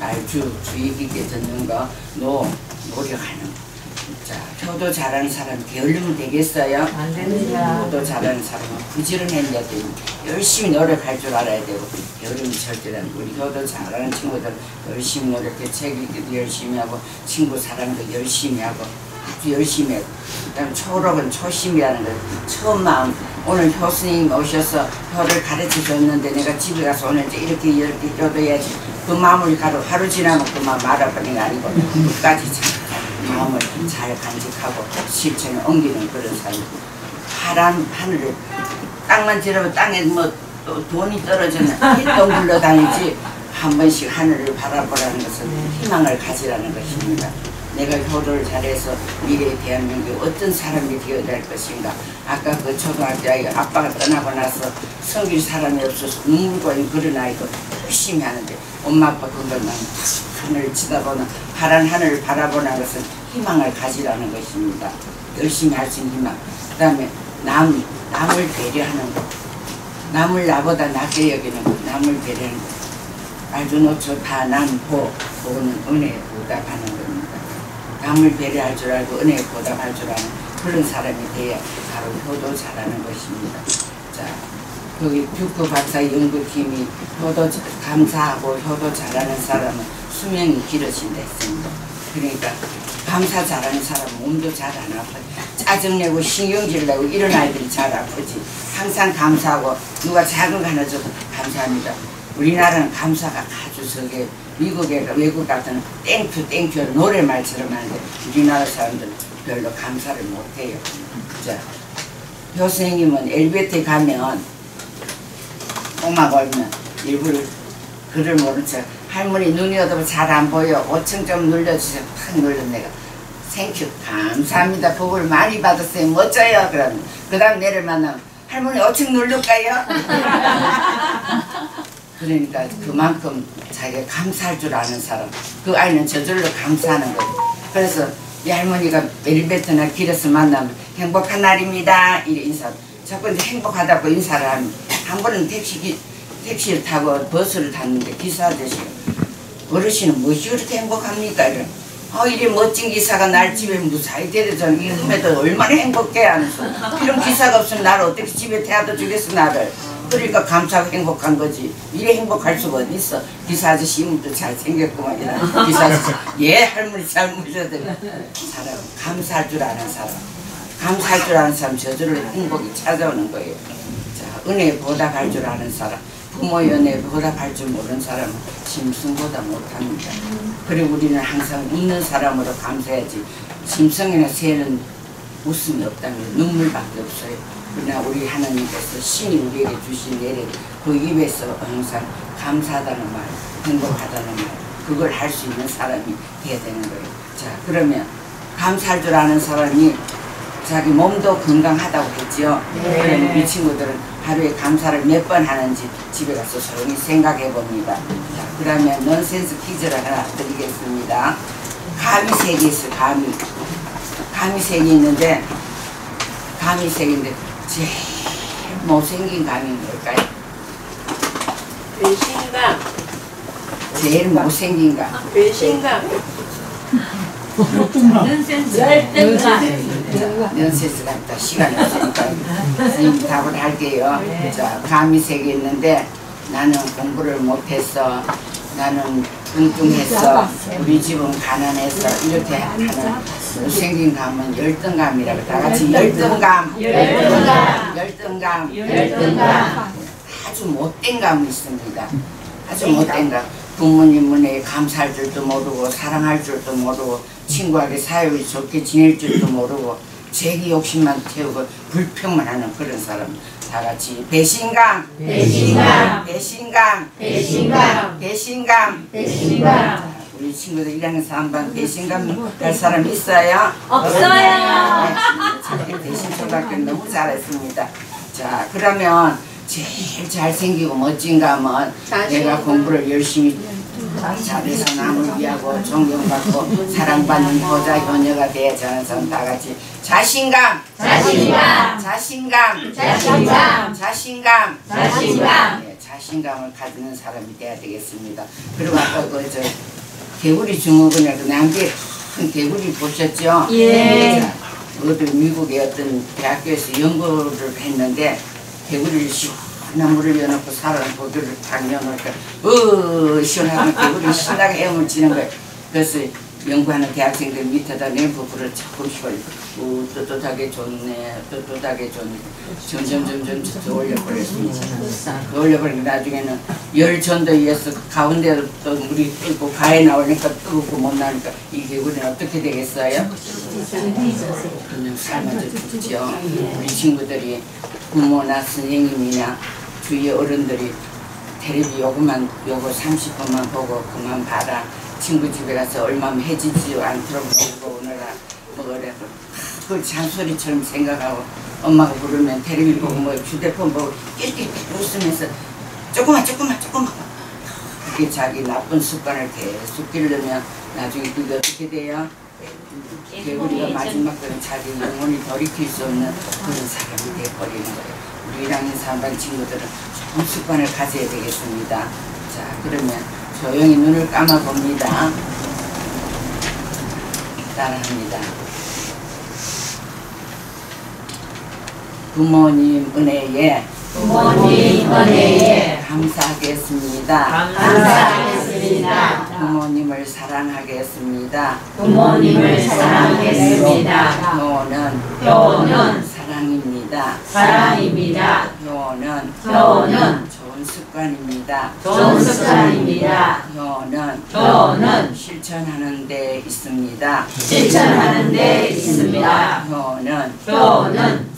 말 주의 깊게 듣는 거 노력하는 거. 자, 효도 잘하는 사람 게을르면 되겠어요?
안 됩니다.
효도 잘하는 사람은 부지런해야 되고 열심히 노력할 줄 알아야 되고 게으르면 절대로 안 되고 우리 효도 잘하는 친구들 열심히 노력해 책 읽기도 열심히 하고 친구 사랑도 열심히 하고 아주 열심히 하고 그다음 초록은 초심이라는 거 처음 마음 오늘 효스님 오셔서 효를 가르쳐 줬는데 내가 집에 가서 오늘 이렇게 효도해야지 그 마음을 하루 지나면 그 마음 말아버리는 게 아니고 끝까지 마음을 잘 간직하고 실천에 옮기는 그런 삶. 파란 하늘을 땅만 지르면 땅에 뭐 또 돈이 떨어지면 힐도 굴러다니지 한 번씩 하늘을 바라보라는 것은 희망을 가지라는 것입니다. 내가 효도를 잘해서 미래의 대한민국이 어떤 사람이 되어야 될 것인가. 아까 그 초등학교 아이가 아빠가 떠나고 나서 섬길 사람이 없어서 눈물과 그런 아이도 열심히 하는데 엄마 아빠 그것만 하늘을 치다보는 파란 하늘을 바라보는 것은 희망을 가지라는 것입니다. 열심히 할 수 있는 희망. 그 다음에 남을 배려하는 것. 남을 나보다 낮게 여기는 것. 남을 배려하는 것. 알주노초 다남보. 그거는 은혜에 보답하는 겁니다. 남을 배려할 줄 알고 은혜에 보답할 줄 아는 그런 사람이 돼야 바로 효도 잘하는 것입니다. 자, 거기 뷰크 박사 연구팀이 효도 감사하고 효도 잘하는 사람은 수명이 길어진다 했습니다. 그러니까 감사 잘하는 사람은 몸도 잘 안 아파요. 짜증내고 신경질 내고 이런 아이들이 잘 아프지. 항상 감사하고 누가 작은 거 하나 줘도 감사합니다. 우리나라는 감사가 아주 저게 미국에 외국 같은 땡큐 노래말처럼 하는데 우리나라 사람들은 별로 감사를 못해요. 자, 교수님은 엘리베이터에 가면 꼬마 걸면 일부러 글을 모른 척 할머니 눈이 어두워 잘 안 보여 5층 좀 눌러주세요. 팍 눌러 내가 생큐 감사합니다. 복을 많이 받았어요. 멋져요. 그러면 그 다음 내를 만나면 할머니 5층 누를까요? 그러니까 그만큼 자기가 감사할 줄 아는 사람 그 아이는 저절로 감사하는 거예요. 그래서 이 할머니가 엘리베이터나 길에서 만나면 행복한 날입니다 이래 인사 자꾸 이제 행복하다고 인사를 하면 한 번은 택시를 타고 버스를 탔는데 기사 아저씨가 어르신은 무엇이 그렇게 행복합니까? 이래 이래 멋진 기사가 날 집에 무사히 데려다니 이놈에도 얼마나 행복해 하면서 이런 기사가 없으면 나를 어떻게 집에 태워다 주겠어 나를. 그러니까 감사하고 행복한 거지. 이래 행복할 수가 어디 있어. 기사 아저씨 이름도 잘생겼구만. 기사 아저씨 예 할머니 잘 모셔도 사람 감사할 줄 아는 사람 감사할 줄 아는 사람 저절로 행복이 찾아오는 거예요. 자, 은혜에 보답할 줄 아는 사람 부모의 은혜에 보답할 줄 모르는 사람은 짐승보다 못합니다. 그리고 우리는 항상 웃는 사람으로 감사해야지 짐승이나 새는 웃음이 없다면 눈물밖에 없어요. 그러나 우리 하나님께서 신이 우리에게 주신 내래 그 입에서 항상 감사하다는 말, 행복하다는 말 그걸 할 수 있는 사람이 돼야 되는 거예요. 자, 그러면 감사할 줄 아는 사람이 자기 몸도 건강하다고 했죠. 그러면 우리 친구들은 하루에 감사를 몇 번 하는지 집에 가서 조용히 생각해 봅니다. 자, 그러면 넌센스 퀴즈를 하나 드리겠습니다. 감이 3개 있어요. 감이 3개 있는데 감이색인데 제일 못생긴 감이 뭘까요?
배신감.
제일 못생긴 감.
배신감.
연세스 같다. 시간이 없으니까 선생님 답을 할게요. 자, 감이색이 있는데 나는 공부를 못했어. 나는 뚱뚱했어. 우리 집은 가난해서 이렇게 하는 못생긴 감은 열등감이라고. 다 같이 열등감. 열등감. 아주 못된 감이 있습니다. 아주 못된 감. 부모님은 감사할 줄도 모르고 사랑할 줄도 모르고 친구에게 사이좋게 좋게 지낼 줄도 모르고 자기 욕심만 채우고 불평만 하는 그런 사람. 다 같이 배신감. 우리 친구들 1학년 3반 배신감 할 사람 있어요?
없어요.
대신초등학교 너무 잘했습니다. 자, 그러면 제일 잘생기고 멋진 감은 내가 공부를 열심히 잘해서 남을 위하고 존경받고 사랑받는 효자 효녀가 돼야지 하는 사람. 다 같이 자신감. 네, 자신감을 가지는 사람이 돼야 되겠습니다. 그리고 아까 저 개구리 증후군이라고 남게 큰 개구리 보셨죠?
예.
자, 어디 미국의 어떤 대학교에서 연구를 했는데 개구리를 시원한 물을 여놓고 사람 고기를 탁 넣어놓으니까 시원하면 개구리 신나게 헤엄치는 거예요. 그래서 연구하는 대학생들 밑에다 램프불을 조금씩 떳떳하게 좋네, 떳떳하게 좋네. 점점 더 올려버렸습니다. 그 올려버리니까 나중에는 열전도 위해서 가운데로 또 물이 끓고 가에 나오니까 뜨겁고 못 나니까 이 개구리는 어떻게 되겠어요? 그냥 삶아져 죽죠. 우리 친구들이 부모나 선생님이나 주위 어른들이 텔레비 요거 30분만 보고 그만 봐라. 친구 집에 가서 얼마면 해지지 않도록 놀고 오느라 뭐래 그걸 잔소리처럼 생각하고 엄마가 부르면 텔레비 보고 뭐 휴대폰 보고 낄낄 웃으면서 조금만 그렇게 자기 나쁜 습관을 계속 기르려면 나중에 그게 어떻게 돼요? 개구리가 마지막에는 자기 영혼이 돌이킬 수 없는 그런 사람이 돼버리는 거예요. 우리 1학년 3반 친구들은 좋은 습관을 가져야 되겠습니다. 자, 그러면 조용히 눈을 감아봅니다. 따라합니다. 부모님 은혜에 감사하겠습니다. 부모님을 사랑하겠습니다. 효는 사랑입니다. 효는 좋은 습관입니다. 효는 실천하는 데 있습니다. 효는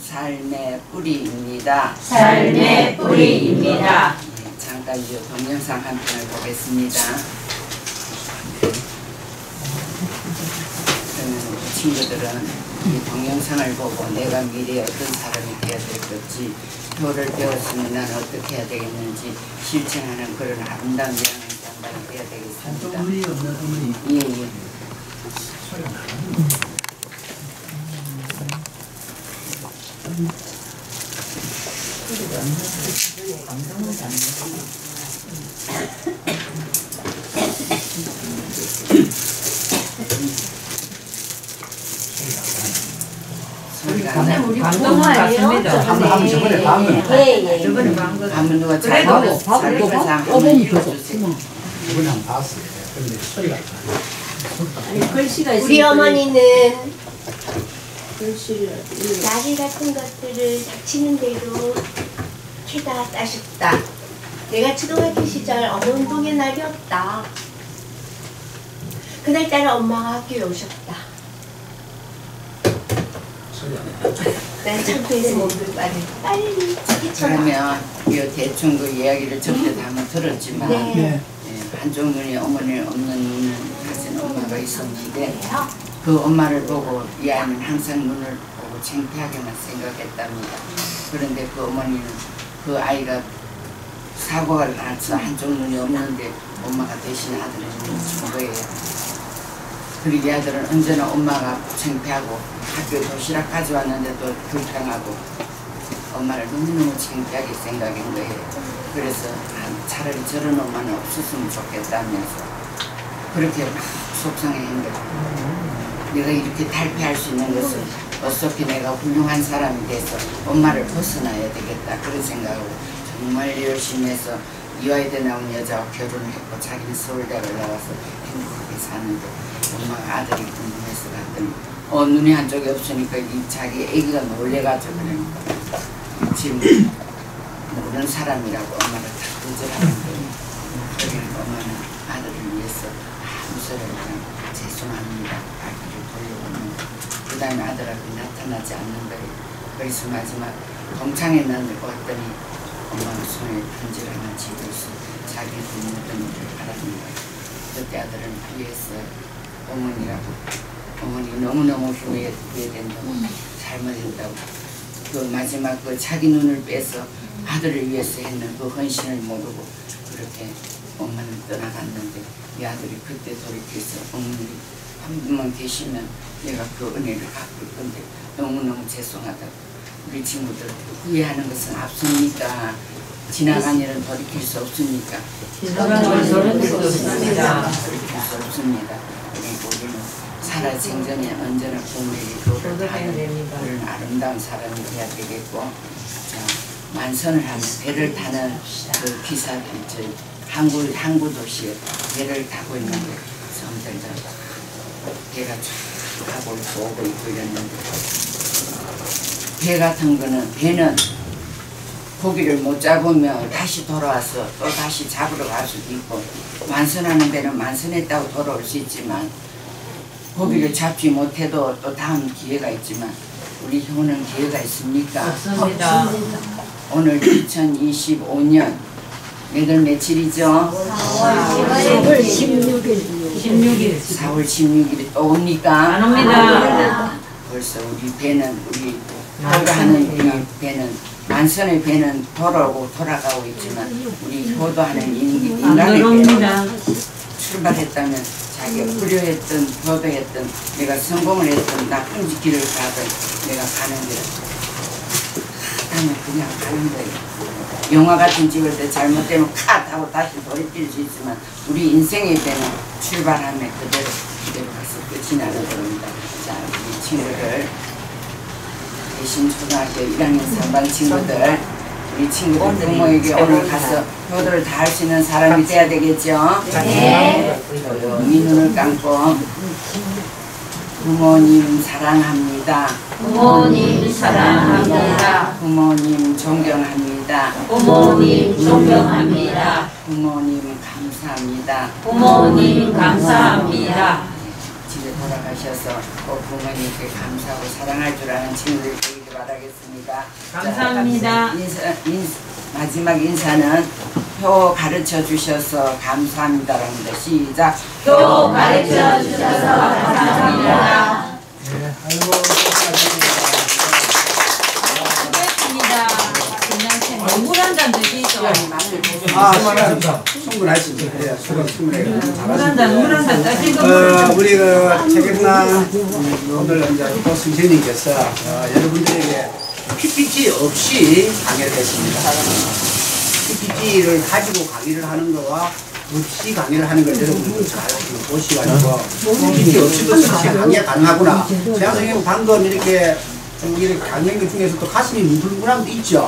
삶의 뿌리입니다. 네, 잠깐 이 동영상 한 편을 보겠습니다. 그러면 우리 친구들은 이 동영상을 보고 내가 미래에 어떤 사람이 되어야 될 건지, 효를 배웠으면 나는 어떻게 해야 되겠는지 실천하는 그런 아름다운 1학년 3반이 되어야 되겠습니다.
어머니 없는 어머니.
예.
감동 같습니다.
한번 저번에 방금
한번 누가 잘
그래도
보고
어머니 보고.
저번에 한번 봤어요. 근데 소리가
우리 어머니는 나귀 같은 것들을 닥치는 대로 캐다 따셨다. 내가 초등학교 시절 어머운동의 날이었다. 그날따라 엄마가 학교에 오셨다. 난 창고에서 몸을 빨리 치기처럼.
그러면 이 대충 그 이야기를 접대 다 한번 들었지만
네.
한종근이 어머니 없는 눈을 가진 엄마가 있었는데 그 엄마를 보고 이 아이는 항상 눈을 보고 창피하게만 생각했답니다. 그런데 그 어머니는 그 아이가 사고가 나서 한쪽 눈이 없는데 엄마가 대신 아들을 준 거예요. 그리고 이 아들은 언제나 엄마가 창피하고 학교 도시락 가져왔는데도 불평하고 엄마를 너무너무 창피하게 생각한 거예요. 그래서 차라리 저런 엄마는 없었으면 좋겠다면서 그렇게 막 속상해한 거예요. 내가 이렇게 탈피할 수 있는 것은 어차피 내가 훌륭한 사람이 돼서 엄마를 벗어나야 되겠다 그런 생각으로 정말 열심히 해서 이화여대 나온 여자와 결혼을 했고 자기는 서울대를 나와서 행복하게 사는데 엄마가 아들이 궁금해서 갔더니 눈이 한쪽이 없으니까 자기 애기가 놀래가지고 그러니까 지금 모르는 사람이라고 엄마를 다 거절하는 거예요. 그러니까 엄마는 아들을 위해서 아무 소리 그냥 죄송합니다 발길을 돌려오는 그 다음에 아들하고 나타나지 않는 거예요. 그래서 마지막 동창회 왔더니 엄마가 손에 편지를 하나 쥐고 있어 자기 부모들 바라는 거예요. 그때 아들은 후회했어요. 어머니라고 어머니 너무너무 후회된다고 잘못했다고 그 마지막 그 자기 눈을 빼서 아들을 위해서 했는 그 헌신을 모르고 그렇게 엄마는 떠나갔는데 이 아들이 그때 돌이켜서 어머니 한 분만 계시면 내가 그 은혜를 갚을 건데 너무너무 죄송하다고 우리 친구들 후회하는 것은 앞섭니까? 지나간 일은 돌이킬 수 없으니까
지나간 일은 돌이킬 수 없습니다.
돌이킬 수 없습니다. 그리고 우리는 살아생전에 언제나 부모에게 도를 하는 그런 아름다운 사람이 돼야 되겠고 만선을 하는 배를 타는 그 기사들 항구 도시에 배를 타고 있는데 섬들도 배가 쫙 가고 있고 오고 있고 이랬는데 배 같은 거는 배는 고기를 못 잡으면 다시 돌아와서 또 다시 잡으러 갈 수도 있고 만선하는 배는 만선했다고 돌아올 수 있지만 고기를 잡지 못해도 또 다음 기회가 있지만 우리 효는 기회가 있습니까?
없습니다.
오늘 2025년 몇월 며칠이죠?
4월 16일.
4월 16일이 또 옵니까?
안 옵니다.
벌써 우리 배는 우리 효도하는 우리 배는 만선의 배는 돌아오고 돌아가고 있지만 우리 효도하는 인간의 배는 출발했다면 자기가 불효했던 효도했던 내가 성공을 했던 나쁜 길을 가든 내가 가는 길 하면 그냥 가는 거예요. 영화 같은 찍을 때 잘못되면 컷 하고 다시 돌이킬 수 있지만 우리 인생의 배는 출발하면 그대로 가서 끝이 나는 겁니다. 자, 우리 친구들 대신초등학교 1학년 3반 친구들 우리 친구들 부모에게 오늘 가서 효도를 다 할 수 있는 사람이 돼야 되겠죠?
네.
조용히 눈을 감고 부모님 사랑합니다.
부모님 사랑합니다.
부모님 존경합니다.
부모님 존경합니다.
부모님 감사합니다.
부모님 감사합니다.
집에 돌아가셔서 꼭 부모님께 감사하고 사랑할 줄 아는 친구들 되기를 바라겠습니다.
감사합니다.
마지막 인사는 표 가르쳐 주셔서 감사합니다랍니다. 시작.
표 가르쳐 주셔서 감사합니다. 수고했습니다. 물 한 잔 드시죠.
충분하십니다. 예, 충분해요.
물 한 잔 따시고.
우리 그 책임남 오늘 이제 또 선생님께서 여러분들에게 PPT 없이 강의를 했습니다. PPT를 가지고 강의를 하는 거와 없이 강의를 하는 걸 여러분들 잘 보시가지고 PPT 없이도 사실 강의가 가능하구나. 제가 선생님 방금 이렇게 강의한 것 중에서 또 가슴이 뭉클뭉클한 것도 있죠.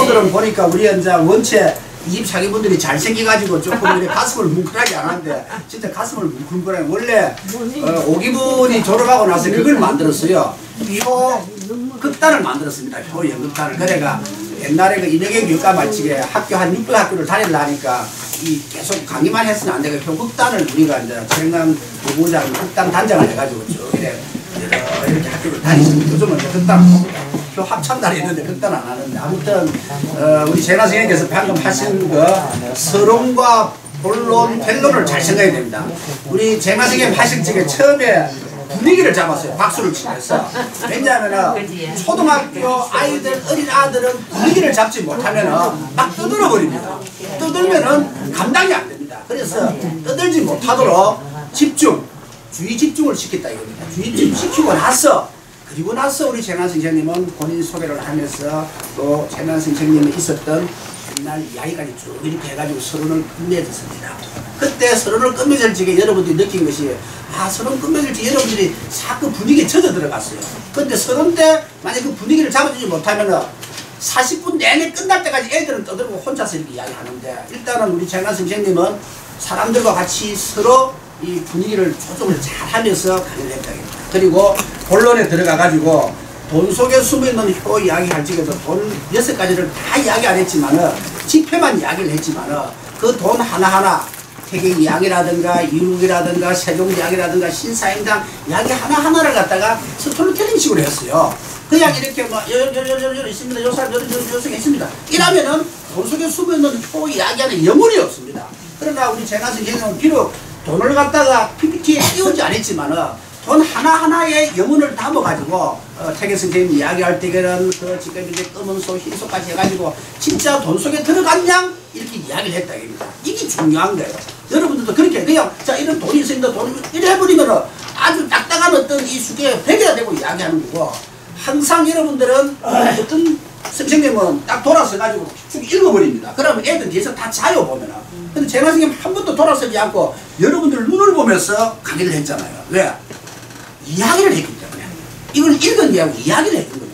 오늘은 보니까 우리 이제 원체 이 자기분들이 잘생겨가지고 조금 이렇게 가슴을 뭉클하게 안 하는데 진짜 가슴을 뭉클뭉클하게 원래 오기분이 졸업하고 나서 그걸 만들었어요. 표 극단을 만들었습니다. 표 연극단을. 그래가 옛날에 그 인혁의 교과 말치게 학교 한 600학교를 다니려니까 이 계속 강의만 했으면 안 되고 표 극단을 우리가 이제 청남 부부장 극단 단장을 해가지고 쭉 이렇게 학교를 다니습니다. 요즘은 극단 표 합참단이 있는데 극단 안 하는데 아무튼 우리 재나 선생님께서 방금 하신 그 서론과 본론, 펠론을 잘 생각해야 됩니다. 우리 재나 선생님 하실 적에 처음에 분위기를 잡았어요. 박수를 치면서. 왜냐하면 초등학교 아이들, 어린 아들은 분위기를 잡지 못하면 막 떠들어 버립니다. 떠들면은 감당이 안 됩니다. 그래서 떠들지 못하도록 집중, 주의 집중을 시켰다 이겁니다. 주의 집중 시키고 나서 그리고 나서 우리 재난 선생님은 본인 소개를 하면서 또 재난 선생님이 있었던 옛날 이야기까지 쭉 이렇게 해가지고 서론을 끝맺었습니다. 그때 서론을 끝맺을 적에 여러분들이 느낀 것이 서론 끝맺을 적에 여러분들이 자꾸 분위기에 젖어 들어갔어요. 근데 서론 때 만약 그 분위기를 잡아주지 못하면은 40분 내내 끝날 때까지 애들은 떠들고 혼자서 이렇게 이야기하는데 일단은 우리 재난 선생님은 사람들과 같이 서로 이 분위기를 조정을 잘 하면서 강의를 했다. 그리고 본론에 들어가가지고 돈 속에 숨어있는 효 이야기할 적에도 돈 6가지를 다 이야기 안 했지만은 지표만 이야기를 했지만은 그 돈 하나하나 태경 이야기라든가 이국이라든가 세종 이야기라든가 신사임당 이야기 하나하나를 갖다가 스토리텔링 식으로 했어요. 그냥 이렇게 뭐 있습니다. 요 사람 요석에 있습니다. 이러면은 돈 속에 숨어있는 효 이야기하는 영혼이 없습니다. 그러나 우리 재난 선생님은 비록 돈을 갖다가 PPT에 띄우지 않았지만은 돈 하나하나의 영혼을 담아가지고 태계 선생님 이야기할 때에는 그 지금 이제 검은 소, 흰 소까지 해가지고 진짜 돈 속에 들어간 양 이렇게 이야기를 했다 이겁니다. 이게 중요한 거예요. 여러분들도 그렇게 그냥 자 이런 돈이 있습니다. 돈 이래 해버리면은 아주 딱딱한 어떤 이 수계에 백이라 되고 이야기하는 거고 항상 여러분들은 어떤 선생님은 딱 돌아서 가지고 쭉 읽어버립니다. 그러면 애들 뒤에서 다 자요 보면은. 근데 재난 선생님 한 번도 돌아서지 않고 여러분들 눈을 보면서 강의를 했잖아요. 왜? 이야기를 했기 때문에. 이걸 읽은 게 아니고 이야기를 했던 거예요.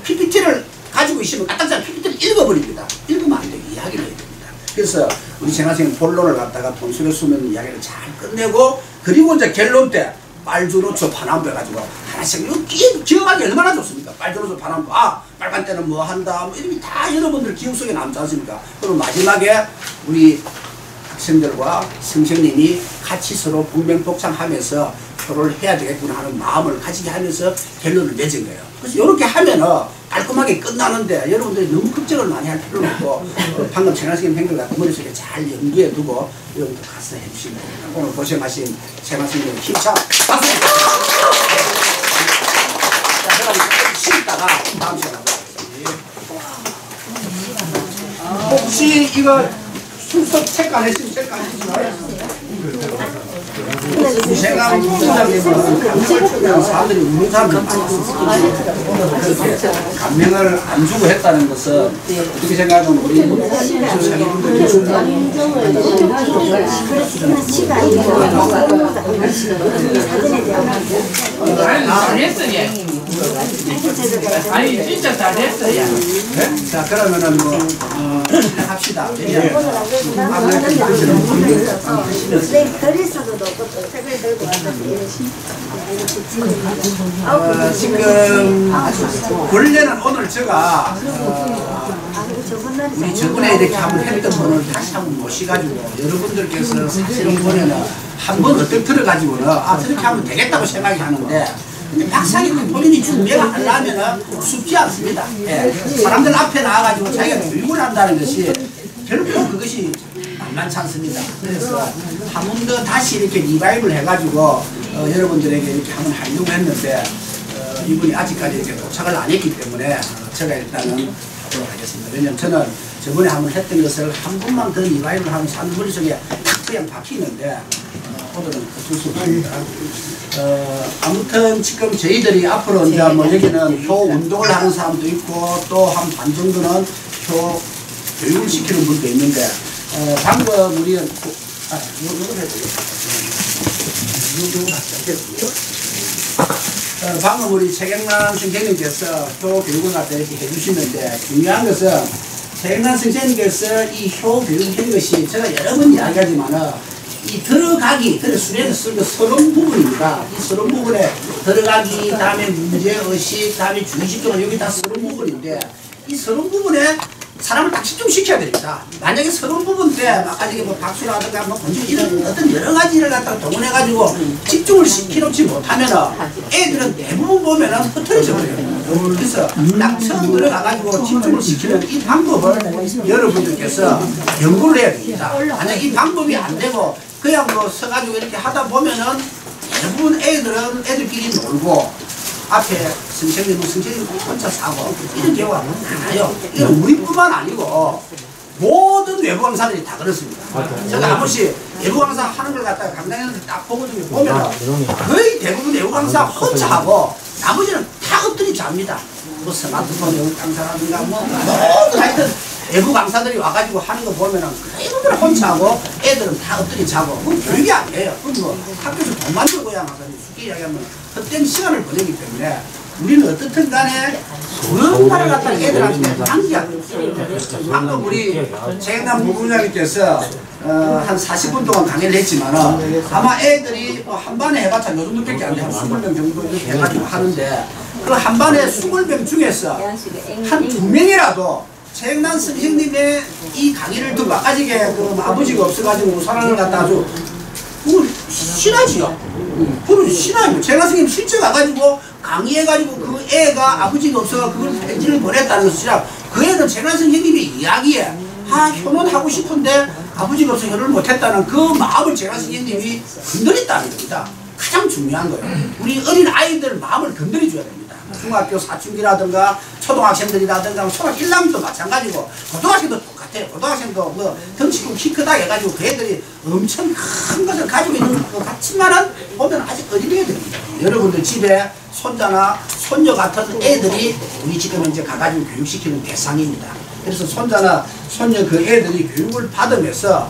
PPT를 가지고 있으면 까딱하면 PPT를 읽어버립니다. 읽으면 안 돼요. 이야기를 해야 됩니다. 그래서 우리 재난 선생님 본론을 갖다가 돈 속에 숨은 이야기를 잘 끝내고 그리고 이제 결론 때 빨주노초 파남부 해가지고 하나씩 이거 기억하기 얼마나 좋습니까? 빨주노초 파남부 빨간 때는 뭐 한다 뭐 이름이 다 여러분들 기억 속에 남지 않습니까? 그리고 마지막에 우리 학생들과 선생님이 같이 서로 분명복창하면서 표를 해야 되겠구나 하는 마음을 가지게 하면서 결론을 맺은 거예요. 그래서 이렇게 하면은 깔끔하게 끝나는데 여러분들이 너무 걱정을 많이 할 필요는 없고 방금 재난 선생님 행동 같은 머릿속에 잘 연구해 두고 여러분들 가서 해주시면 됩니다. 오늘 고생하신 재난 선생님 힘차 박수! 자, 그럼 쉬다가 다음 시간에 하겠습니다. 혹시 이거 순서 체크 안 했으면 체크 안 해주시나요? 제가 부장님은 감명을 주면 사람들이 우는 사람들이 많이 있었어요. 오늘은 그렇게 감명을 안 주고 했다는 것은 어떻게 생각하면 우리 자기분들이
잘했어요. 아니 진짜 잘했어요.
네? 자 그러면은 뭐 합시다. 지금 원래는 오늘 제가 우리 저번에 이렇게 한번 했던 분을 다시 한번 모셔가지고 여러분들께서 사실은 보면은 한번 어떻게 들어가지고는 저렇게 하면 되겠다고 생각이 하는데 막상 본인이 준비를 하려면은 쉽지 않습니다. 예. 사람들 앞에 나와가지고 자기가 교육을 한다는 것이 결코 그것이 만만치 않습니다. 그래서 한 번 더 다시 이렇게 리바이브를 해가지고 여러분들에게 이렇게 한번 하려고 했는데 이분이 아직까지 이렇게 도착을 안 했기 때문에 제가 일단은 하도록 하겠습니다. 왜냐면 저는 저번에 한번 했던 것을 한 번만 더 리바이브를 하면 사람 머릿속에 탁 그냥 박히는데 오늘은 어쩔 수 없습니다. 아무튼 지금 저희들이 앞으로 이제 뭐 여기는 효 운동을 하는 사람도 있고 또 한 반 정도는 효 교육을 시키는 분도 있는데 방금 우리는 요걸 해야 되겠다. 방금 우리 최경란 선생님께서 효 교육을 갖다 이렇게 해주시는데 중요한 것은 최경란 선생님께서 이 효 교육을 한 것이 제가 여러 번 이야기하지만은 이 들어가기, 그래 수련에서 쓴 거 서론 부분입니다. 이 서론 부분에 들어가기, 다음에 문제의식, 다음에 주의식도 여기 다 서론 부분인데 이 서론 부분에 사람을 딱 집중시켜야 됩니다. 만약에 서론 부분 때 아까 저기 뭐 박수라든가 뭐 건축 이런 어떤 여러 가지를 갖다가 동원해가지고 집중을 시켜놓지 못하면은 애들은 대부분 보면은 흩어져 버려요. 그래서 딱 처음 들어가가지고 집중을 시키는 이 방법을 여러분들께서 연구를 해야 됩니다. 만약 이 방법이 안 되고 그냥 뭐 서가지고 이렇게 하다 보면은 대부분 애들은 애들끼리 놀고 앞에 선생님은 선생님 혼자 사고 이런 경우가 많아요. 이건 우리뿐만 아니고 모든 외부 강사들이 다 그렇습니다. 제가 한 번씩 외부 강사 하는 걸 갖다가 강당에서 딱 보거든요. 보면 거의 대부분 외부 강사 혼자 하고 나머지는 다 엎드리 잡니다. 뭐 스마트폰 외부 강사라든가 뭐 모든 하여튼 외부 강사들이 와가지고 하는 거 보면은 그들 혼자 하고 애들은 다 엎드리 자고 그건 교육이 아니에요. 그건 뭐 학교에서 돈 만들고야 하면 쉽게 이야기하면 헛된 시간을 보내기 때문에 우리는 어떻든 간에 뭔가를 갖다가 애들한테 남겨야 돼요. 방금 우리 재경남 부부장님께서 한 40분 동안 강의를 했지만 아마 애들이 뭐 한 반에 해봤자 요 정도밖에 안 돼. 한 20명 정도 이렇게 해가지고 하는데 그 한 반에 20명 중에서 한 2명이라도 재경남 선생님의 이 강의를 듣고 아직에 그 아버지가 없어가지고 사랑을 갖다 아주 그걸 신하지요. 그걸 신하죠. 재경남 선생님 실제 가가지고 강의해가지고 그 애가 아버지가 없어서 그걸 편지를 보냈다는 것이라 그 애는 재경남 선생님의 이야기에 효론하고 싶은데 아버지가 없어서 효론을 못했다는 그 마음을 재경남 선생님이 건드렸다는 겁니다. 가장 중요한 거예요. 우리 어린 아이들 마음을 건드려줘야 됩니다. 중학교 사춘기라든가 초등학생들이라든가 초등학교 1학년도 마찬가지고 고등학생도 똑같아요. 고등학생도 뭐 덩치고 키 크다 해가지고 그 애들이 엄청 큰 것을 가지고 있는 것 같지만은 보면 아직 어린애들입니다. 여러분들 집에 손자나 손녀 같은 애들이 우리 지금 이제 가가지고 교육시키는 대상입니다. 그래서 손자나 손녀 그 애들이 교육을 받으면서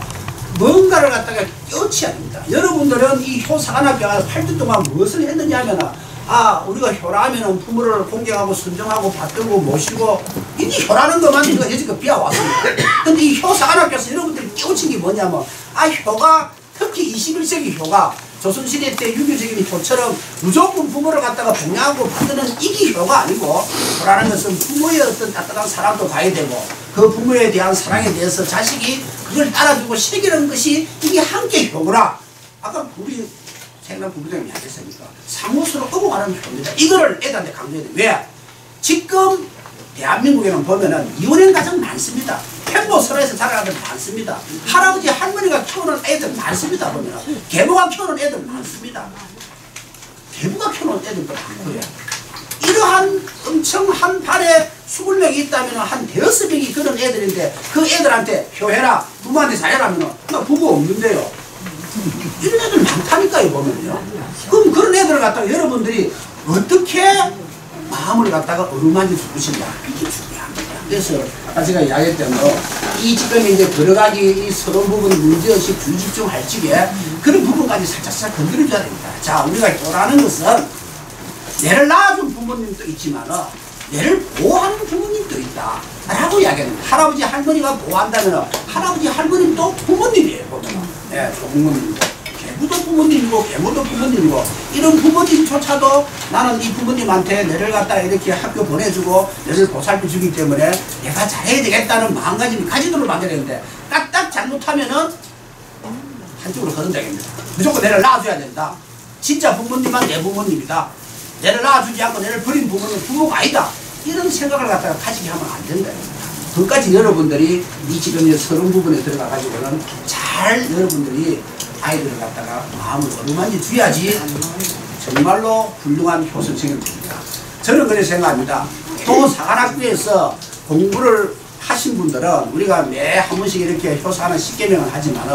뭔가를 갖다가 깨우쳐야 됩니다. 여러분들은 이 효사관학교가 8주 동안 무엇을 했느냐 하면은 우리가 효라하면은 부모를 공경하고 순정하고 받들고 모시고 이게 효라는 것만 우리가 여지껏 비워왔습니다. 근데 이 효사관학교에서 여러분들이 깨우친 게 뭐냐면 효가 특히 21세기 효가 조선시대 때 유교적인 효처럼 무조건 부모를 갖다가 봉양하고 받드는 이게 효가 아니고 효라는 것은 부모의 어떤 따뜻한 사랑도 봐야 되고 그 부모에 대한 사랑에 대해서 자식이 그걸 따라주고 새기는 것이 이게 함께 효구나. 아까 우리 생남 부부장님이 하셨으니까 사무소로 업어가는 효입니다. 이거를 애들한테 강조해야 돼요. 왜? 지금 대한민국에는 보면은 이혼행 가정 많습니다. 편보설에서 자라는 애들 많습니다. 할아버지 할머니가 키우는 애들 많습니다. 보면 계부가 키우는 애들 많습니다. 계부가 키우는 애들도 많고요. 이러한 엄청 한 반에 20명이 있다면 한 5명이 그런 애들인데 그 애들한테 효해라 부모한테 잘해라면 나 부부 없는데요. 이런 애들 많다니까요. 보면요. 그럼 그런 애들을 갖다가 여러분들이 어떻게 마음을 갖다가 어루만질 수 것인가 이게 중요합니다. 그래서 아까 제가 이야기했던 이 지금 이제 들어가기 이 서론 부분 문제없이 불집중할 적에 그런 부분까지 살짝 건드려줘야 됩니다. 자, 우리가 효라는 것은 내를 낳아준 부모님도 있지만 내를 보호하는 부모님도 있다 라고 이야기합니다. 할아버지 할머니가 보호한다면 할아버지 할머님도 부모님이에요. 보면 조부모님도 계부도 부모님이고 계모도 부모님이고 이런 부모님조차도 나는 이 부모님한테 내를 갖다가 이렇게 학교 보내주고 내를 보살펴 주기 때문에 내가 잘해야 되겠다는 마음가짐을 가지도록 만들어야 되는데 까딱 잘못하면은 한쪽으로 흐른다입니다. 무조건 내를 낳아줘야 된다. 진짜 부모님은 내 부모님이다. 내를 낳아주지 않고 내를 버린 부모는 부모가 아니다. 이런 생각을 갖다가 가지게 하면 안 된다. 그것까지 여러분들이 이 지금 서론 부분에 들어가가지고는 잘 여러분들이 아이들을 갖다가 마음을 어루만지 줘야지 정말로 훌륭한 효선생이 됩니다. 저는 그렇게 생각합니다. 또 사관학교에서 공부를 하신 분들은 우리가 매 한 번씩 이렇게 효사하는 10개명을 하지만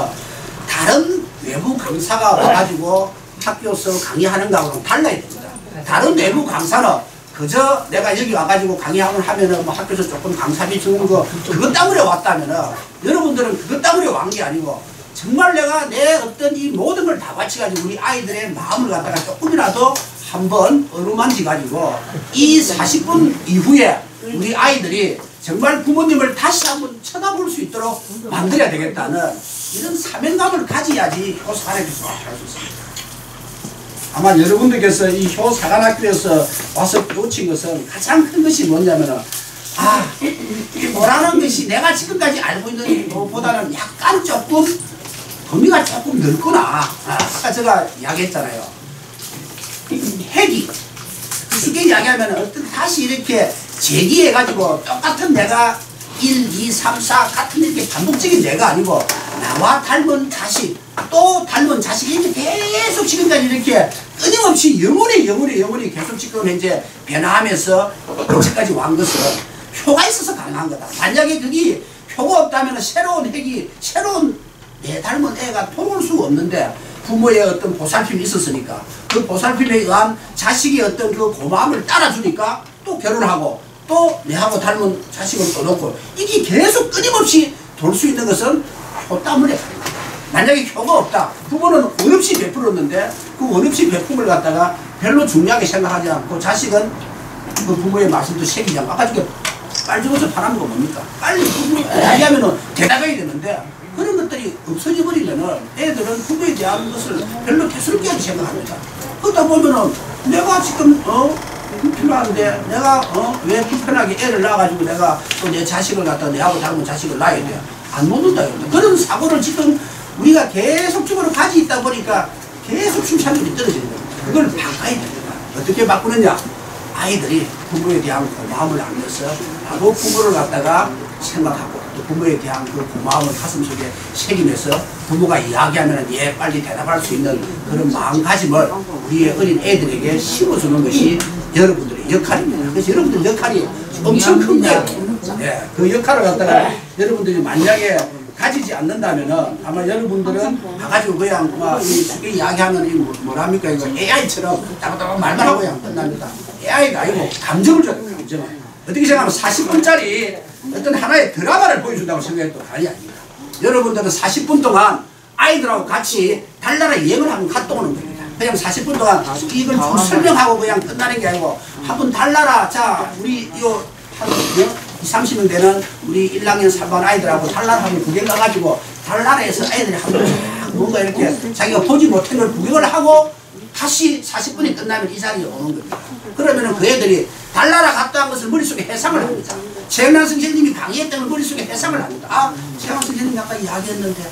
다른 외부 강사가 와가지고 학교에서 강의하는 거하고는 달라야 됩니다. 다른 외부 강사는 그저 내가 여기 와가지고 강의하면은 뭐 학교에서 조금 강사비 주는 거 그것 때문에 왔다면은 여러분들은 그것 때문에 왔는 게 아니고 정말 내가 내 어떤 이 모든 걸 다 바쳐가지고 우리 아이들의 마음을 갖다가 조금이라도 한번 어루만지 가지고 이 40분 이후에 우리 아이들이 정말 부모님을 다시 한번 쳐다볼 수 있도록 만들어야 되겠다는 이런 사명감을 가져야지 효사관학교에서 할 수 있습니다. 아마 여러분들께서 이 효사관학교에서 와서 배우친 것은 가장 큰 것이 뭐냐면은 뭐라는 것이 내가 지금까지 알고 있는 것보다는 약간 조금 범위가 조금 넓구나. 아까 제가 이야기했잖아요. 핵이 쉽게 이야기하면 어떤 다시 이렇게 제기해가지고 똑같은 내가 1, 2, 3, 4 같은 이렇게 반복적인 내가 아니고 나와 닮은 자식 또 닮은 자식이 이렇게 계속 지금까지 이렇게 끊임없이 영원히 계속 지금 이제 변화하면서 여기까지 완 것은 효가 있어서 가능한 거다. 만약에 그게 표가 없다면 새로운 핵이, 새로운 내 닮은 애가 돌아올 수가 없는데 부모의 어떤 보살핌이 있었으니까 그 보살핌에 의한 자식이 어떤 그 고마움을 따라주니까 또 결혼하고 또 내하고 닮은 자식을 또 놓고 이게 계속 끊임없이 돌 수 있는 것은 효 때문에 만약에 효가 없다. 부모는 원 없이 베풀었는데 그 원 없이 베품을 갖다가 별로 중요하게 생각하지 않고 자식은 그 부모의 말씀도 새기지 않고 아까 저게 빨리 죽어서 바라는 거 뭡니까? 빨리 부모 이야기하면은 대답해야 되는데 그런 것들이 없어져 버리면은 애들은 부모에 대한 것을 별로 대수롭게 생각합니다. 그러다 보면은 내가 지금 불편한데 내가 왜 불편하게 애를 낳아가지고 내가 또 내 자식을 갖다 내하고 닮은 자식을 낳아야 돼. 안 놓는다. 그런 사고를 지금 우리가 계속적으로 가지고 있다 보니까 계속 출산율이 떨어지는 겁니다. 그걸 바꿔야 됩니다. 어떻게 바꾸느냐? 아이들이 부모에 대한 고마움을 알면서 나도 부모를 갖다가 생각하고 또 부모에 대한 그 고마움을 가슴속에 새기면서 부모가 이야기하면 예 빨리 대답할 수 있는 그런 마음가짐을 우리의 어린 애들에게 심어주는 것이 여러분들의 역할입니다. 그래서 여러분들 역할이 엄청 큰데요. 예, 그 역할을 갖다가 여러분들이 만약에 가지지 않는다면은 아마 여러분들은 가가지고 그냥 쉽게 이야기하면 이 뭐랍니까 이거 AI처럼 따박따박 말만 하고 그냥 끝납니다. AI가 아니고 감정을 줘야 돼요. 감정을. 어떻게 생각하면 40분짜리 어떤 하나의 드라마를 보여준다고 생각해도 달리 아닙니다. 여러분들은 40분 동안 아이들하고 같이 달나라 여행을 한번 갔다 오는 겁니다. 그냥 40분 동안 이걸 쭉 설명하고 그냥 끝나는 게 아니고 한번 달나라 자 우리 요 한 20, 30명 되는 우리 1학년 3반 아이들하고 달나라 한번 구경 가가지고 달나라에서 아이들이 한번 뭔가 이렇게 자기가 보지 못한 걸 구경을 하고 다시 40분이 끝나면 이 자리에 오는 겁니다. 그러면은 그 애들이 달나라 갔다 온 것을 머릿속에 해상을 합니다. 최영란 선생님이 강의했던 걸 머릿속에 해상을 합니다. 아, 최영란 선생님이 아까 이야기했는데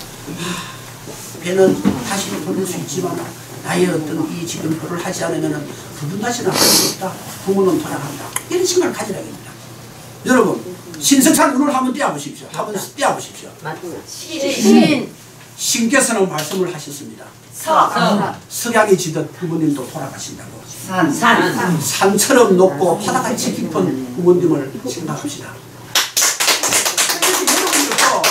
배는 다시 돌릴 수 있지만 나의 어떤 이 지금 표를 하지 않으면 두 분 다시는 할 수 없다. 부모는 돌아간다. 이런 생각을 가지라 합니다. 여러분 신석찬 운을 한번 떼어보십시오. 한번 떼어보십시오. 신께서는 말씀을 하셨습니다. 석양이 지듯 부모님도 돌아가신다고. 산처럼 높고 바다같이 깊은 부모님을 생각합시다. 여러분들도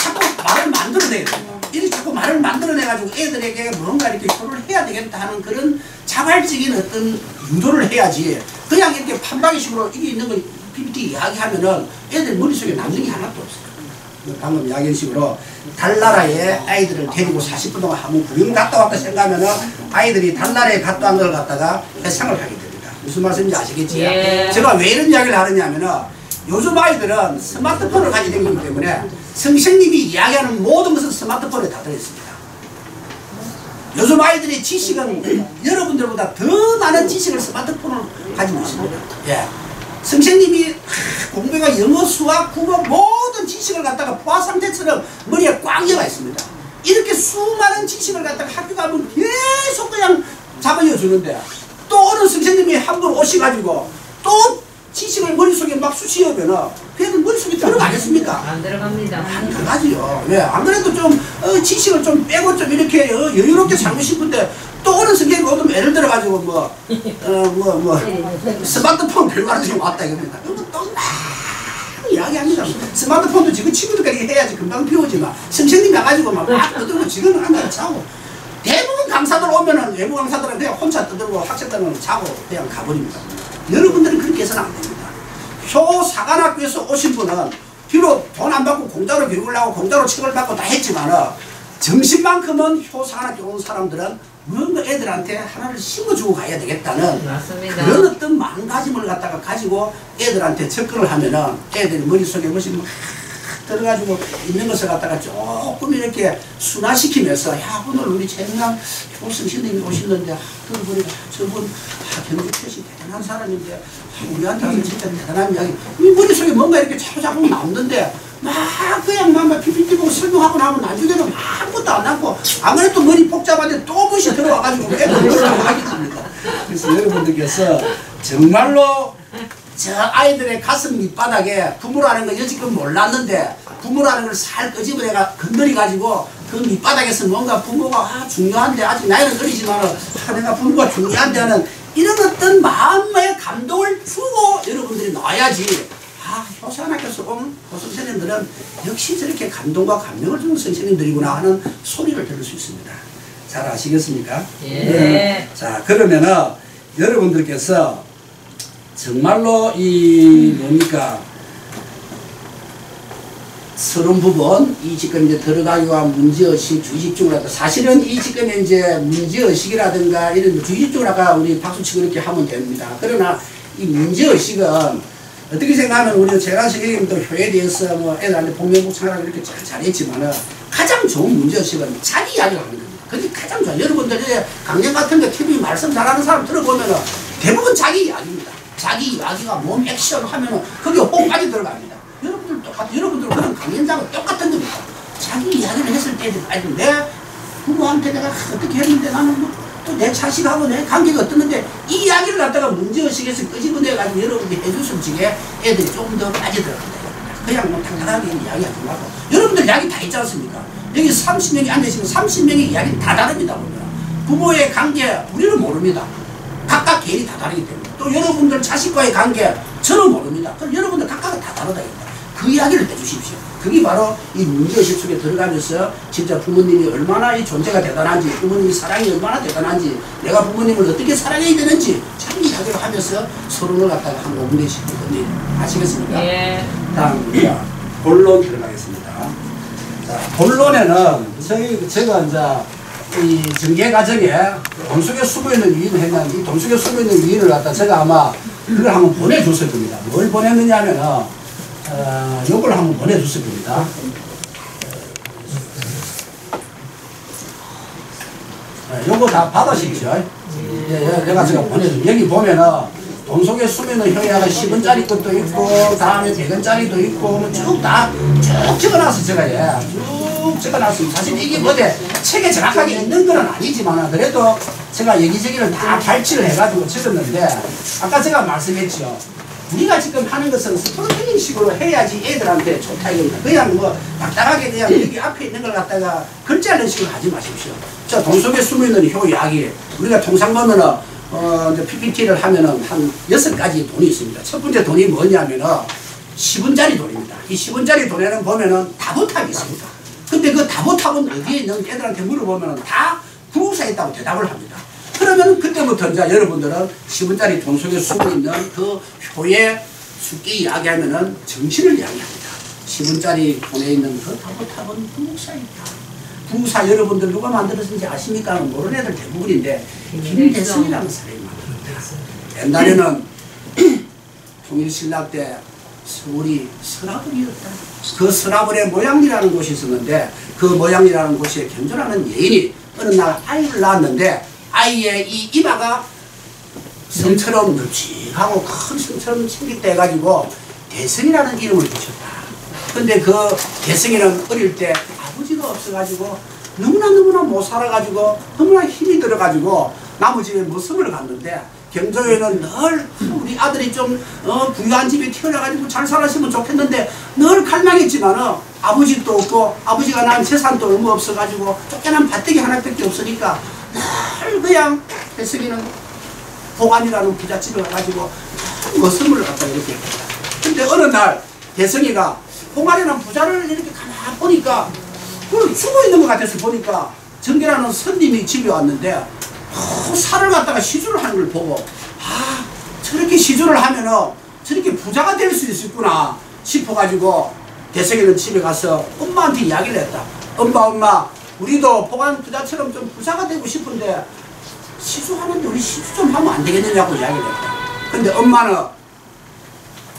자꾸 말을 만들어내야 됩니다. 이렇게 자꾸 말을 만들어내가지고 애들에게 뭔가 이렇게 표를 해야 되겠다 하는 그런 자발적인 어떤 유도를 해야지. 그냥 이렇게 판박이식으로 이게 있는 걸 PPT 이야기하면은 애들 머릿속에 남는 게 하나도 없어요. 방금 이야기한 식으로 달나라에 아이들을 데리고 40분 동안 한번 구경 갔다 왔다 생각하면은 아이들이 달나라에 갔다 온 걸 갖다가 회상을 하게 됩니다. 무슨 말씀인지 아시겠지? 예. 제가 왜 이런 이야기를 하느냐면은 요즘 아이들은 스마트폰을 가지고 있기 때문에 선생님이 이야기하는 모든 것은 스마트폰에 다 들어있습니다. 요즘 아이들의 지식은 여러분들보다 더 많은 지식을 스마트폰을 가지고 있습니다. 예. 선생님이 공부가 영어, 수학, 국어 모든 지식을 갖다가 포화상태처럼 머리에 꽉 넣어 있습니다. 이렇게 수많은 지식을 갖다가 학교 가면 계속 그냥 잡아여 주는데 또 어느 선생님이 한 번 오셔가지고 또 지식을 머릿속에 막 쑤시어면은 그애들 머릿속에 들어가겠습니까?
안 들어갑니다.
안 들어가지요. 왜? 안 그래도 좀 지식을 좀 빼고 좀 이렇게 여유롭게 살고 싶은데 또 어느 선생님이 오면 예를 들어가지고 스마트폰 별말을 지금 왔다 이겁니다. 그러면 또 막 이야기합니다. 스마트폰도 지금 친구들끼리 해야지 금방 배우지만 선생님이 와가지고 막 떠들고 지금은 안 자고 대부분 강사들 오면은 외부 강사들은 그냥 혼자 떠들고 학생들은 자고 그냥 가버립니다. 여러분들은 그렇게 해서는 안 됩니다. 표 사관학교에서 오신 분은 비록 돈 안 받고 공짜로 교육을 하고 공짜로 책을 받고 다 했지만은 정신만큼은 효 사관학교 온 사람들은 뭔가 애들한테 하나를 심어주고 가야 되겠다는 맞습니다. 그런 어떤 마음가짐을 갖다가 가지고 애들한테 접근을 하면은 애들이 머릿속에 무엇이 들어가지고 있는 것을 갖다가 조금 이렇게 순화시키면서 야 오늘 우리 최영남 교수님이 오시는데 들어보니까 저분 경주표시 대단한 사람인데 우리한테 와서 진짜 대단한 이야기 이 머릿속에 뭔가 이렇게 자꾸자꾸 나오는데 막 그냥 막 PPT 보고 설명하고 나면 나중에는 아무것도 안 남고 안 그래도 머리 복잡한데 또 무시 들어와가지고 애들 머리를 하겠습니다. 그래서 여러분들께서 정말로 저 아이들의 가슴 밑바닥에 부모라는 걸 여지껏 몰랐는데 부모라는 걸 살 끄집어내가 건드려가지고 그 밑바닥에서 뭔가 부모가 중요한데 아직 나이는 어리지만 내가 부모가 중요한데 하는 이런 어떤 마음의 감동을 주고 여러분들이 놔야지 효산학교에서 온 선생님들은 역시 저렇게 감동과 감명을 주는 선생님들이구나 하는 소리를 들을 수 있습니다. 잘 아시겠습니까?
예.
자, 그러면은 여러분들께서 정말로 이 뭡니까? 30부분 이 지금 이제 들어가기와 문제의식, 주의집중을 사실은 이 지금 이제 문제의식이라든가 이런 주의집중을 아까 우리 박수치고 이렇게 하면 됩니다. 그러나 이 문제의식은 어떻게 생각하면 우리 재란 선생님도 효에 대해서 뭐 애들한테 복면복창하라고 이렇게 잘했지만은 가장 좋은 문제의식은 자기 이야기를 하는 겁니다. 그게 가장 좋아요. 여러분들 이제 강연 같은 거 TV 말씀 잘하는 사람 들어보면은 대부분 자기 이야기입니다. 자기 이야기가 몸 액션 하면은 그게 꼭 빠져 들어갑니다. 여러분들 그런 강연자가 똑같은 겁니다. 자기 이야기를 했을 때 내 부모한테 내가 어떻게 했는데 나는 뭐 또 내 자식하고 내 관계가 어떻는데 이 이야기를 갖다가 문제의식에서 끄집어내가지고 여러분들이 해줬을 적에 애들이 조금 더 빠져들어간다. 그냥 뭐 당당하게 이야기하지 말고 여러분들 이야기 다 있지 않습니까? 여기 30명이 앉아있으면 30명의 이야기는 다 다릅니다. 부모의 관계 우리는 모릅니다. 각각 개인이 다 다르기 때문에 또 여러분들 자식과의 관계 저는 모릅니다. 그럼 여러분들 각각은 다 다르다. 그 이야기를 해주십시오. 그게 바로 이 문제의식 속에 들어가면서 진짜 부모님이 얼마나 이 존재가 대단한지 부모님이 사랑이 얼마나 대단한지 내가 부모님을 어떻게 사랑해야 되는지 참 이야기를 하면서 서로를 갖다가 한 5분에 10분 아시겠습니까?
예.
다음 우리가 본론 들어가겠습니다. 자, 본론에는 제가 이제 이 전개 과정에 돈속에 숨어있는 위인을 했는데 이 돈속에 숨어있는 위인을 갖다 제가 아마 그걸 한번 보내줬을 겁니다. 뭘 보냈느냐 하면은 요걸 한번 보내줬을 겁니다. 요거 다 받으십시오. 내가 제가 보내줘. 여기 보면은 돈 속에 숨어있는 효야가 10원짜리 것도 있고 다음에 100원짜리도 있고 쭉 적어놨어. 제가 쭉 적어놨습니다. 사실 이게 뭐대 책에 정확하게 있는 건 아니지만 그래도 제가 여기저기를 다 발치를 해가지고 적었는데 아까 제가 말씀했죠. 우리가 지금 하는 것은 스토리텔링 식으로 해야지 애들한테 좋다 이겁니다. 그냥 뭐 딱딱하게 그냥 여기 앞에 있는 걸 갖다가 글자는 식으로 하지 마십시오. 자, 돈 속에 숨어있는 효 이야기. 우리가 통상 보면은 이제 PPT를 하면은 한 6가지 돈이 있습니다. 첫 번째 돈이 뭐냐면은 10원짜리 돈입니다. 이 10원짜리 돈에는 보면은 다보탑이 있습니다. 근데 그 다보탑은 어디에 있는 애들한테 물어보면은 다 부부사에 있다고 대답을 합니다. 그러면 그때부터 이제 여러분들은 10원짜리 돈 속에 숨어있는 그 효의 쉽게 이야기하면은 정신을 이야기합니다. 10원짜리 돈에 있는 그 다보탑은 부부사입니다. 부부사 여러분들 누가 만들었는지 아십니까? 모르는 애들 대부분인데 김대성이라는 사람이 만들었다. 옛날에는 통일신라 때 서울이 서라벌이었다. 그 서라벌의 모양리라는 곳이 있었는데 그 모양리라는 곳에 견존하는 여인이 어느 날 아이를 낳았는데 아이의 이 이마가 성처럼 널찍하고 큰 성처럼 생겼다 해가지고 대성이라는 이름을 붙였다. 근데 그 대성이는 어릴 때 아버지가 없어가지고 너무나 못 살아가지고 너무나 힘이 들어가지고 나무 집에 모습을 갔는데 경조에는 늘 우리 아들이 좀 부유한 집에 태어나가지고 잘 살았으면 좋겠는데 늘 갈망했지만은 아버지도 없고 아버지가 낳은 재산도 얼마 없어가지고 쫓겨난 밭대기 하나밖에 없으니까 늘 그냥 대성이는 보관이라는 부잣집에 가가지고 모습을 갖다 이렇게 했다. 근데 어느 날 대성이가 보관이라는 부자를 이렇게 가만히 보니까 그걸 죽어있는 것 같아서 보니까 정계라는 손님이 집에 왔는데 살을 갖다가 시주를 하는 걸 보고 저렇게 시주를 하면은 저렇게 부자가 될 수 있겠구나 싶어가지고 대성이는 집에 가서 엄마한테 이야기를 했다. 엄마 우리도 보관 부자처럼 좀 부자가 되고 싶은데 시주하는데 우리 시주 좀 하면 안 되겠느냐고 이야기를 했다. 근데 엄마는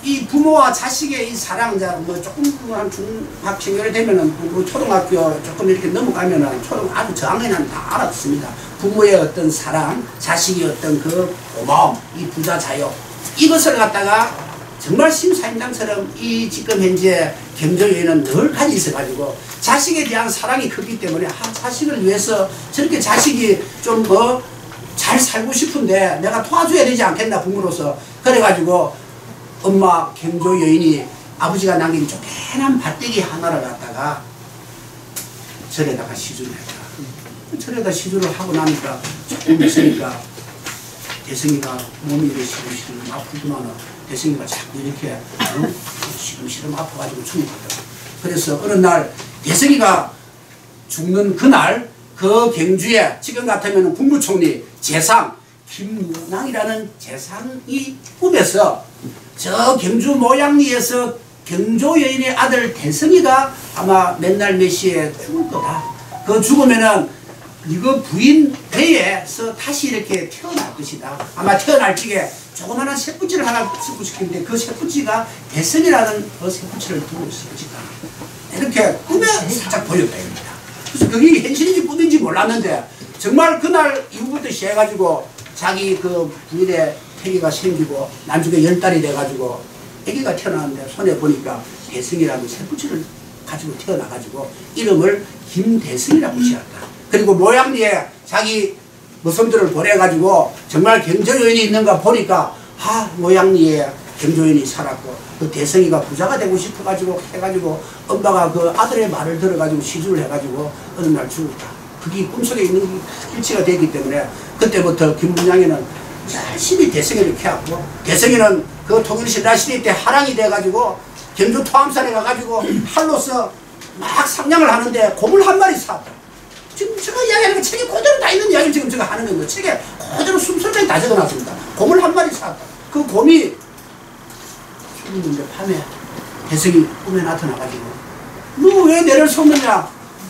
이 부모와 자식의 이 사랑, 뭐 조금 한 중학생이 되면은 초등학교 조금 이렇게 넘어가면은 아주 저학년은 다 알았습니다. 부모의 어떤 사랑, 자식의 어떤 그 고마움, 이 부자 자유 이것을 갖다가 정말 심사임당처럼 이 지금 현재 경조여인은 늘 가지고 있어가지고 자식에 대한 사랑이 크기 때문에 자식을 위해서 저렇게 자식이 좀 뭐 잘 살고 싶은데 내가 도와줘야 되지 않겠나 부모로서 그래가지고 엄마 경조 여인이 아버지가 남긴 조그만 밭대기 하나를 갖다가 절에다가 시주를 했다. 절에다 시주를 하고 나니까 조금 있으니까 대성이가 몸이 이렇게 시름시름 아프구나. 대성이가 자꾸 이렇게 시름시름 아파가지고 죽었거든. 그래서 어느 날 대성이가 죽는 그날 그 경주에 지금 같으면 국무총리 재상 김문왕이라는 재상이 꿈에서 저 경주 모양리에서 경조 여인의 아들 대성이가 아마 맨날 몇 시에 죽을 거다. 그 죽으면은 이거 부인 배에서 다시 이렇게 태어날 것이다. 아마 태어날 적에 조그마한 새뿌치를 하나 섞어시키는데 그 새뿌치가 대성이라는 그 새뿌치를 두고 있을 것이다. 이렇게 꿈에 살짝 보였다 입니다. 그래서 그게 현실인지 꿈인지 몰랐는데 정말 그날 이후부터 시작해가지고 자기 그 부인의 태기가 생기고 나중에 10달이 돼가지고 아기가 태어났는데 손에 보니까 대성이라는 새뿌치를 가지고 태어나가지고 이름을 김대성이라고 지었다. 그리고 모양리에 자기 모성들을 보내가지고 정말 경조여인이 있는가 보니까 모양리에 경조여인이 살았고 그 대성이가 부자가 되고 싶어가지고 해가지고 엄마가 그 아들의 말을 들어가지고 시주를 해가지고 어느 날 죽었다. 그게 꿈속에 있는 일치가 되기 때문에 그때부터 김문양이는 열심히 대성이를 캐왔고 대성이는 그 통일신라 시대 때 하랑이 돼가지고 경주 토암산에 가가지고 활로서 막 상냥을 하는데 곰을 한 마리 샀다. 지금 제가 이야기하는 거 책에 그대로 다 있는 이야기를 지금 제가 하는 건데 책에 그대로 숨설명이 다 적어놨습니다. 곰을 한 마리 샀다. 그 곰이 죽는데 밤에 대성이 꿈에 나타나가지고 너 왜 내를 속느냐?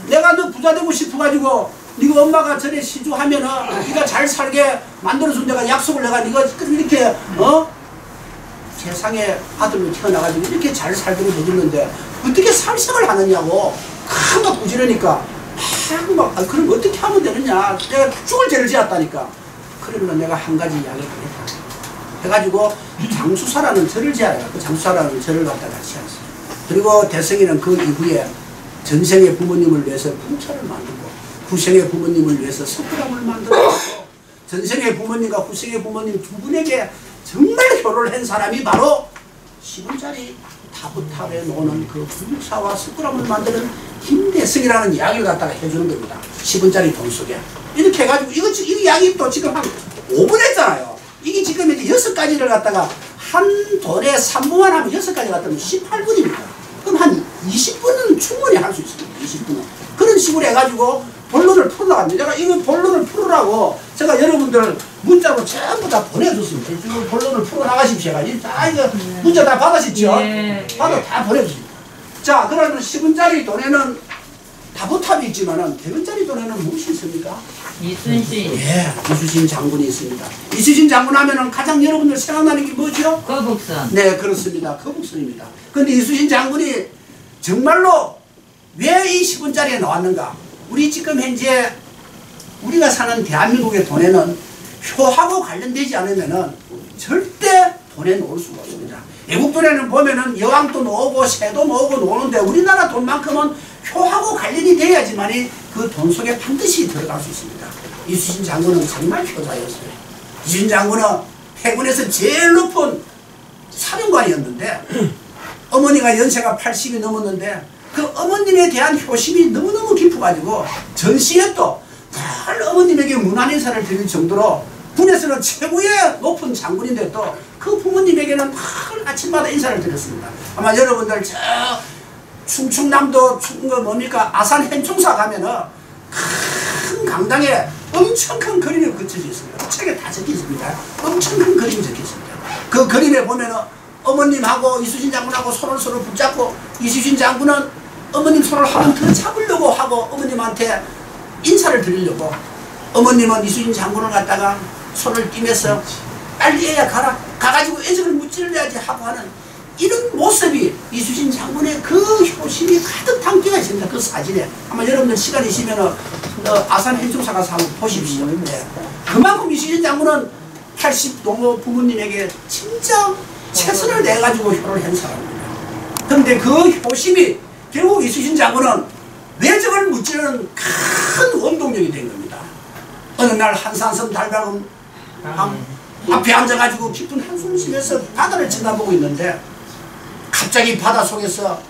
내가 너 부자 되고 싶어가지고 네가 엄마가 전에 시주하면은 네가 잘 살게 만들어준 내가 약속을 내가 네가 이렇게 세상에 아들로 태어나가지고 이렇게 잘 살도록 해줬는데 어떻게 살생을 하느냐고 막 꾸지르니까 그럼 어떻게 하면 되느냐? 내가 죽을 죄를 지었다니까. 그러면 내가 한 가지 이야기를 했다. 해가지고 장수사라는 절을 지어요. 그 장수사라는 절을 갖다가 지었어요. 그리고 대성이는 그 이후에 전생의 부모님을 위해서 풍차를 만들고 후생의 부모님을 위해서 석굴암을 만들고 전생의 부모님과 후생의 부모님 두 분에게 정말 효를 한 사람이 바로 10원짜리 타부탑에 놓는 그 불육사와 석굴암을 만드는 김대성이라는 이야기를 갖다가 해주는 겁니다. 10원짜리 돈 속에. 이렇게 해가지고 이 이야기 또 지금 한 5분 했잖아요. 이게 지금 이제 6가지를 갖다가 한 돈에 3분만 하면 6가지 갖다면 18분입니다. 그럼 한 20분은 충분히 할 수 있습니다. 20분은. 그런 식으로 해가지고 본론을 풀어나갑니다. 제가 이거 본론을 풀으라고 제가 여러분들 문자로 전부 다 보내줬습니다. 이거 본론을 풀어나가십시오. 다 이거 문자 다 받으셨죠? 받아 다 보내주십니다. 자, 그러면 10원짜리 돈에는 다보탑이 있지만은 100원짜리 돈에는 무엇이 있습니까?
이순신.
예, 이순신 장군이 있습니다. 이순신 장군 하면은 가장 여러분들 생각나는 게 뭐죠?
거북선.
네, 그렇습니다. 거북선입니다. 그런데 이순신 장군이 정말로 왜 이 10원짜리에 나왔는가? 우리 지금 현재 우리가 사는 대한민국의 돈에는 표하고 관련되지 않으면은 절대 돈에 놓을 수가 없습니다. 외국 돈에는 보면은 여왕도 놓고 새도 놓고 놓는데 우리나라 돈만큼은 표하고 관련이 돼야지만이 그 돈 속에 반드시 들어갈 수 있습니다. 이순신 장군은 정말 효자였어요. 이순신 장군은 해군에서 제일 높은 사령관이었는데 어머니가 연세가 80이 넘었는데 그 어머님에 대한 효심이 너무너무 깊어가지고 전시에 또 늘 어머님에게 문안 인사를 드릴 정도로 군에서는 최고의 높은 장군인데 또 그 부모님에게는 늘 아침마다 인사를 드렸습니다. 아마 여러분들 저 충청남도 뭡니까 아산 현충사 가면은 큰 강당에 엄청 큰 그림이 그쳐져 있습니다. 책에 다 적혀 있습니다. 엄청 큰 그림이 적혀 있습니다. 그 그림에 보면은 어머님하고 이순신 장군하고 손을 서로 붙잡고 이순신 장군은 어머님 손을 한 번 더 잡으려고 하고 어머님한테 인사를 드리려고 어머님은 이순신 장군을 갖다가 손을 띄면서 빨리 애야 가라 가가지고 애정을 무찔러야지 하고 하는 이런 모습이 이순신 장군의 그 효심이 가득 담겨가 있습니다. 그 사진에 아마 여러분들 시간 있으면 아산 현충사 가서 한번 보십시오. 네. 그만큼 이순신 장군은 80동호 부모님에게 진짜 최선을 내가지고 효를 한 사람입니다. 그런데 그 효심이 결국 이순신 장군은 내정을 무찌르는 큰 원동력이 된 겁니다. 어느 날 한산섬 달방음 앞에 앉아가지고 깊은 한숨을 쉬면서 바다를 쳐다보고 있는데 갑자기 바다 속에서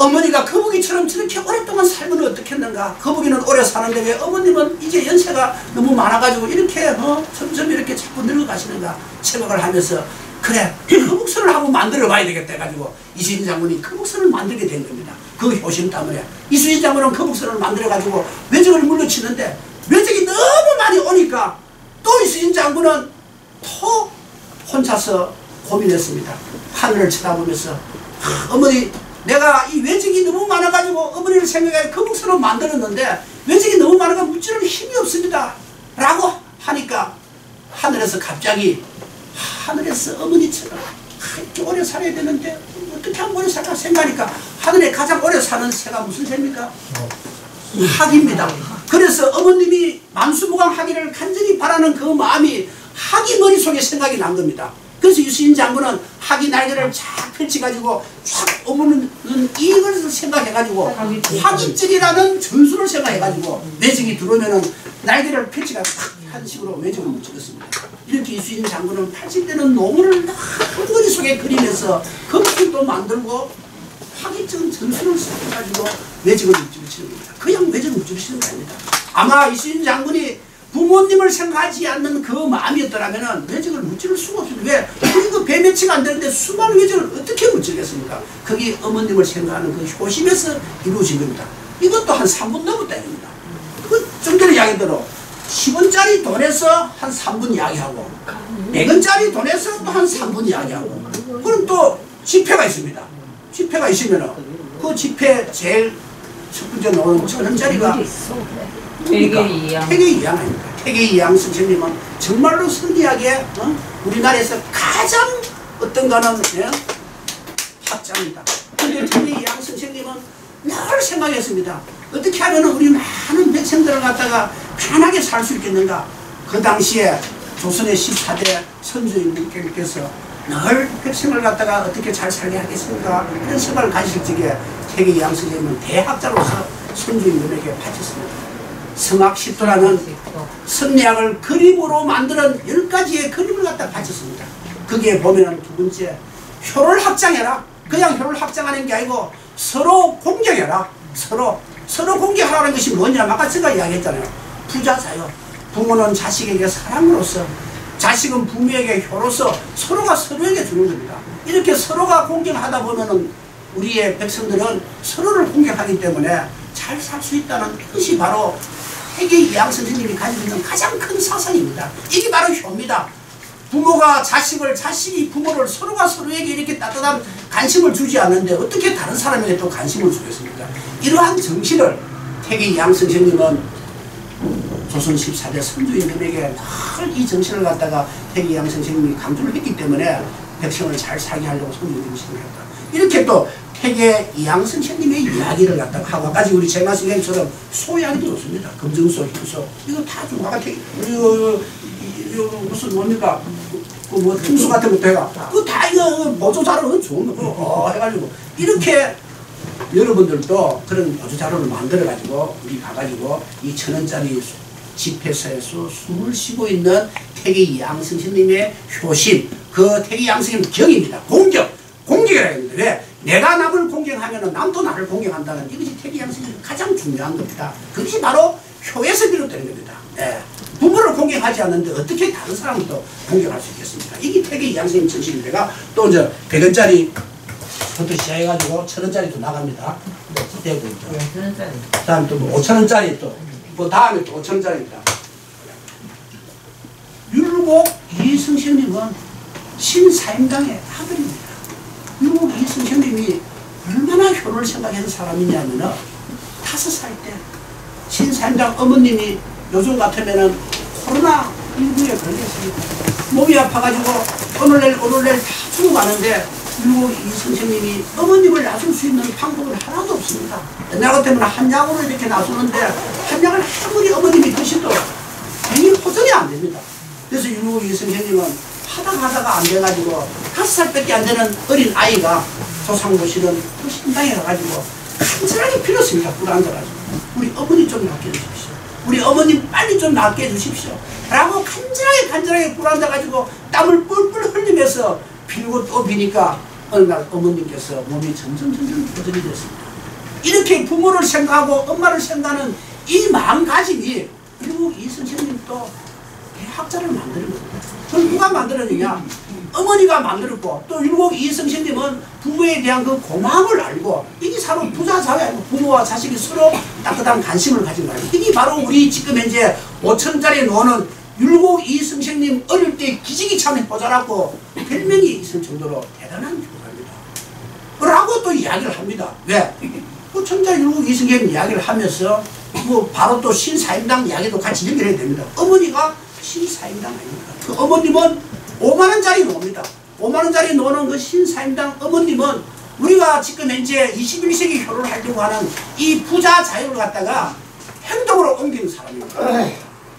어머니가 거북이처럼 저렇게 오랫동안 살면 어떻겠는가. 거북이는 오래 사는데 왜 어머님은 이제 연세가 너무 많아가지고 이렇게 점점 이렇게 자꾸 늙어가시는가 생각을 하면서 그래 거북선을 한번 만들어 봐야 되겠다 해가지고 이수진 장군이 거북선을 만들게 된 겁니다. 그 효심 때문에 이수진 장군은 거북선을 만들어가지고 외적을 물리치는데 외적이 너무 많이 오니까 또 이수진 장군은 또 혼자서 고민했습니다. 하늘을 쳐다보면서 어머니 내가 이 외적이 너무 많아가지고 어머니를 생각해 거북선을 만들었는데 외적이 너무 많아가 무찌르는 힘이 없습니다 라고 하니까 하늘에서 갑자기 하늘에서 어머니처럼 이렇게 오래 살아야 되는데 어떻게 하면 오래 살까 생각하니까 하늘에 가장 오래 사는 새가 무슨 새입니까? 학입니다. 그래서 어머님이 만수무강하기를 간절히 바라는 그 마음이 학이 머릿속에 생각이 난 겁니다. 그래서 이수진 장군은 학이 날개를 쫙 펼쳐가지고 쫙 어머니는 이걸 생각해가지고 학이증이라는 전술을 생각해가지고 외적이 들어오면은 날개를 펼쳐가 한 식으로 외적을 묻혔습니다. 이렇게 이수진 장군은 80대는 노무를 머릿속에 그리면서 거북이도 만들고 학이증 전술을 써가지고 외적을 묻히는 겁니다. 그냥 외적을 묻히는 게 아닙니다. 아마 이수진 장군이 부모님을 생각하지 않는 그 마음이었더라면 외적을 무찌를 수가 없습니다. 왜? 우리가 배 매치가 안 되는데 수많은 외적을 어떻게 무찌겠습니까? 그게 어머님을 생각하는 그 효심에서 이루어진 겁니다. 이것도 한 3분 넘었다 입니다. 좀 전에 이야기대로 10원짜리 돈에서 한 3분 이야기하고 100원짜리 돈에서 또 한 3분 이야기하고 그럼 또 지폐가 있습니다. 지폐가 있으면 그 지폐 제일 첫 번째 나오는 1000원짜리가 태계이양 아닙니까? 태계이양 선생님은 정말로 성리하게 우리나라에서 가장 어떤 거는 학자입니다. 그런데 태계이양 선생님은 늘 생각했습니다. 어떻게 하면 우리 많은 백성들을 갖다가 편하게 살 수 있겠는가. 그 당시에 조선의 14대 선조님께서 늘 백성을 갖다가 어떻게 잘 살게 하겠습니까? 그런 생각을 가질 적에 태계이양 선생님은 대학자로서 선조님에게 바쳤습니다. 성학십도라는 성리학을 그림으로 만드는 10가지의 그림을 갖다 바쳤습니다. 거기에 보면은 두 번째 효를 확장해라. 그냥 효를 확장하는 게 아니고 서로 공경해라. 서로 공경하라는 것이 뭐냐. 아까 제가 이야기했잖아요. 부자자요. 부모는 자식에게 사랑으로서 자식은 부모에게 효로서 서로가 서로에게 주는 겁니다. 이렇게 서로가 공경하다 보면은 우리의 백성들은 서로를 공경하기 때문에 잘 살 수 있다는 것이 바로 태계이양 선생님이 가지고 있는 가장 큰 사상입니다. 이게 바로 효입니다. 부모가 자식이 부모를 서로가 서로에게 이렇게 따뜻한 관심을 주지 않는데 어떻게 다른 사람에게 또 관심을 주겠습니까? 이러한 정신을 태계이양 선생님은 조선 14대 선조님에게 늘 이 정신을 갖다가 태계이양 선생님이 강조를 했기 때문에 백성을 잘 살게 하려고 선조님이 생각했다. 이렇게 또 태계이양 선생님의 이야기를 갖다가 하고 아까 우리 재마 선생님처럼 소이야기도 좋습니다. 금정소, 희소 이거 다 좀 아까 무슨 뭡니까 뭐 통수 같은 것도 해가 그거 다 이거 보조자료 좋은 거 해가지고 이렇게 여러분들도 그런 보조자료를 만들어가지고 우리 가가지고 이 1000원짜리 집회소에서 숨을 쉬고 있는 태계이양 선생님의 효심 그 태계이양 선생님 경입니다. 공격이라 합니다. 왜? 내가 남을 공경하면 남도 나를 공경한다는 이것이 태계이양 선생님 가장 중요한 겁니다. 그것이 바로 효에서 비롯되는 겁니다. 네. 부모를 공경하지 않는데 어떻게 다른 사람을 또 공경할 수 있겠습니까? 이게 태계이양 선생님 정신인데가 또 이제 100원짜리부터 시작해가지고 1000원짜리도 나갑니다. 되고 있죠. 다음 또 뭐 5000원짜리 또 그 다음에 또 5000원짜리입니다. 율곡 이성생님은 신사임당의 아들입니다. 율곡 이성생님이 얼마나 효를 생각하는 사람이냐면은 5살 때 신사임당 어머님이 요즘 같으면은 코로나19에 걸렸습니다. 몸이 아파가지고 오늘 내일 다 죽어가는데 율곡 이성생님이 어머님을 놔줄 수 있는 방법은 하나도 없습니다. 옛날 같으면 한약으로 이렇게 놔주는데 한약을 아무리 어머님이 드셔도 괜히 호전이 안 됩니다. 그래서 율곡 이성생님은 하다가 안 돼가지고 5살밖에 안 되는 어린 아이가 조상모시는 그 신당에 가가지고 간절하게 빌었습니다. 꿀 앉아가지고 우리 어머니 좀 낫게 해주십시오. 우리 어머님 빨리 좀 낫게 해주십시오. 라고 간절하게 꿀 앉아가지고 땀을 뿔뿔 흘리면서 빌고 또 비니까 어느 날 어머님께서 몸이 점점 보전이 됐습니다. 이렇게 부모를 생각하고 엄마를 생각하는 이 마음가짐이 그리고 이선생님도 대학자를 만드는 겁니다. 그걸 누가 만들었느냐? 어머니가 만들었고 또 율곡 이성신님은 부모에 대한 그 고마움을 알고 이게 바로 부자 사회, 부모와 자식이 서로 따뜻한 관심을 가진 거예요. 이게 바로 우리 지금 현재 5천짜리 노는 율곡 이성신님 어릴 때 기지기 참 모자랐고 별명이 있을 정도로 대단한 교사입니다. 라고 또 이야기를 합니다. 왜? 5천짜리 율곡 이성신님 이야기를 하면서 뭐 바로 또 신사임당 이야기도 같이 연결해야 됩니다. 어머니가 신사임당 아닙니까? 그 어머님은 5만원짜리 노입니다. 5만원짜리 노는 그 신사임당 어머님은 우리가 지금 현재 21세기 효를 하려고 하는 이 부자 자유를 갖다가 행동으로 옮기는 사람입니다.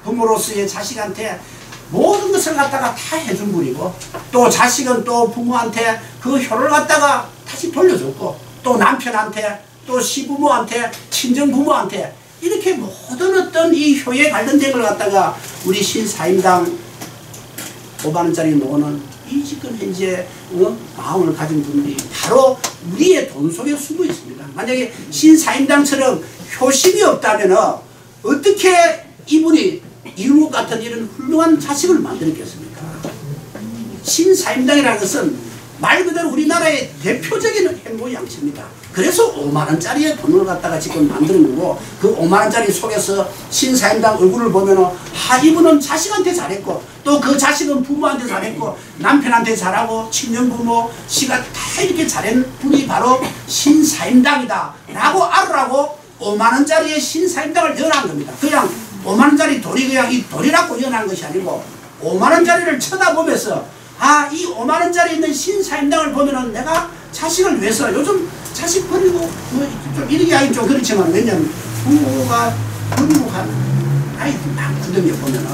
부모로서의 자식한테 모든 것을 갖다가 다 해준 분이고 또 자식은 또 부모한테 그 효를 갖다가 다시 돌려줬고 또 남편한테 또 시부모한테 친정부모한테 이렇게 모든 어떤 이 효에 관련된 걸 갖다가 우리 신사임당 5만원짜리 노는 이 지금 현재 마음을 가진 분들이 바로 우리의 돈 속에 숨어 있습니다. 만약에 신사임당처럼 효심이 없다면 어떻게 이분이 율곡 같은 이런 훌륭한 자식을 만들었겠습니까? 신사임당이라는 것은 말 그대로 우리나라의 대표적인 행보양체입니다. 그래서 5만원짜리의 돈을 갖다가 지금 만드는 거고 그 5만원짜리 속에서 신사임당 얼굴을 보면은 이분은 자식한테 잘했고 또 그 자식은 부모한테 잘했고 남편한테 잘하고 친정부모 씨가 다 이렇게 잘한 분이 바로 신사임당이다 라고 알으라고 5만원짜리의 신사임당을 연한 겁니다. 그냥 5만원짜리 돈이 그냥 이 돈이라고 연한 것이 아니고 5만원짜리를 쳐다보면서 이 5만원짜리 있는 신사임당을 보면은 내가 자식을 위해서 요즘 자식 버리고 좀 이렇게 하긴 좀 그렇지만 왜냐면 부모가 버리고 가는 아이들 많거든요. 보면은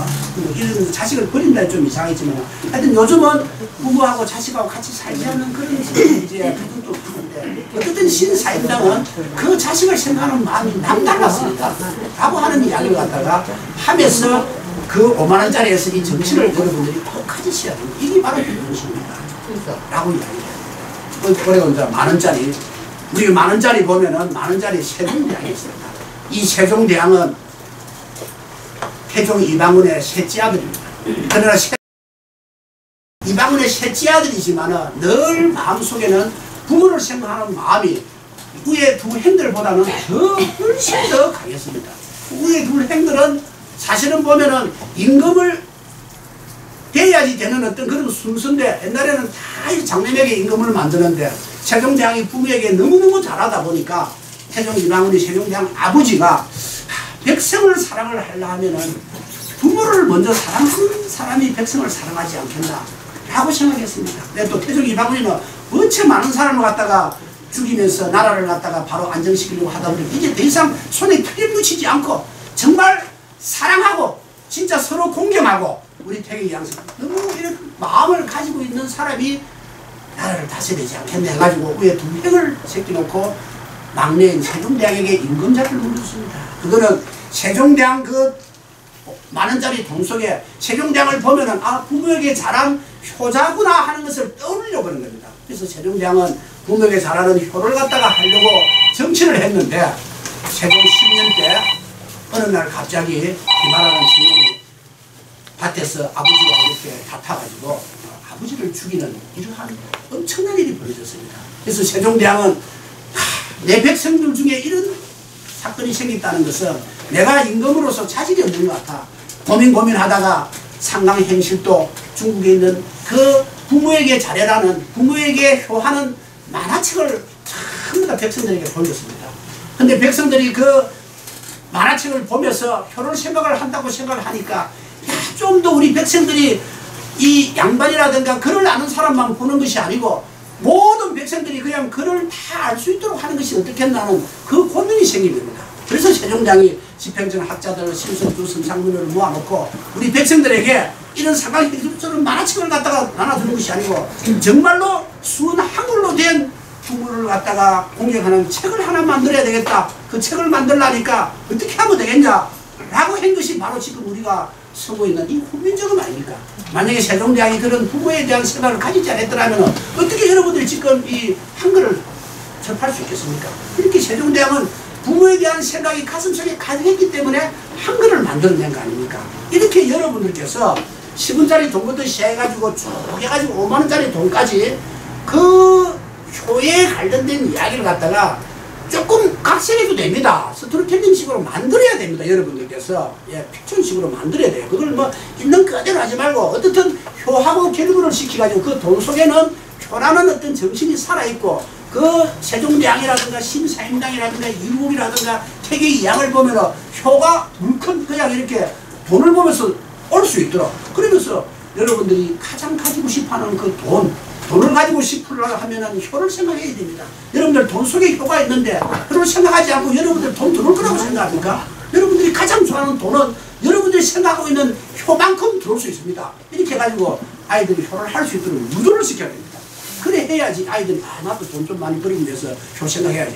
이런 자식을 버린다 좀 이상하지만 하여튼 요즘은 부모하고 자식하고 같이 살자는 그런 이제 가정도 많은데 어쨌든 신사임당은 그 자식을 생각하는 마음이 남달랐습니다 라고 하는 이야기를 갖다가 하면서 그 5만원짜리에서 이 정신을 여러분들이 꼭 가지셔야 됩니다. 이게 바로 정신입니다 라고 이야기해요. 그리고 이제 만원짜리 우리 만원짜리 보면은 만원짜리 세종대왕이 있습니다. 이 세종대왕은 태종 이방원의 셋째 아들입니다. 그러나 이방원의 셋째 아들이지만 늘 마음속에는 부모를 생각하는 마음이 위에 두 형들보다는 훨씬 더 강했습니다. 위에 두 형들은 사실은 보면은 임금을 돼야지 되는 어떤 그런 순서인데 옛날에는 다 장남에게 임금을 만드는데 세종대왕이 부모에게 너무너무 잘하다 보니까 태종 이방원이 세종대왕 아버지가 백성을 사랑을 하려 하면은 부모를 먼저 사랑하는 사람이 백성을 사랑하지 않겠나 라고 생각했습니다. 근데 또 태종 이방원이는 어째 많은 사람을 갖다가 죽이면서 나라를 갖다가 바로 안정시키려고 하다 보니 이제 더 이상 손에 피를 묻히지 않고 정말 사랑하고 진짜 서로 공경하고 우리 태경이 양성 너무 이런 마음을 가지고 있는 사람이 나라를 다스리지 않겠네 해가지고 위에 두 명을 새겨놓고 막내인 세종대왕에게 임금자를 물렸습니다. 그거는 세종대왕 그 만원짜리 돈 속에 세종대왕을 보면은 부모에게 잘한 효자구나 하는 것을 떠올려 보는 겁니다. 그래서 세종대왕은 부모에게 잘하는 효를 갖다가 하려고 정치를 했는데 세종 10년 때 어느 날 갑자기 김하라는 청년이 밭에서 아버지와 이렇게 다퉈가지고 아버지를 죽이는 이러한 엄청난 일이 벌어졌습니다. 그래서 세종대왕은 내 백성들 중에 이런 사건이 생겼다는 것은 내가 임금으로서 자질이 없는 것 같아. 고민하다가 상강행실도 중국에 있는 그 부모에게 잘해라는 부모에게 효하는 만화책을 전부 다 백성들에게 돌렸습니다. 근데 백성들이 그 만화책을 보면서 효를 생각을 한다고 생각을 하니까 좀 더 우리 백성들이 이 양반이라든가 글을 아는 사람만 보는 것이 아니고 모든 백성들이 그냥 글을 다 알 수 있도록 하는 것이 어떻겠나는 그 고민이 생긴 겁니다. 그래서 세종대왕이 집행전 학자들 심선주 선상문을 모아놓고 우리 백성들에게 이런 상강행실처럼 만화책을 갖다가 나눠주는 것이 아니고 정말로 순 한글로 된 부모를 갖다가 공격하는 책을 하나 만들어야 되겠다. 그 책을 만들라니까 어떻게 하면 되겠냐 라고 한 것이 바로 지금 우리가 쓰고 있는 이 훈민정음 아닙니까? 만약에 세종대왕이 그런 부모에 대한 생각을 가지지 않았더라면 어떻게 여러분들이 지금 이 한글을 접할 수 있겠습니까? 이렇게 세종대왕은 부모에 대한 생각이 가슴속에 가득했기 때문에 한글을 만들어낸 거 아닙니까? 이렇게 여러분들께서 10원짜리 돈부터 시작해가지고 쭉 해가지고 5만원짜리 돈까지 그 효에 관련된 이야기를 갖다가 조금 각색해도 됩니다. 스토리텔링식으로 만들어야 됩니다. 여러분들께서. 예, 픽션식으로 만들어야 돼요. 그걸 뭐 있는 그대로 하지 말고 어떻든 효하고 결부를 시켜가지고 그 돈 속에는 효라는 어떤 정신이 살아있고 그 세종대왕이라든가 신사임당이라든가 유국이라든가 태계의 양을 보면은 효가 물큰 그냥 이렇게 돈을 보면서 올 수 있도록 그러면서 여러분들이 가장 가지고 싶어하는 그 돈을 가지고 싶으려 하면은 효를 생각해야 됩니다. 여러분들 돈 속에 효가 있는데 효를 생각하지 않고 여러분들 돈 들어올 거라고 생각합니까? 여러분들이 가장 좋아하는 돈은 여러분들이 생각하고 있는 효만큼 들어올 수 있습니다. 이렇게 해가지고 아이들이 효를 할 수 있도록 유도를 시켜야 됩니다. 그래 해야지 아이들이 나도 돈 좀 많이 버리기 위해서 효 생각해야지.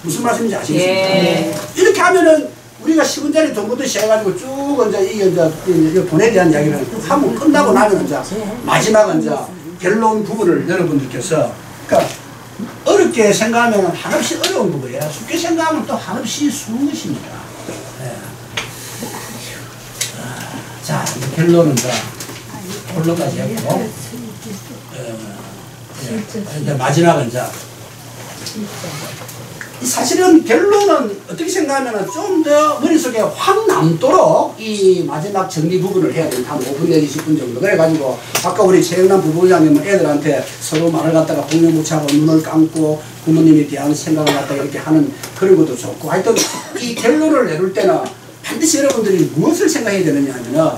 무슨 말씀인지 아시겠습니까?
예.
이렇게 하면은 우리가 10원짜리 돈부터 시작해가지고 쭉 이제 돈에 대한 이야기를 하면 끝나고 나면 이제 마지막은 이제 결론 부분을 여러분들께서 그러니까 어렵게 생각하면 한없이 어려운 부분이에요. 쉽게 생각하면 또 한없이 쉬운 것입니다. 예. 자, 결론은 이제 결론까지 했고 이제 마지막은 이제 사실은 결론은 어떻게 생각하면 좀 더 머릿속에 확 남도록 이 마지막 정리 부분을 해야 됩니다. 한 5분 내지 10분 정도. 그래가지고 아까 우리 최영남 부부장님은 애들한테 서로 말을 갖다가 공유무차하고 눈을 감고 부모님에 대한 생각을 갖다가 이렇게 하는 그런 것도 좋고 하여튼 이 결론을 내릴 때는 반드시 여러분들이 무엇을 생각해야 되느냐 하면은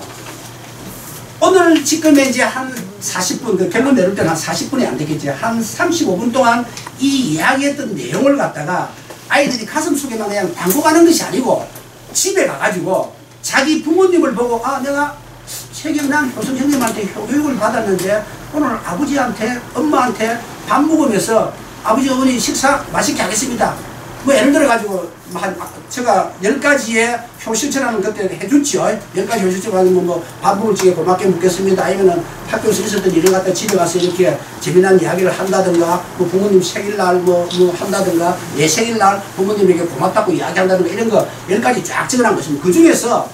오늘 지금에 이제 한 40분, 그 결론 내릴 때는 한 40분이 안 되겠지. 한 35분 동안 이 이야기했던 내용을 갖다가 아이들이 가슴 속에만 그냥 담고 가는 것이 아니고 집에 가가지고 자기 부모님을 보고 아, 내가 최경남 효성 형님한테 교육을 받았는데 오늘 아버지한테, 엄마한테 밥 먹으면서 아버지, 어머니 식사 맛있게 하겠습니다. 뭐 예를 들어가지고 제가 10가지의 효실처라는 그때 해줬죠. 10가지 효실처라는 밥 먹을 적에 고맙게 묵겠습니다. 아니면은 학교에서 있었던 일을 갖다 집에 가서 이렇게 재미난 이야기를 한다든가 뭐 부모님 생일날 뭐 한다든가 내 생일날 부모님에게 고맙다고 이야기한다든가 이런 거 10가지 쫙 적어놓은 것입니다. 그 중에서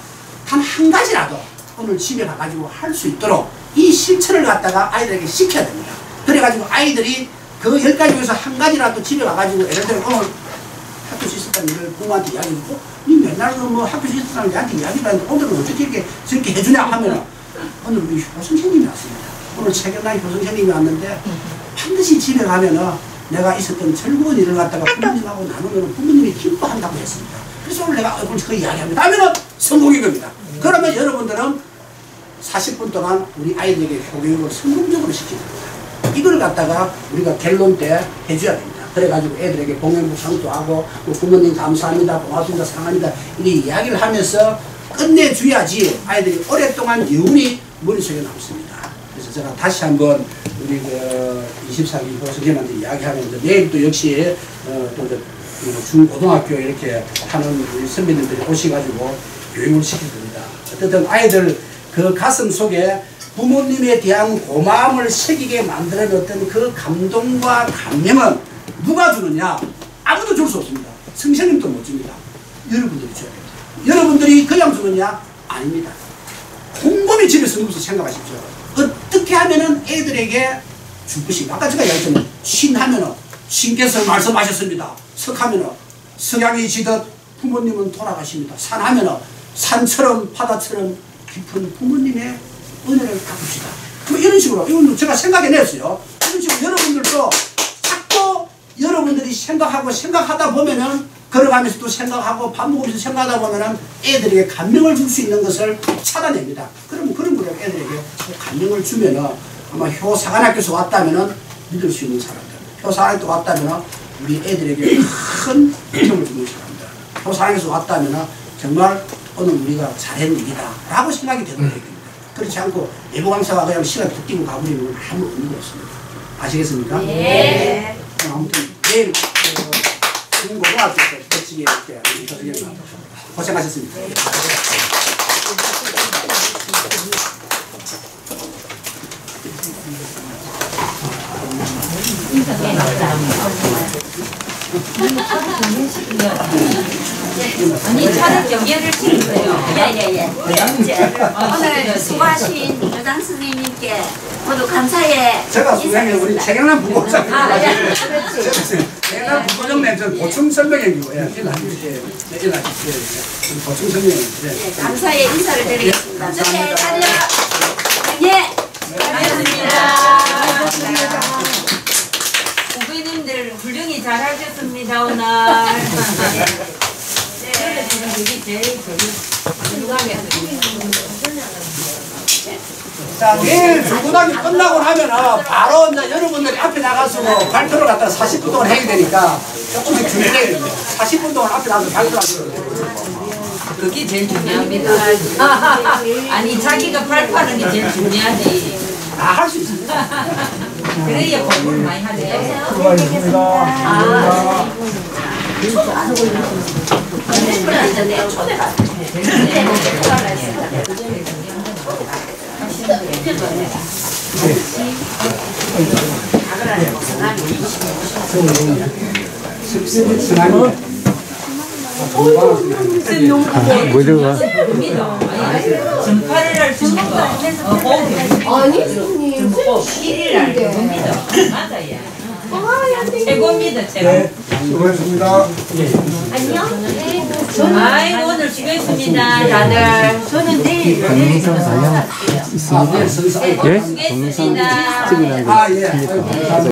단 한 가지라도 오늘 집에 가가지고 할 수 있도록 이 실천을 갖다가 아이들에게 시켜야 됩니다. 그래가지고 아이들이 그 10가지 중에서 한 가지라도 집에 가가지고 예를 들어 오늘 학교에서 있었다는 일을 부모한테 이야기하고 니 맨날 뭐 학교에서 있었다는 내한테 이야기를 하는데 오늘은 어떻게 이렇게 저렇게 해주냐 하면은 오늘 우리 효 선생님이 왔습니다. 오늘 최경남 효 선생님이 왔는데 반드시 집에 가면은 내가 있었던 즐거운 일을 갖다가 부모님하고 나누면 부모님이 기뻐한다고 했습니다. 그래서 오늘 내가 그 이야기합니다. 하면은 성공인 겁니다. 그러면 여러분들은 40분 동안 우리 아이들에게 교육을 성공적으로 시키는 겁니다. 이걸 갖다가 우리가 결론 때 해줘야 됩니다. 그래가지고 애들에게 공연부상도 하고 부모님 감사합니다, 고맙습니다, 사랑합니다 이 이야기를 하면서 끝내줘야지 아이들이 오랫동안 여운이 머릿속에 남습니다. 그래서 제가 다시 한번 우리 그 24기 효 선생님한테 이야기하면서 내일 또 역시 또 중고등학교 이렇게 하는 우리 선배님들이 오셔가지고 교육을 시킬 겁니다. 어쨌든 아이들 그 가슴 속에 부모님에 대한 고마움을 새기게 만들어냈던 그 감동과 감명은 누가 주느냐? 아무도 줄 수 없습니다. 선생님도 못 줍니다. 여러분들이 줘야 됩니다. 여러분들이 그냥 주느냐? 아닙니다. 곰곰이 집에서 누워서 생각하십시오. 어떻게 하면은 애들에게 줄 것인가? 아까 제가 이야기했잖아요. 신하면은 신께서 말씀하셨습니다. 석하면은 석양이 지듯 부모님은 돌아가십니다. 산하면은 산처럼 바다처럼 깊은 부모님의 은혜를 갚읍시다. 뭐 이런 식으로 이건 제가 생각해냈어요. 이런 식으로 여러분들도 자꾸 여러분들이 생각하다 보면은 걸어가면서 또 생각하고 밥 먹으면서 생각하다 보면은 애들에게 감명을 줄 수 있는 것을 찾아냅니다. 그러면 그런 거를 애들에게 감명을 주면은 아마 효사관학교에서 왔다면은 믿을 수 있는 사람들, 효사관학교 왔다면은 우리 애들에게 큰 감명을 주는 사람들, 효사관학교에서 왔다면은 정말 오늘 우리가 잘한 일이다 라고 생각이 되도록 됩니다. 그렇지 않고 예보 강사가 그냥 시간 툭 뛰고 가버리면 아무 의미가 없습니다. 아시겠습니까? 네. 아무튼 내일 중고등학교에서 멋지게 이렇게 고생하셨습니다.
인사가 아니 차를 경계를 시키세요.
예예예. 오늘 수고하신 교장 선생님께 모두 감사의
제가 수행해 우리 최경남 부고장.
아, 예.
최경남 부고장님 저 보충 설명해 주고 예. 보충 설명해 주세요.
네, 감사의 인사를 드리겠습니다. 네, 달려. 예.
고맙습니다. 후배님들 훌륭히 잘하셨습니다 오늘. 저는 여기 제일
자, 내일 중고등학교 끝나고 나면은 바로 이제 여러분들이 앞에 나가서 발표를 갖다가 40분 동안 해야 되니까 조금씩 준비해야 됩니다. 40분 동안 앞에 나가서 발표를 하셔야 돼요.
그게 제일 중요합니다. 아니 자기가 발표하는 게 제일 중요하지.
다 할 수 있습니다.
그래야 공부를 많이 하지.
뭐죠?
전파를 할 수 있는 거. 아니, 1일 날 최고입니다. 맞아요. 최고입니다, 최고.
수고했습니다.
아이고, 오늘 수고했습니다, 다들. 저는 내일
아, 네, 선사.
예?
수고했습니다.
아, 예. 아이고, 감사합니다.